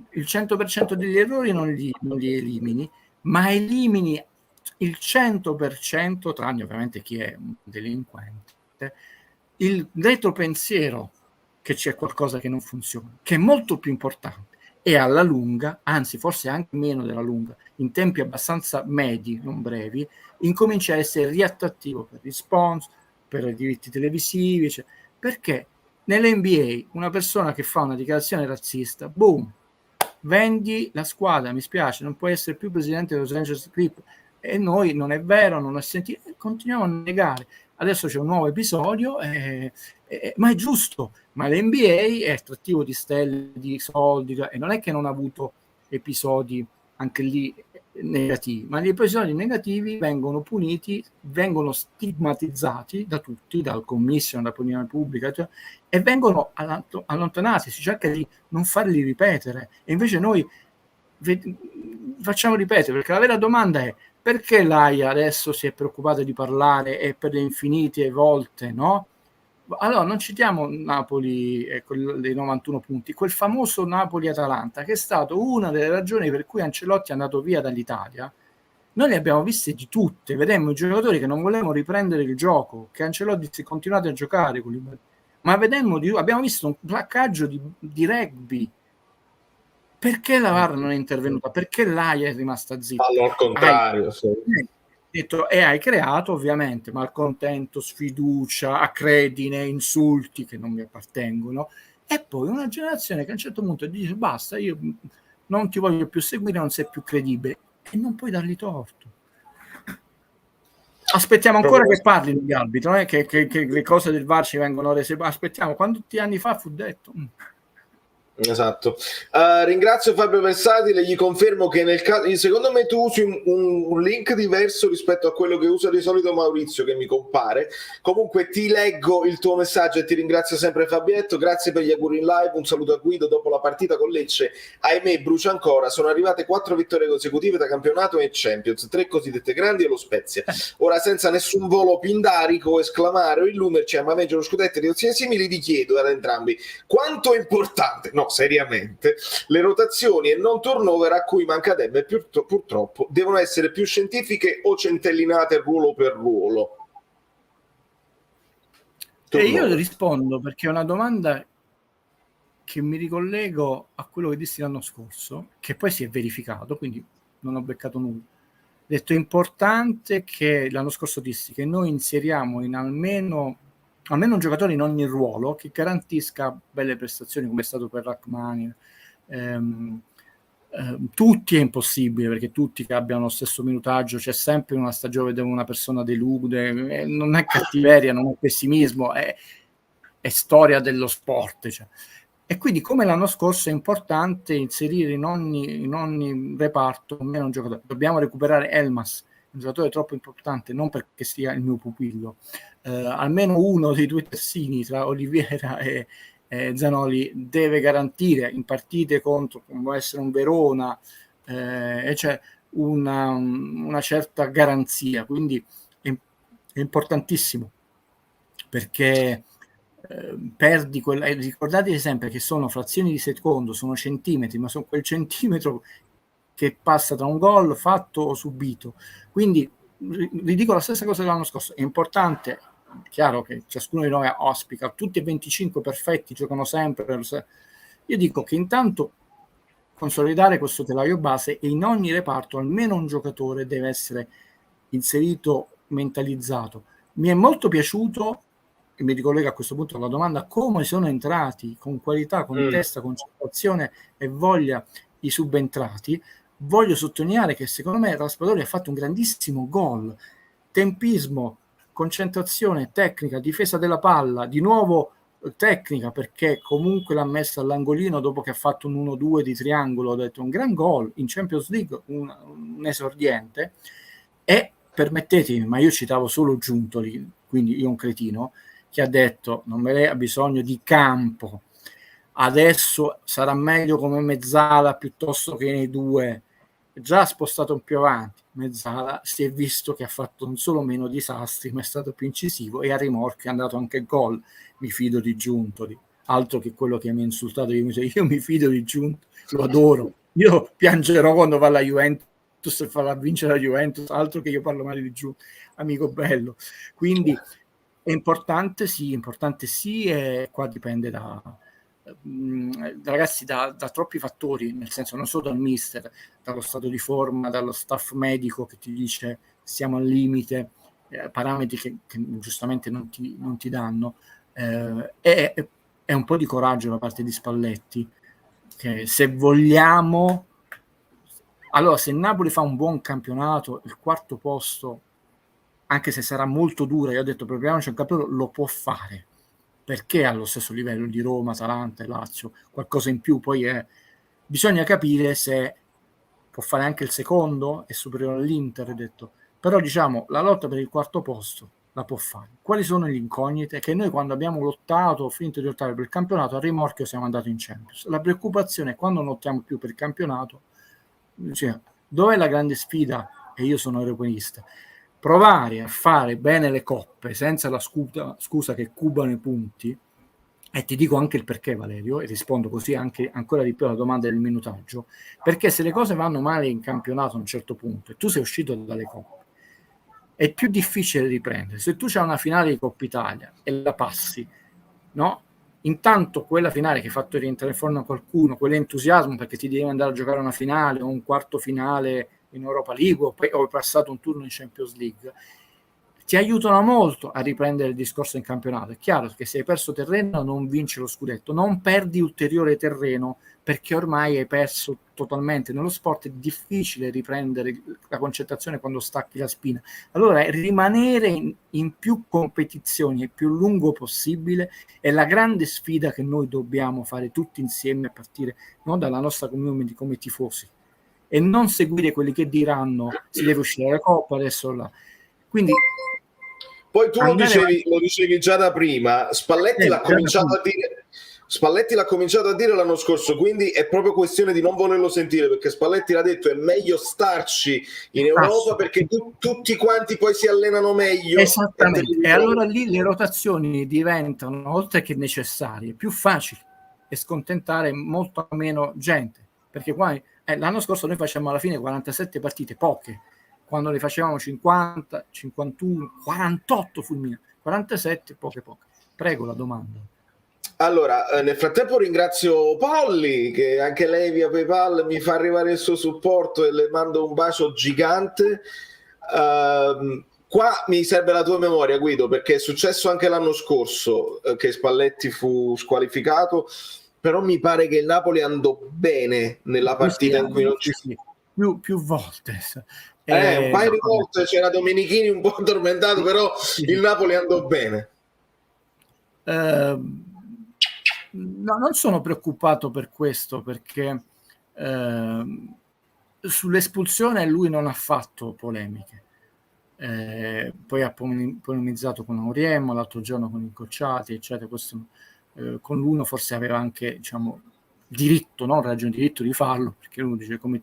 il 100% degli errori non li elimini, ma elimini il 100%, tranne ovviamente chi è un delinquente, il retropensiero che c'è qualcosa che non funziona, che è molto più importante e alla lunga, anzi forse anche meno della lunga, in tempi abbastanza medi, non brevi, incomincia a essere riattrattivo per gli sponsor, per i diritti televisivi, cioè, perché nell'NBA una persona che fa una dichiarazione razzista, boom, vendi la squadra, mi spiace, non puoi essere più presidente dello Los Angeles Clippers, e noi non è vero, non ho sentito, continuiamo a negare. Adesso c'è un nuovo episodio, ma è giusto, ma l'NBA è attrattivo di stelle, di soldi, e non è che non ha avuto episodi anche lì negativi, ma gli episodi negativi vengono puniti, vengono stigmatizzati da tutti, dal commission, dall'opinione pubblica, cioè, e vengono allontanati, si cerca di non farli ripetere, e invece noi facciamo ripetere, perché la vera domanda è: perché l'AIA adesso si è preoccupata di parlare e per le infinite volte, no? Allora non citiamo Napoli dei 91 punti, quel famoso Napoli-Atalanta che è stato una delle ragioni per cui Ancelotti è andato via dall'Italia. Noi le abbiamo viste di tutte, vedemmo i giocatori che non volevano riprendere il gioco, che Ancelotti si è continuato a giocare con ma abbiamo visto un placcaggio di rugby. Perché la VAR non è intervenuta? Perché l'AIA è rimasta zitta? Al contrario, hai creato ovviamente malcontento, sfiducia, acredine, insulti che non mi appartengono, e poi una generazione che a un certo punto dice basta, io non ti voglio più seguire, non sei più credibile. e non puoi dargli torto. Aspettiamo ancora che parlino gli arbitri, che le cose del VAR ci vengono rese. Aspettiamo, quanti anni fa fu detto? Esatto. Ringrazio Fabio Versati, le gli confermo che nel caso, secondo me tu usi un link diverso rispetto a quello che usa di solito Maurizio, che mi compare. Comunque ti leggo il tuo messaggio e ti ringrazio sempre Fabietto, grazie per gli auguri in live, un saluto a Guido. Dopo la partita con Lecce, ahimè brucia ancora, sono arrivate 4 vittorie consecutive da campionato e Champions, 3 cosiddette grandi e lo Spezia. Ora senza nessun volo pindarico, esclamare o illumerci a maneggio lo scudetto di opzioni simili, vi chiedo ad entrambi quanto è importante, no, seriamente, le rotazioni e non turnover a cui manca Demme purtroppo devono essere più scientifiche o centellinate ruolo per ruolo. E io rispondo perché è una domanda che mi ricollego a quello che dissi l'anno scorso, che poi si è verificato, quindi non ho beccato nulla. Ho detto è importante che l'anno scorso dissi che noi inseriamo in almeno un giocatore in ogni ruolo che garantisca belle prestazioni, come è stato per Rachmani. Tutti è impossibile, perché tutti che abbiano lo stesso minutaggio, c'è sempre una stagione dove una persona delude, non è cattiveria, non è pessimismo, è storia dello sport, cioè. E quindi come l'anno scorso è importante inserire in ogni reparto almeno un giocatore. Dobbiamo recuperare Elmas, un giocatore troppo importante, non perché sia il mio pupillo, almeno uno dei due terzini tra Oliveira e Zanoli deve garantire in partite contro, come può essere un Verona, e c'è una certa garanzia, quindi è importantissimo, perché perdi quella, ricordatevi sempre che sono frazioni di secondo, sono centimetri, ma sono quel centimetro che passa tra un gol fatto o subito. Quindi vi dico la stessa cosa dell'anno scorso, è importante, chiaro che ciascuno di noi ospica, tutti e 25 perfetti giocano sempre, io dico che intanto consolidare questo telaio base e in ogni reparto almeno un giocatore deve essere inserito, mentalizzato. Mi è molto piaciuto, e mi ricollega a questo punto alla domanda, come sono entrati con qualità, con testa, concentrazione e voglia i subentrati. Voglio sottolineare che secondo me Raspadori ha fatto un grandissimo gol, tempismo, concentrazione, tecnica, difesa della palla, di nuovo tecnica, perché comunque l'ha messa all'angolino dopo che ha fatto un 1-2 di triangolo. Ho detto un gran gol in Champions League, un esordiente. E permettetemi, ma io citavo solo Giuntoli, quindi io un cretino, che ha detto non me ne ha bisogno di campo, adesso sarà meglio come mezzala piuttosto che nei due. Già spostato più avanti, Mezzala si è visto che ha fatto non solo meno disastri, ma è stato più incisivo e a rimorchio è andato anche gol. Mi fido di Giuntoli, altro che quello che mi ha insultato. Io mi fido di Giuntoli, lo adoro. Io piangerò quando va alla Juventus e farà vincere la Juventus, altro che io parlo male di Giuntoli, amico bello. Quindi è importante sì, e qua dipende ragazzi da troppi fattori, nel senso non solo dal mister, dallo stato di forma, dallo staff medico che ti dice siamo al limite, parametri che giustamente non ti danno, e un po' di coraggio da parte di Spalletti, che se vogliamo, allora se Napoli fa un buon campionato, il quarto posto, anche se sarà molto duro, io ho detto proviamoci un campionato, lo può fare, perché allo stesso livello di Roma, Atalanta e Lazio, qualcosa in più poi è. Bisogna capire se può fare anche il secondo, è superiore all'Inter, detto. Però diciamo la lotta per il quarto posto la può fare. Quali sono le incognite? Che noi quando abbiamo lottato, finito di lottare per il campionato, a rimorchio siamo andati in Champions. La preoccupazione è quando non lottiamo più per il campionato, cioè, dov'è la grande sfida? E io sono europeista. Provare a fare bene le coppe senza la scusa che cubano i punti, e ti dico anche il perché, Valerio, e rispondo così anche ancora di più alla domanda del minutaggio, perché se le cose vanno male in campionato a un certo punto e tu sei uscito dalle coppe, è più difficile riprendere. Se tu c'hai una finale di Coppa Italia e la passi, no? Intanto quella finale che hai fatto rientrare fuori qualcuno, quell'entusiasmo perché ti devi andare a giocare una finale o un quarto finale in Europa League o hai passato un turno in Champions League, ti aiutano molto a riprendere il discorso in campionato. È chiaro che se hai perso terreno non vinci lo scudetto, non perdi ulteriore terreno, perché ormai hai perso totalmente. Nello sport è difficile riprendere la concentrazione quando stacchi la spina. Allora rimanere in più competizioni il più lungo possibile è la grande sfida che noi dobbiamo fare tutti insieme, a partire dalla nostra community come tifosi, e non seguire quelli che diranno si deve uscire dalla Coppa adesso là. Quindi poi tu lo dicevi già da prima, Spalletti l'ha cominciato a dire l'anno scorso, quindi è proprio questione di non volerlo sentire, perché Spalletti l'ha detto, è meglio starci in Europa perché tutti quanti poi si allenano meglio. Esattamente, e allora lì le rotazioni diventano, oltre che necessarie, più facili e scontentare molto meno gente, perché qua l'anno scorso noi facciamo alla fine 47 partite, poche, quando ne facevamo 50, 51, 48 fulmine, 47, poche. Prego, la domanda. Allora, nel frattempo ringrazio Polly, che anche lei via PayPal mi fa arrivare il suo supporto e le mando un bacio gigante. Qua mi serve la tua memoria, Guido, perché è successo anche l'anno scorso che Spalletti fu squalificato, però mi pare che il Napoli andò bene nella partita in cui non ci più volte. Un paio di volte c'era Domenichini un po' addormentato, però il Napoli andò bene. No, non sono preoccupato per questo, perché sull'espulsione lui non ha fatto polemiche. Poi ha polemizzato con Auriemma l'altro giorno, con Incrociati, eccetera. Questo, con l'uno forse aveva anche, diciamo, diritto, non ragione, diritto di farlo, perché uno dice come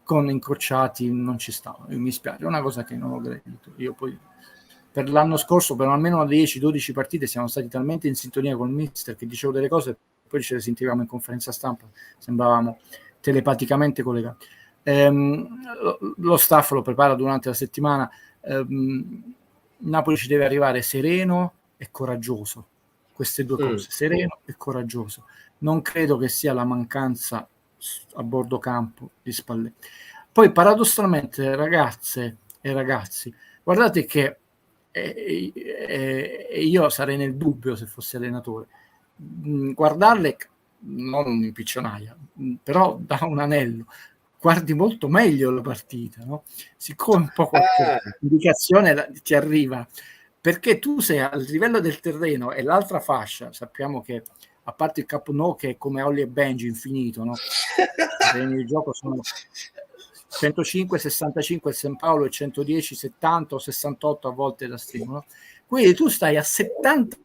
con Incrociati non ci stava. Mi spiace, è una cosa che non ho gradito. Io poi per l'anno scorso, per almeno 10-12 partite, siamo stati talmente in sintonia con il mister che dicevo delle cose, poi ce le sentivamo in conferenza stampa, sembravamo telepaticamente collegati. Lo staff lo prepara durante la settimana. Napoli ci deve arrivare sereno e coraggioso, queste due cose, sereno e coraggioso. Non credo che sia la mancanza a bordo campo di Spalletti. Poi paradossalmente, ragazze e ragazzi, guardate che io sarei nel dubbio se fossi allenatore. Guardarle non in piccionaia, però da un anello guardi molto meglio la partita, no? Siccome un po' qualche indicazione ti arriva, perché tu sei al livello del terreno e l'altra fascia, sappiamo che a parte il Camp Nou che è come Olli e Benji infinito, no? I terreni di gioco sono 105, 65 il San Paolo e 110, 70 o 68 a volte da Strimo, no? Quindi tu stai a 70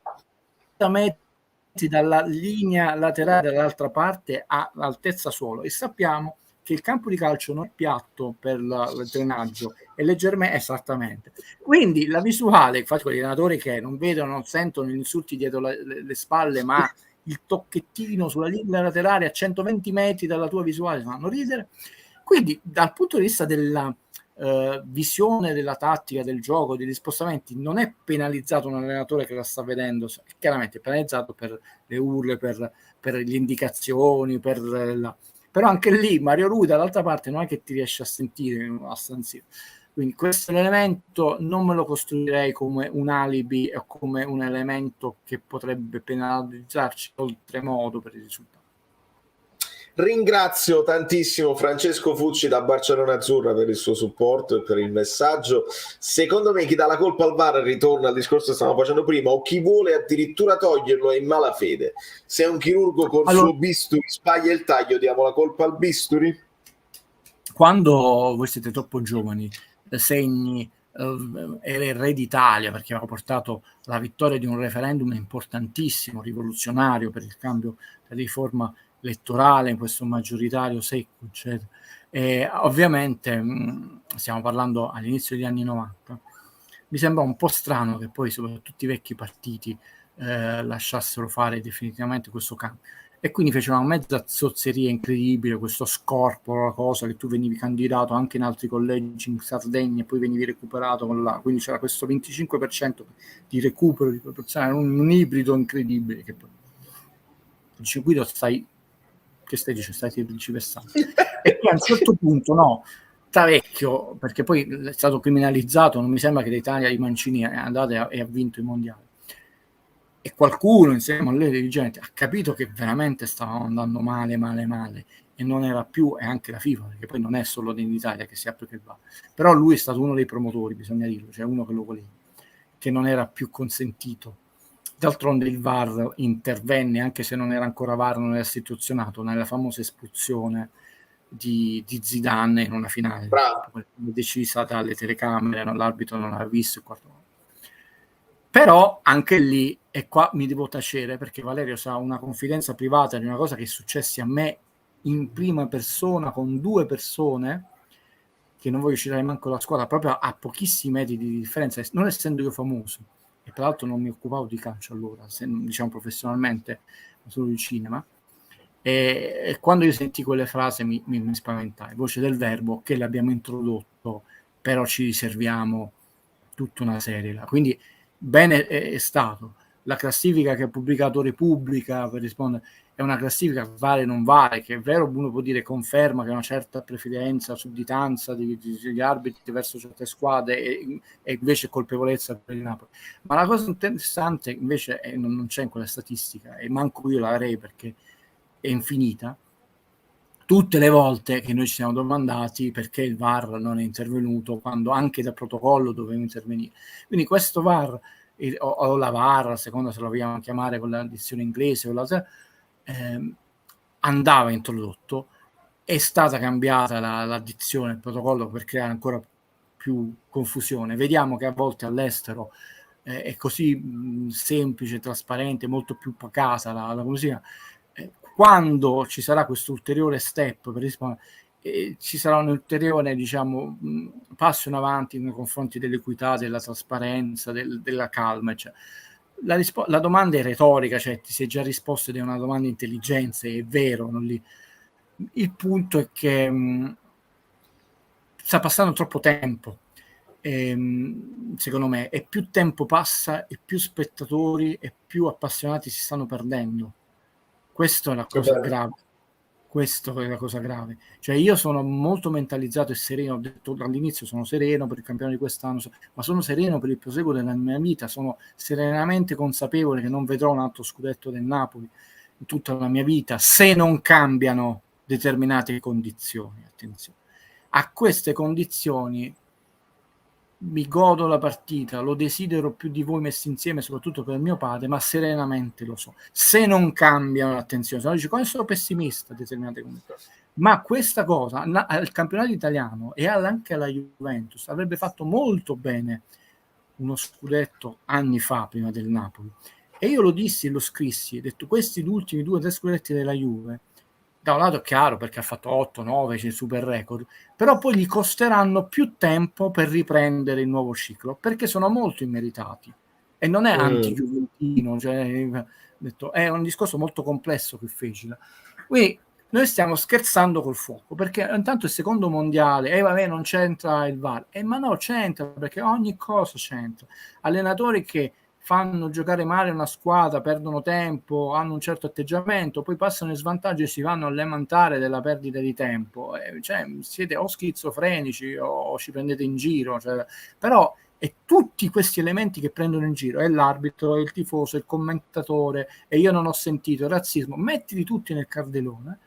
metri dalla linea laterale dall'altra parte all'altezza suolo, e sappiamo che il campo di calcio non è piatto per il drenaggio, è leggermente, esattamente. Quindi la visuale, infatti quegli allenatori che non vedono, non sentono gli insulti dietro le spalle, ma il tocchettino sulla linea laterale a 120 metri dalla tua visuale fanno ridere. Quindi dal punto di vista della visione della tattica, del gioco, degli spostamenti, non è penalizzato un allenatore che la sta vedendo, chiaramente è penalizzato per le urle, per le indicazioni, però anche lì Mario Rui dall'altra parte non è che ti riesce a sentire a San Siro. Quindi questo elemento non me lo costruirei come un alibi o come un elemento che potrebbe penalizzarci oltremodo per il risultato. Ringrazio tantissimo Francesco Fucci da Barcellona Azzurra per il suo supporto e per il messaggio. Secondo me chi dà la colpa al VAR, ritorna al discorso che stavamo facendo prima, o chi vuole addirittura toglierlo è in malafede. Se un chirurgo col suo bisturi sbaglia il taglio, diamo la colpa al bisturi? Quando voi siete troppo giovani, Segni era il re d'Italia perché aveva portato la vittoria di un referendum importantissimo, rivoluzionario per il cambio, per riforma elettorale, in questo maggioritario secco, eccetera. E ovviamente stiamo parlando all'inizio degli anni 90. Mi sembra un po' strano che poi soprattutto i vecchi partiti lasciassero fare definitivamente questo cambio, e quindi fecero una mezza zozzeria incredibile, questo scorporo, la cosa che tu venivi candidato anche in altri collegi in Sardegna e poi venivi recuperato con quindi c'era questo 25% di recupero di proporzionale, un ibrido incredibile che poi dice Guido stai tergiversando e poi a un certo punto no, parecchio, perché poi è stato criminalizzato, non mi sembra che l'Italia di Mancini è andata e ha vinto i mondiali. E qualcuno insieme a lei dirigenti ha capito che veramente stavano andando male e non era più, e anche la FIFA, perché poi non è solo in Italia che si apre che va, però lui è stato uno dei promotori, bisogna dirlo, cioè uno che lo voleva, che non era più consentito. D'altronde il VAR intervenne, anche se non era ancora VAR, non era istituzionato, nella famosa espulsione di Zidane in una finale, decisa dalle telecamere, l'arbitro non aveva visto il quarto. Però anche lì, e qua mi devo tacere perché Valerio sa una confidenza privata di una cosa che è successa a me in prima persona con 2 persone che non voglio citare manco la squadra, proprio a pochissimi metri di differenza, non essendo io famoso, e tra l'altro non mi occupavo di calcio allora, diciamo professionalmente, solo di cinema, e quando io sentì quelle frasi mi spaventai, voce del verbo che l'abbiamo introdotto, però ci riserviamo tutta una serie là. Quindi bene è stato. La classifica che ha pubblicato Repubblica per rispondere è una classifica vale o non vale, che è vero, uno può dire conferma che una certa preferenza, sudditanza degli arbitri verso certe squadre e invece colpevolezza per il Napoli. Ma la cosa interessante invece non c'è in quella statistica, e manco io la avrei perché è infinita, tutte le volte che noi ci siamo domandati perché il VAR non è intervenuto quando anche dal protocollo doveva intervenire. Quindi questo VAR o la VAR, a seconda se lo vogliamo chiamare con la dizione inglese o la andava introdotto, è stata cambiata la dizione, il protocollo per creare ancora più confusione. Vediamo che a volte all'estero è così semplice, trasparente, molto più pacata la musica. Quando ci sarà questo ulteriore step per rispondere, ci sarà un ulteriore, diciamo, passo in avanti nei confronti dell'equità, della trasparenza, della calma, cioè. La domanda è retorica, cioè ti sei già risposto ed è una domanda di intelligenza, è vero, non lì. Il punto è che sta passando troppo tempo, secondo me, e più tempo passa e più spettatori e più appassionati si stanno perdendo. Questa è la cosa grave. Questo è la cosa grave. Cioè io sono molto mentalizzato e sereno, ho detto dall'inizio sono sereno per il campionato di quest'anno, ma sono sereno per il proseguo della mia vita, sono serenamente consapevole che non vedrò un altro scudetto del Napoli in tutta la mia vita se non cambiano determinate condizioni. Attenzione. A queste condizioni mi godo la partita, lo desidero più di voi messi insieme, soprattutto per mio padre, ma serenamente lo so. Se non cambiano, attenzione, se no dice come sono pessimista, determinate condizioni. Ma questa cosa al campionato italiano e anche alla Juventus avrebbe fatto molto bene uno scudetto anni fa prima del Napoli. E io lo dissi e lo scrissi, ho detto questi ultimi 2 o 3 scudetti della Juve, da un lato è chiaro perché ha fatto 8-9, c'è il super record, però poi gli costeranno più tempo per riprendere il nuovo ciclo, perché sono molto immeritati. E non è anti-juventino, cioè, detto, è un discorso molto complesso che feci. Quindi noi stiamo scherzando col fuoco, perché intanto il secondo mondiale, vabbè, non c'entra il VAR, ma no, c'entra, perché ogni cosa c'entra. Allenatori che fanno giocare male una squadra, perdono tempo, hanno un certo atteggiamento, poi passano in svantaggio e si vanno a lamentare della perdita di tempo. Cioè, siete o schizofrenici o ci prendete in giro. Cioè, però e tutti questi elementi che prendono in giro, è l'arbitro, è il tifoso, il commentatore, e io non ho sentito il razzismo, mettili tutti nel cardelone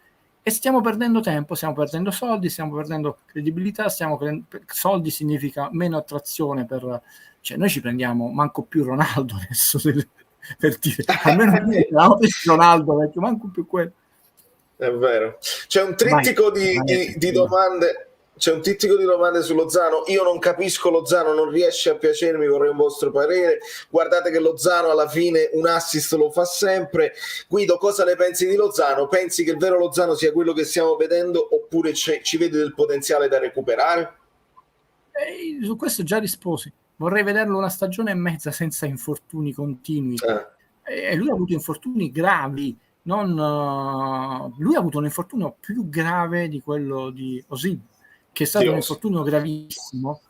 e stiamo perdendo tempo, stiamo perdendo soldi, stiamo perdendo credibilità, soldi significa meno attrazione per... Cioè noi ci prendiamo manco più Ronaldo adesso per dire, almeno Ronaldo vecchio, manco più quello. È vero. C'è un trittico di domande. C'è un trittico di domande su Lozano. Io non capisco Lozano, non riesce a piacermi, vorrei un vostro parere. Guardate che Lozano alla fine un assist lo fa sempre. Guido, cosa ne pensi di Lozano? Pensi che il vero Lozano sia quello che stiamo vedendo oppure ci vede del potenziale da recuperare? Su questo già risposi. Vorrei vederlo una stagione e mezza senza infortuni continui. E lui ha avuto infortuni gravi. Lui ha avuto un infortunio più grave di quello di Osimhen, che è stato un infortunio gravissimo.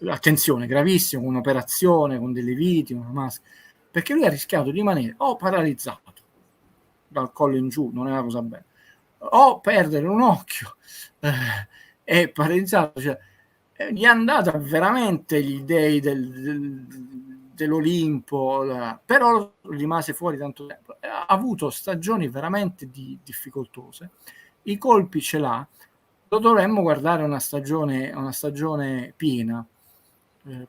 Attenzione, gravissimo, con un'operazione, con delle viti, una maschera, perché lui ha rischiato di rimanere o paralizzato dal collo in giù, non è una cosa bella, o perdere un occhio, è pareggiato, cioè, gli hanno dato veramente gli dei dell'Olimpo, però rimase fuori tanto tempo. Ha avuto stagioni veramente difficoltose, i colpi ce l'ha, lo dovremmo guardare una stagione piena,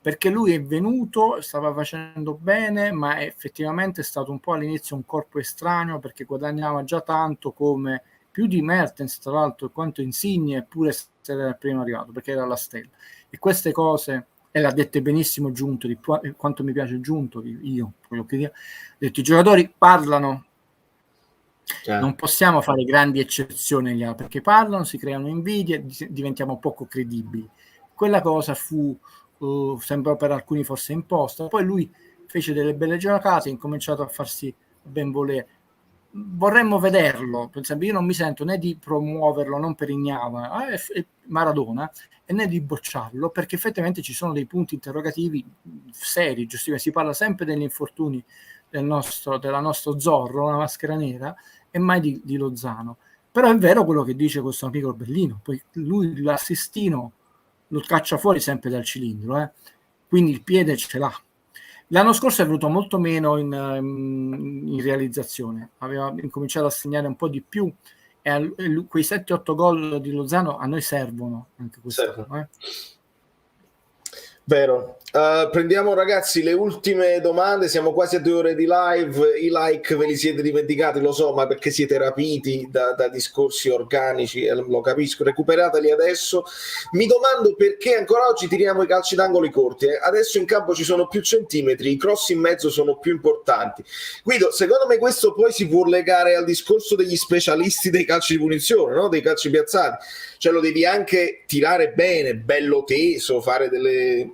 perché lui è venuto, stava facendo bene, ma effettivamente è stato un po' all'inizio un corpo estraneo, perché guadagnava già tanto, come più di Mertens tra l'altro, quanto Insigne, eppure se era il primo arrivato, perché era la stella. E queste cose, e l'ha dette benissimo Giunto, di quanto mi piace Giunto, io quello che dico, ha detto: i giocatori parlano, non possiamo fare grandi eccezioni agli altri, perché parlano, si creano invidie, diventiamo poco credibili. Quella cosa fu, sembrò per alcuni forse imposta, poi lui fece delle belle giocate, ha incominciato a farsi ben volere. Vorremmo vederlo, io non mi sento né di promuoverlo, non per Ignava, Maradona, e né di bocciarlo, perché effettivamente ci sono dei punti interrogativi seri, giustamente. Si parla sempre degli infortuni della nostro Zorro, la maschera nera, e mai di Lozano. Però è vero quello che dice questo amico Bellino, poi lui l'assistino lo caccia fuori sempre dal cilindro, quindi il piede ce l'ha. L'anno scorso è venuto molto meno in realizzazione, aveva incominciato a segnare un po' di più, e quei 7-8 gol di Lozano a noi servono anche quest'anno. Vero. Prendiamo, ragazzi, le ultime domande, siamo quasi a 2 ore di live, i like ve li siete dimenticati, lo so, ma perché siete rapiti da discorsi organici, lo capisco, recuperateli adesso. Mi domando perché ancora oggi tiriamo i calci d'angolo corti, adesso in campo ci sono più centimetri, i cross in mezzo sono più importanti. Guido, secondo me questo poi si può legare al discorso degli specialisti dei calci di punizione, no? Dei calci piazzati, cioè lo devi anche tirare bene, bello teso, fare delle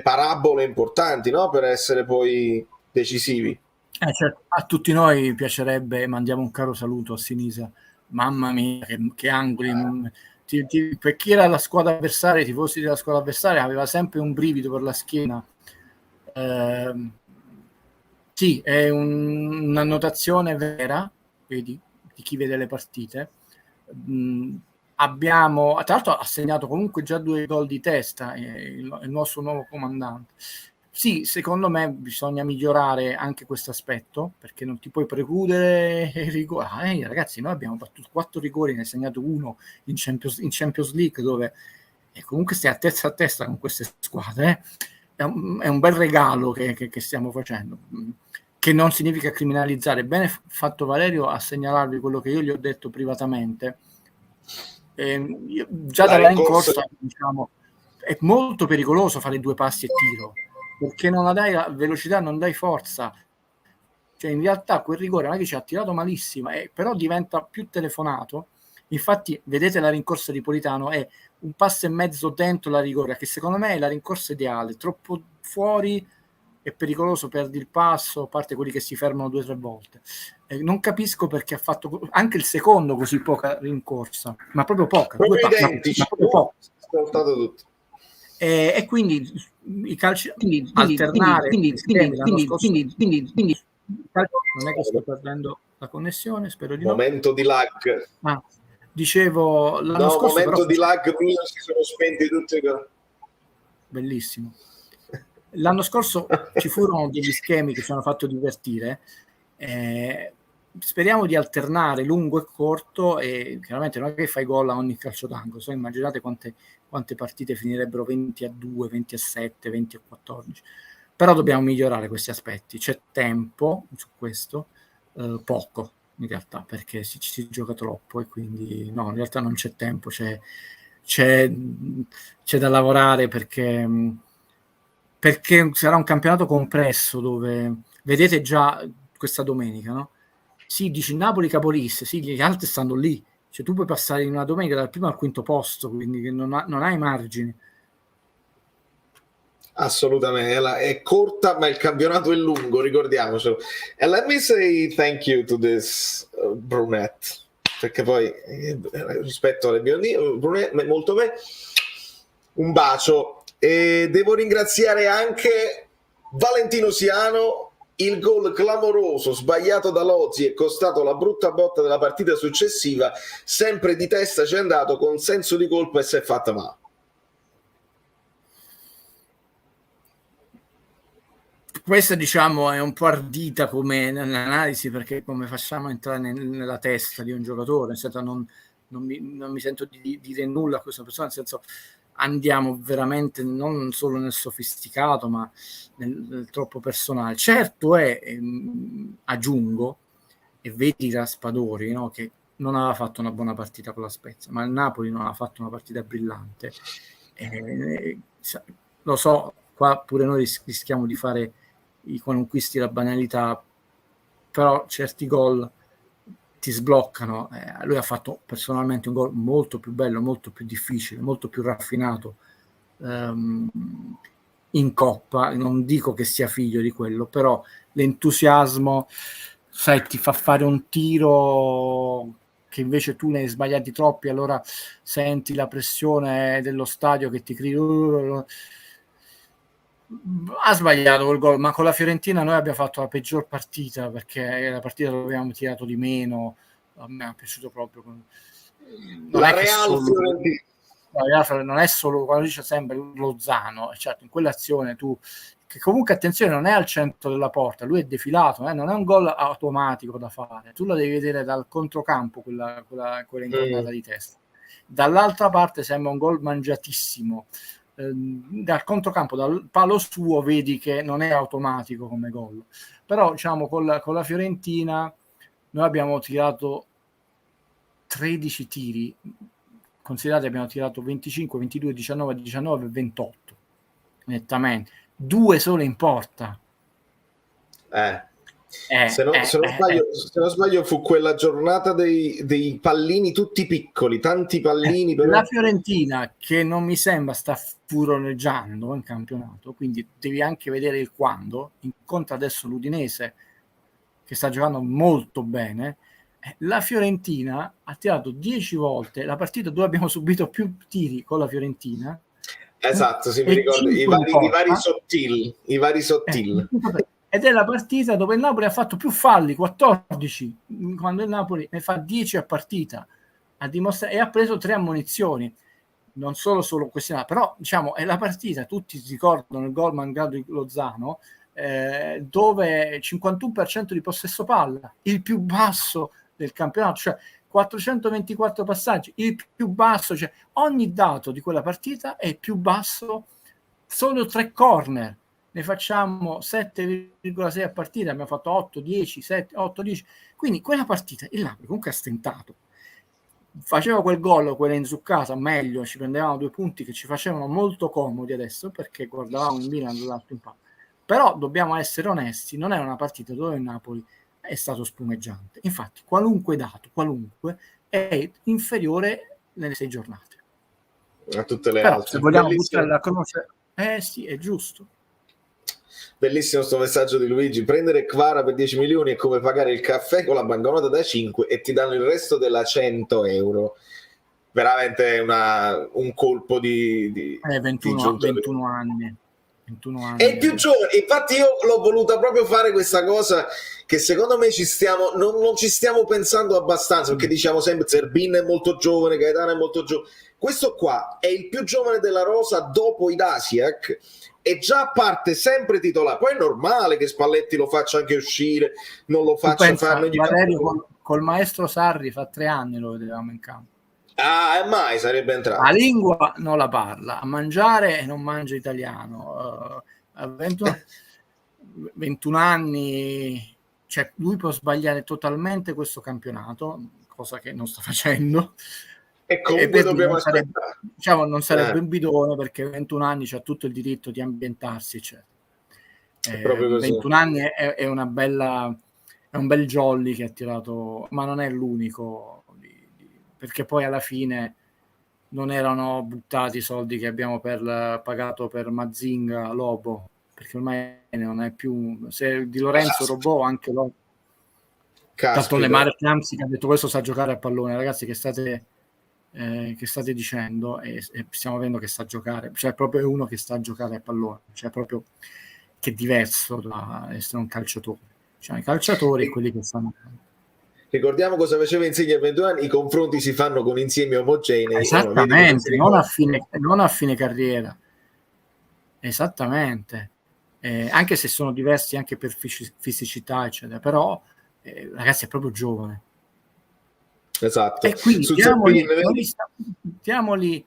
parabole importanti, no? Per essere poi decisivi. Certo. A tutti noi piacerebbe, mandiamo un caro saluto a Sinisa, mamma mia che angoli, per chi era la squadra avversaria, i tifosi della squadra avversaria, aveva sempre un brivido per la schiena. Sì, è un'annotazione vera, vedi, di chi vede le partite. Abbiamo, tra l'altro, ha segnato comunque già 2 gol di testa, il nostro nuovo comandante. Sì, secondo me bisogna migliorare anche questo aspetto, perché non ti puoi precludere rigori. Ragazzi, noi abbiamo battuto 4 rigori, ne hai segnato 1 in Champions League, dove comunque stai a testa con queste squadre. È un bel regalo che stiamo facendo, che non significa criminalizzare. Bene fatto Valerio a segnalarvi quello che io gli ho detto privatamente. Già dalla in corsa, diciamo, è molto pericoloso fare 2 passi e tiro, perché non dai velocità, non dai forza. Cioè, in realtà quel rigore non è che ci ha tirato malissimo, però diventa più telefonato. Infatti, vedete la rincorsa di Politano, è un passo e mezzo dentro la rigore, che secondo me è la rincorsa ideale. Troppo fuori è pericoloso, perdi il passo, a parte quelli che si fermano 2 o 3 volte. Non capisco perché ha fatto anche il secondo così poca rincorsa, ma proprio poca. Proprio identici, ascoltato tutto. E quindi i calci alternare, quindi non è che sto perdendo la connessione, spero di no. Momento di lag. Dicevo l'anno scorso, momento però, di lag mio, si sono spenti tutte. Bellissimo. L'anno scorso ci furono degli schemi che ci hanno fatto divertire. Speriamo di alternare lungo e corto, e chiaramente non è che fai gol a ogni calcio d'angolo. Immaginate quante partite finirebbero 20-2, 20-7, 20-14. Però dobbiamo migliorare questi aspetti. C'è tempo su questo, poco in realtà, perché si gioca troppo, e quindi no, in realtà non c'è tempo, c'è da lavorare, perché sarà un campionato compresso, dove vedete già questa domenica, no? Sì, dici Napoli capolista, sì, gli altri stanno lì, cioè tu puoi passare in una domenica dal primo al quinto posto, quindi non hai margini. Assolutamente, è corta, ma il campionato è lungo, ricordiamocelo. And let me say thank you to this brunette, perché poi rispetto alle biondi, brunette molto bene. Un bacio, e devo ringraziare anche Valentino Siano, Il gol clamoroso sbagliato da Lozzi è costato la brutta botta della partita successiva, sempre di testa c'è andato con senso di colpa e si è fatta male. Questa, diciamo, è un po' ardita come analisi, perché come facciamo a entrare nella testa di un giocatore, nel senso non mi sento di dire nulla a questa persona, nel senso andiamo veramente non solo nel sofisticato ma nel troppo personale. Certo è, aggiungo, e vedi Raspadori, no, che non aveva fatto una buona partita con la Spezia, ma il Napoli non ha fatto una partita brillante. Lo so, qua pure noi rischiamo di fare i qualunquisti la banalità, però certi gol ti sbloccano. Lui ha fatto personalmente un gol molto più bello, molto più difficile, molto più raffinato in Coppa. Non dico che sia figlio di quello, però l'entusiasmo, sai, ti fa fare un tiro che invece tu ne hai sbagliati troppi, allora senti la pressione dello stadio che ti grida. Ha sbagliato quel gol, ma con la Fiorentina noi abbiamo fatto la peggior partita, perché è la partita dove abbiamo tirato di meno. A me è piaciuto proprio. Non è che non è solo, quando dice sempre Lozano, certo, in quell'azione tu, che comunque attenzione non è al centro della porta, lui è defilato, non è un gol automatico da fare, tu lo devi vedere dal controcampo, quella intornata di testa. Dall'altra parte sembra un gol mangiatissimo, dal controcampo, dal palo suo, vedi che non è automatico come gol. Però diciamo con la Fiorentina noi abbiamo tirato 13 tiri, considerate abbiamo tirato 25, 22, 19, 19 e 28 nettamente, 2 solo in porta. Se non sbaglio fu quella giornata dei pallini tutti piccoli, tanti pallini. Però... La Fiorentina, che non mi sembra sta furoneggiando in campionato, quindi devi anche vedere il quando, incontra adesso l'Udinese che sta giocando molto bene. La Fiorentina ha tirato 10 volte la partita dove abbiamo subito più tiri con la Fiorentina. Esatto, sì, mi ricordo i vari sottil. Ed è la partita dove il Napoli ha fatto più falli, 14, quando il Napoli ne fa 10 a partita, e ha preso 3 ammonizioni. Non solo questione, però diciamo è la partita, tutti si ricordano il gol mancato di Lozano, dove 51% di possesso palla, il più basso del campionato, cioè 424 passaggi, il più basso, cioè ogni dato di quella partita è più basso, solo 3 corner, ne facciamo 7,6 a partita, abbiamo fatto 8, 10, 7, 8, 10, quindi quella partita il Napoli comunque ha stentato, faceva quel gol, quella inzuccata, meglio, ci prendevamo 2 punti che ci facevano molto comodi adesso, perché guardavamo il Milan dall'alto in palco. Però dobbiamo essere onesti, non è una partita dove il Napoli è stato spumeggiante. Infatti qualunque dato, è inferiore nelle 6 giornate. A tutte le però, altre. Se vogliamo buttare la croce, sì, è giusto. Bellissimo sto messaggio di Luigi: prendere Kvara per 10 milioni è come pagare il caffè con la banconota da 5 e ti danno il resto della 100 euro. Veramente un colpo di 21 anni. È il più giovane, infatti io l'ho voluta proprio fare questa cosa, che secondo me non ci stiamo pensando abbastanza, perché diciamo sempre Zerbin è molto giovane, Gaetano è molto giovane, questo qua è il più giovane della rosa dopo Idasiak e già parte sempre titolare. Poi è normale che Spalletti lo faccia anche uscire, non lo faccia fare. Valerio col maestro Sarri fa 3 anni lo vedevamo in campo. Mai sarebbe entrato. La lingua non la parla, a mangiare non mangia italiano. A 21 anni, cioè lui può sbagliare totalmente questo campionato, cosa che non sta facendo. E comunque dobbiamo aspettare. Diciamo, non sarebbe un bidone, perché 21 anni c'ha tutto il diritto di ambientarsi, eccetera. 21 anni è una bella, è un bel jolly che ha tirato, ma non è l'unico, perché poi alla fine non erano buttati i soldi che abbiamo pagato per Mazinga, Lobo, perché ormai non è più, se Di Lorenzo Robò anche Lobo. D'altronde Marek Hamsik ha detto: questo sa giocare a pallone, ragazzi, che state dicendo, e stiamo vedendo che sa giocare, cioè proprio è uno che sta a giocare a pallone, cioè proprio che è diverso da essere un calciatore. Cioè, i calciatori e quelli che fanno. Ricordiamo cosa faceva Insigne a 22 anni, i confronti si fanno con insiemi omogenei. Esattamente, non a fine carriera. Esattamente. Anche se sono diversi anche per fisicità, eccetera, però ragazzi è proprio giovane. Esatto. E quindi diamogli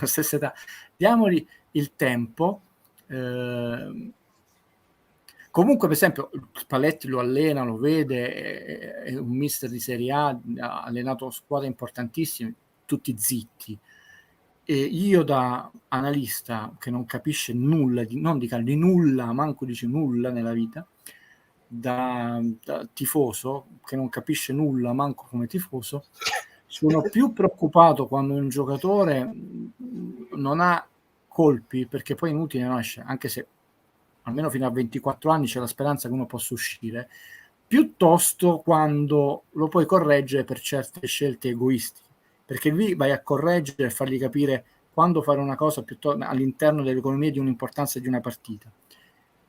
stessa età, diamogli il tempo. Comunque, per esempio, Spalletti lo allena, lo vede, è un mister di Serie A, ha allenato squadre importantissime, tutti zitti. E io da analista che non capisce nulla, non di calcio, di nulla, manco dice nulla nella vita, da tifoso che non capisce nulla, manco come tifoso, sono più preoccupato quando un giocatore non ha colpi, perché poi è inutile nasce, anche se almeno fino a 24 anni c'è la speranza che uno possa uscire, piuttosto quando lo puoi correggere per certe scelte egoistiche, perché lì vai a correggere e fargli capire quando fare una cosa piuttosto all'interno dell'economia di un'importanza di una partita.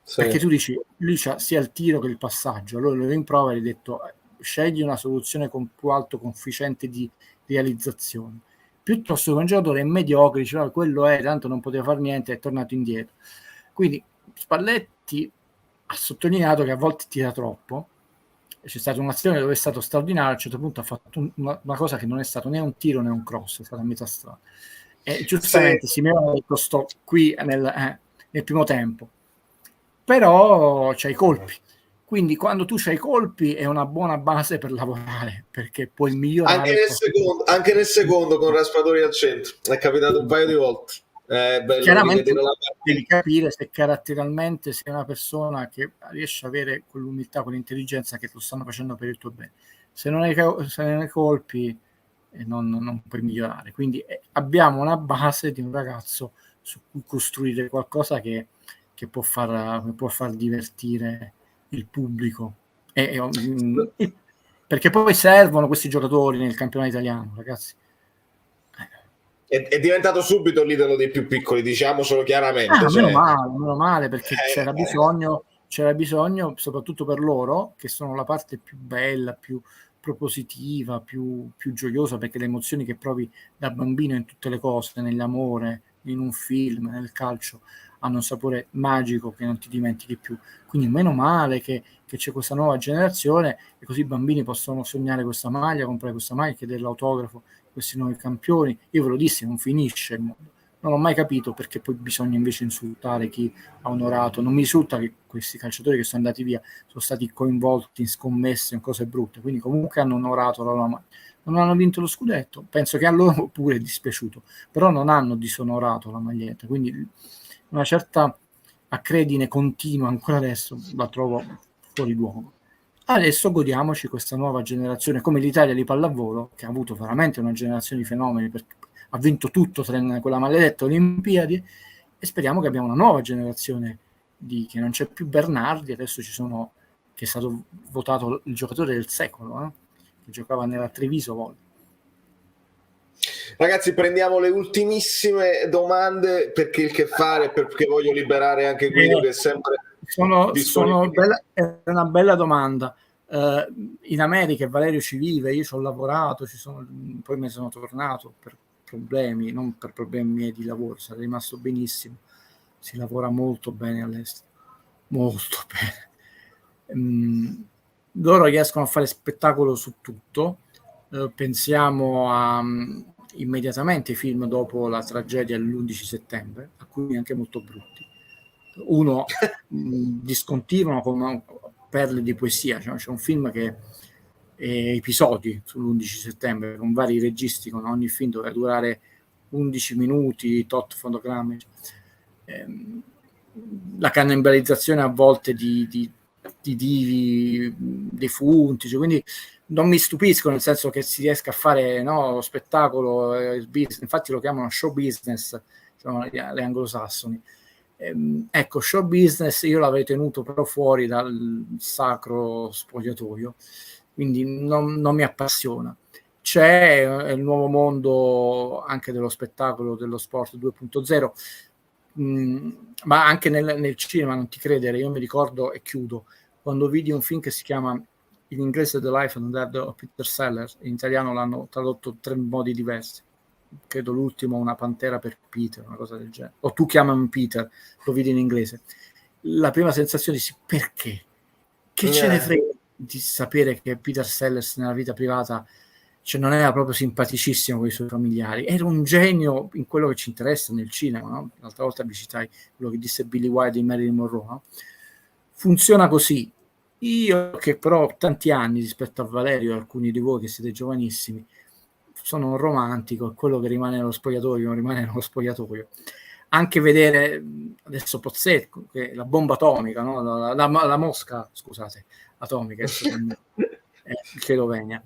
Sì. Perché tu dici, lui c'ha sia il tiro che il passaggio, allora lo rimprovera e hai detto scegli una soluzione con più alto coefficiente di realizzazione, piuttosto che un giocatore è mediocre, dice quello è, tanto non poteva fare niente, è tornato indietro. Quindi Spalletti ha sottolineato che a volte tira troppo. C'è stata un'azione dove è stato straordinario, a un certo punto ha fatto una cosa che non è stato né un tiro né un cross, è stata a metà strada. E giustamente Simeone ha detto sto qui nel primo tempo, però c'hai i colpi. Quindi quando tu c'hai i colpi è una buona base per lavorare, perché puoi migliorare. Anche nel secondo con Raspadori al centro, è capitato un paio di volte. Chiaramente devi capire se caratterialmente sei una persona che riesce ad avere quell'umiltà, quell'intelligenza che lo stanno facendo per il tuo bene. Se non hai colpi non puoi migliorare. Quindi abbiamo una base di un ragazzo su cui costruire qualcosa che può far divertire il pubblico. Perché poi servono questi giocatori nel campionato italiano, ragazzi. È diventato subito l'idolo dei più piccoli, diciamocelo chiaramente. Meno male, perché c'era bisogno, soprattutto per loro, che sono la parte più bella, più propositiva, più gioiosa, perché le emozioni che provi da bambino in tutte le cose, nell'amore, in un film, nel calcio, hanno un sapore magico che non ti dimentichi più. Quindi meno male che c'è questa nuova generazione e così i bambini possono sognare questa maglia, comprare questa maglia, chiedere l'autografo, questi nuovi campioni. Io ve lo dissi, non finisce il mondo. Non ho mai capito perché poi bisogna invece insultare chi ha onorato. Non mi risulta che questi calciatori che sono andati via sono stati coinvolti in scommesse, in cose brutte, quindi comunque hanno onorato la loro maglia. Non hanno vinto lo scudetto, penso che a loro pure è dispiaciuto, però non hanno disonorato la maglietta, quindi una certa accredine continua ancora adesso la trovo fuori luogo. Adesso godiamoci questa nuova generazione, come l'Italia di pallavolo, che ha avuto veramente una generazione di fenomeni, perché ha vinto tutto tranne quella maledetta Olimpiadi, e speriamo che abbiamo una nuova generazione che non c'è più Bernardi, adesso che è stato votato il giocatore del secolo, che giocava nella Treviso Vol. Ragazzi, prendiamo le ultimissime domande perché il che fare, perché voglio liberare anche Guido che è sempre è una bella domanda. In America Valerio ci vive, io ci ho lavorato, poi me ne sono tornato per problemi, non per problemi miei di lavoro, sono rimasto benissimo, si lavora molto bene all'estero, molto bene. Loro riescono a fare spettacolo su tutto. Pensiamo immediatamente ai film dopo la tragedia dell'11 settembre, alcuni anche molto brutti. Uno discontinuano come perle di poesia, cioè, c'è un film che episodi sull'11 settembre con vari registi, con ogni film doveva durare 11 minuti, tot fotogrammi. La cannibalizzazione a volte di divi defunti, cioè, quindi non mi stupisco, nel senso che si riesca a fare lo spettacolo, business, infatti lo chiamano show business, cioè le anglosassoni. Ecco, show business io l'avrei tenuto però fuori dal sacro spogliatoio, quindi non mi appassiona. C'è il nuovo mondo anche dello spettacolo, dello sport 2.0, ma anche nel cinema, non ti credere, io mi ricordo, e chiudo, quando vidi un film che si chiama in inglese The Life and Death of Peter Sellers, in italiano l'hanno tradotto 3 modi diversi, credo l'ultimo Una pantera per Peter, una cosa del genere, o Tu chiamami Peter, lo vidi in inglese. La prima sensazione di perché? Che ce ne frega di sapere che Peter Sellers nella vita privata, cioè, non era proprio simpaticissimo con i suoi familiari, era un genio in quello che ci interessa nel cinema, no? L'altra volta vi citai quello che disse Billy Wilde di Marilyn Monroe, no? Funziona così. Io che però ho tanti anni rispetto a Valerio e alcuni di voi che siete giovanissimi, sono un romantico, quello che rimane nello spogliatoio non rimane nello spogliatoio. Anche vedere adesso Pozzecco, che la bomba atomica, no? la mosca, scusate, atomica, credo venia.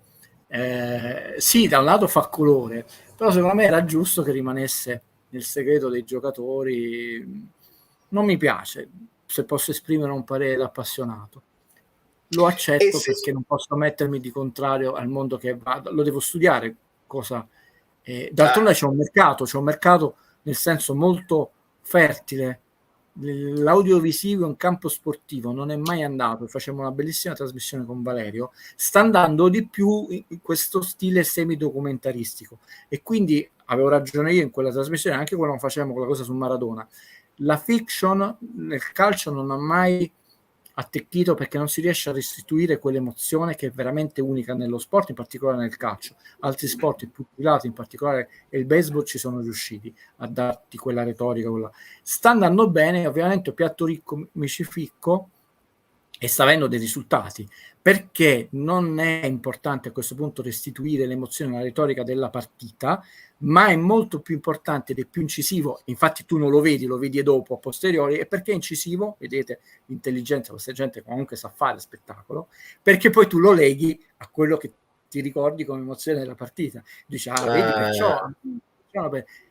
Sì, da un lato fa colore, però secondo me era giusto che rimanesse nel segreto dei giocatori. Non mi piace, se posso esprimere un parere da appassionato. Lo accetto perché non posso mettermi di contrario al mondo che va, lo devo studiare cosa. D'altronde c'è un mercato nel senso molto fertile. L'audiovisivo in campo sportivo non è mai andato, facciamo una bellissima trasmissione con Valerio, sta andando di più in questo stile semidocumentaristico, e quindi avevo ragione io in quella trasmissione, anche quando facevamo quella cosa su Maradona. La fiction nel calcio non ha mai attecchito, perché non si riesce a restituire quell'emozione che è veramente unica nello sport, in particolare nel calcio. Altri sport più privati, in particolare il baseball, ci sono riusciti a darti quella retorica. Sta andando bene, ovviamente piatto ricco micificco, e sta avendo dei risultati, perché non è importante a questo punto restituire l'emozione, la retorica della partita, ma è molto più importante ed è più incisivo. Infatti tu non lo vedi, lo vedi dopo, a posteriori. E perché è incisivo? Vedete l'intelligenza, questa gente comunque sa fare spettacolo, perché poi tu lo leghi a quello che ti ricordi come emozione della partita. Dici, vedi, perciò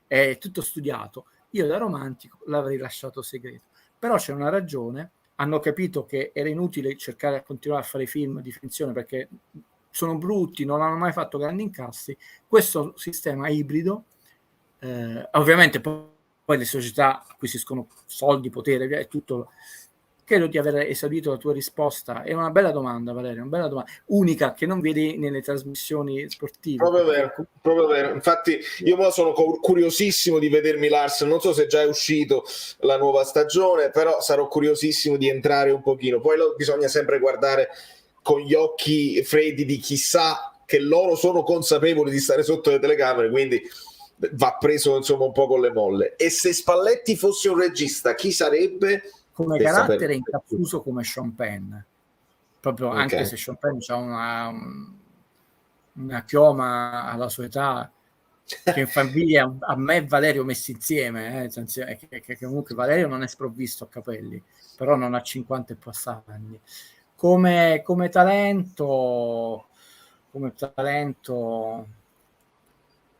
è tutto studiato. Io da romantico l'avrei lasciato segreto, però c'è una ragione. Hanno capito che era inutile cercare di continuare a fare film di finzione perché sono brutti, non hanno mai fatto grandi incassi. Questo sistema ibrido, ovviamente poi le società acquisiscono soldi, potere, via, è tutto. Credo di aver esaudito la tua risposta. È una bella domanda, Valerio, una bella domanda, unica, che non vedi nelle trasmissioni sportive. Proprio vero. Infatti io sono curiosissimo di vedermi l'Arsenal, non so se già è uscito la nuova stagione, però sarò curiosissimo di entrare un pochino. Poi bisogna sempre guardare con gli occhi freddi di chissà che loro sono consapevoli di stare sotto le telecamere, quindi va preso insomma un po' con le molle. E se Spalletti fosse un regista, chi sarebbe? Come carattere incapsuto come Sean Penn, proprio, okay. Anche se Sean Penn ha una chioma alla sua età che fa invidia a me e Valerio messi insieme, che comunque Valerio non è sprovvisto a capelli, però non ha 50 e passati anni. Come talento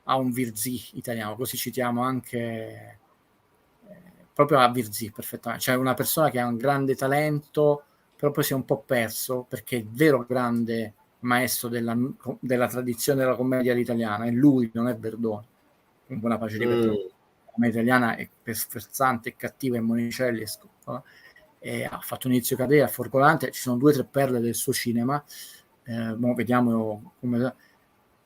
ha un Virzì italiano, così citiamo anche proprio a Virzì perfettamente, cioè una persona che ha un grande talento però poi si è un po' perso, perché il vero grande maestro della tradizione della commedia italiana è lui, non è Verdone, con buona pace di Verdone. La commedia italiana è sferzante, è cattiva, è Monicelli, e ha fatto un inizio carriera folgorante, ci sono 2 o 3 perle del suo cinema, vediamo come.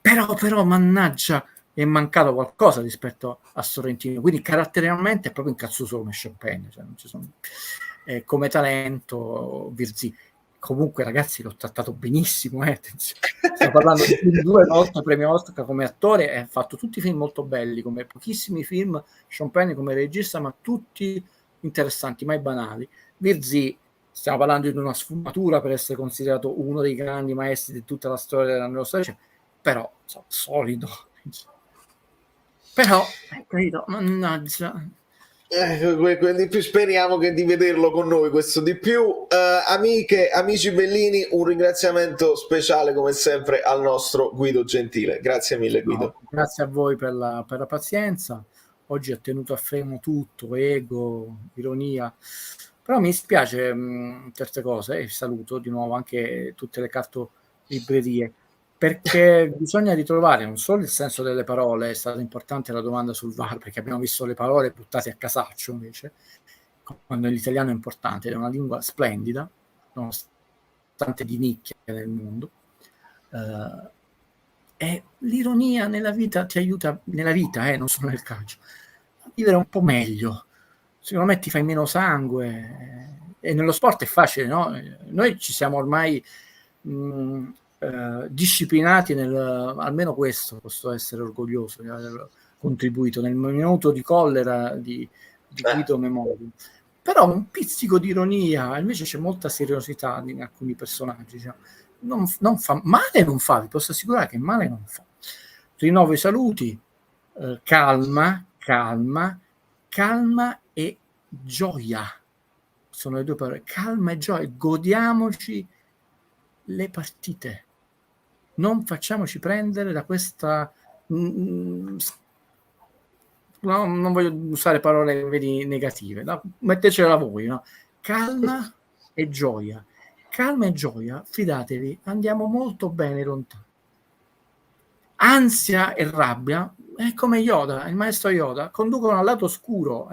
Però mannaggia, è mancato qualcosa rispetto a Sorrentino, quindi caratterialmente è proprio incazzoso come Chopin, cioè non ci sono. Come talento Virzì, comunque ragazzi l'ho trattato benissimo, stiamo parlando di 2 volte premio Oscar come attore, e ha fatto tutti i film molto belli, come pochissimi film Chopin come regista, ma tutti interessanti, mai banali. Virzì, stiamo parlando di una sfumatura per essere considerato uno dei grandi maestri di tutta la storia della nostra storia, però solido, però credo, mannaggia. Di più speriamo che di vederlo con noi questo di più. Amiche, amici bellini, un ringraziamento speciale come sempre al nostro Guido Gentile. Grazie mille Guido. No, grazie a voi per la pazienza. Oggi ho tenuto a freno tutto, ego, ironia, però mi dispiace certe cose, e saluto di nuovo anche tutte le cartolibrerie. perché bisogna ritrovare non solo il senso delle parole, è stata importante la domanda sul VAR, perché abbiamo visto le parole buttate a casaccio invece, quando l'italiano è importante, è una lingua splendida, nonostante di nicchia nel mondo. E l'ironia nella vita ti aiuta, nella vita, non solo nel calcio, a vivere un po' meglio. Secondo me ti fai meno sangue, e nello sport è facile, no? Noi ci siamo ormai disciplinati almeno questo posso essere orgoglioso di aver contribuito nel minuto di collera di Guido Memoria. Però un pizzico di ironia, invece c'è molta seriosità in alcuni personaggi, cioè, non fa male, non fa, vi posso assicurare che male non fa. Rinnovo i saluti, calma e gioia, sono le due parole, calma e gioia, godiamoci le partite, non facciamoci prendere da questa no, non voglio usare parole vedi, negative, no? Mettetecela voi, no? Calma e gioia, fidatevi, andiamo molto bene lontano. Ansia e rabbia è come Yoda, il maestro Yoda, conducono al lato oscuro,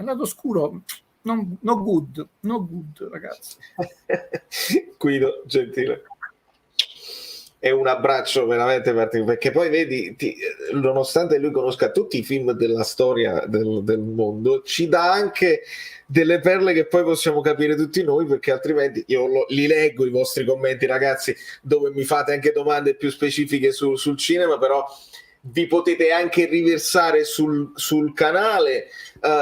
no good ragazzi. Guido Gentile, è un abbraccio veramente particolare, perché poi vedi, nonostante lui conosca tutti i film della storia del mondo, ci dà anche delle perle che poi possiamo capire tutti noi, perché altrimenti io li leggo i vostri commenti, ragazzi, dove mi fate anche domande più specifiche sul cinema, però vi potete anche riversare sul canale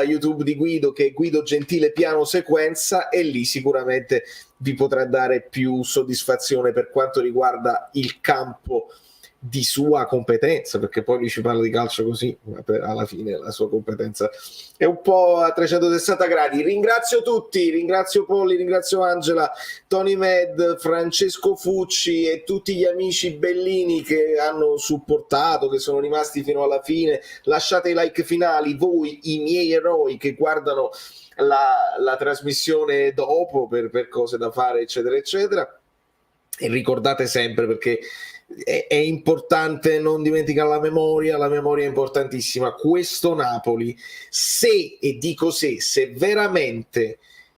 YouTube di Guido, che è Guido Gentile Piano Sequenza, e lì sicuramente vi potrà dare più soddisfazione per quanto riguarda il campo di sua competenza, perché poi lui ci parla di calcio così, ma alla fine la sua competenza è un po' a 360 gradi. Ringrazio tutti, ringrazio Polli, ringrazio Angela, Tony Med, Francesco Fucci e tutti gli amici bellini che hanno supportato, che sono rimasti fino alla fine. Lasciate i like finali, voi i miei eroi che guardano la trasmissione dopo per cose da fare eccetera eccetera, e ricordate sempre, perché è importante non dimenticare la memoria è importantissima. Questo Napoli, se veramente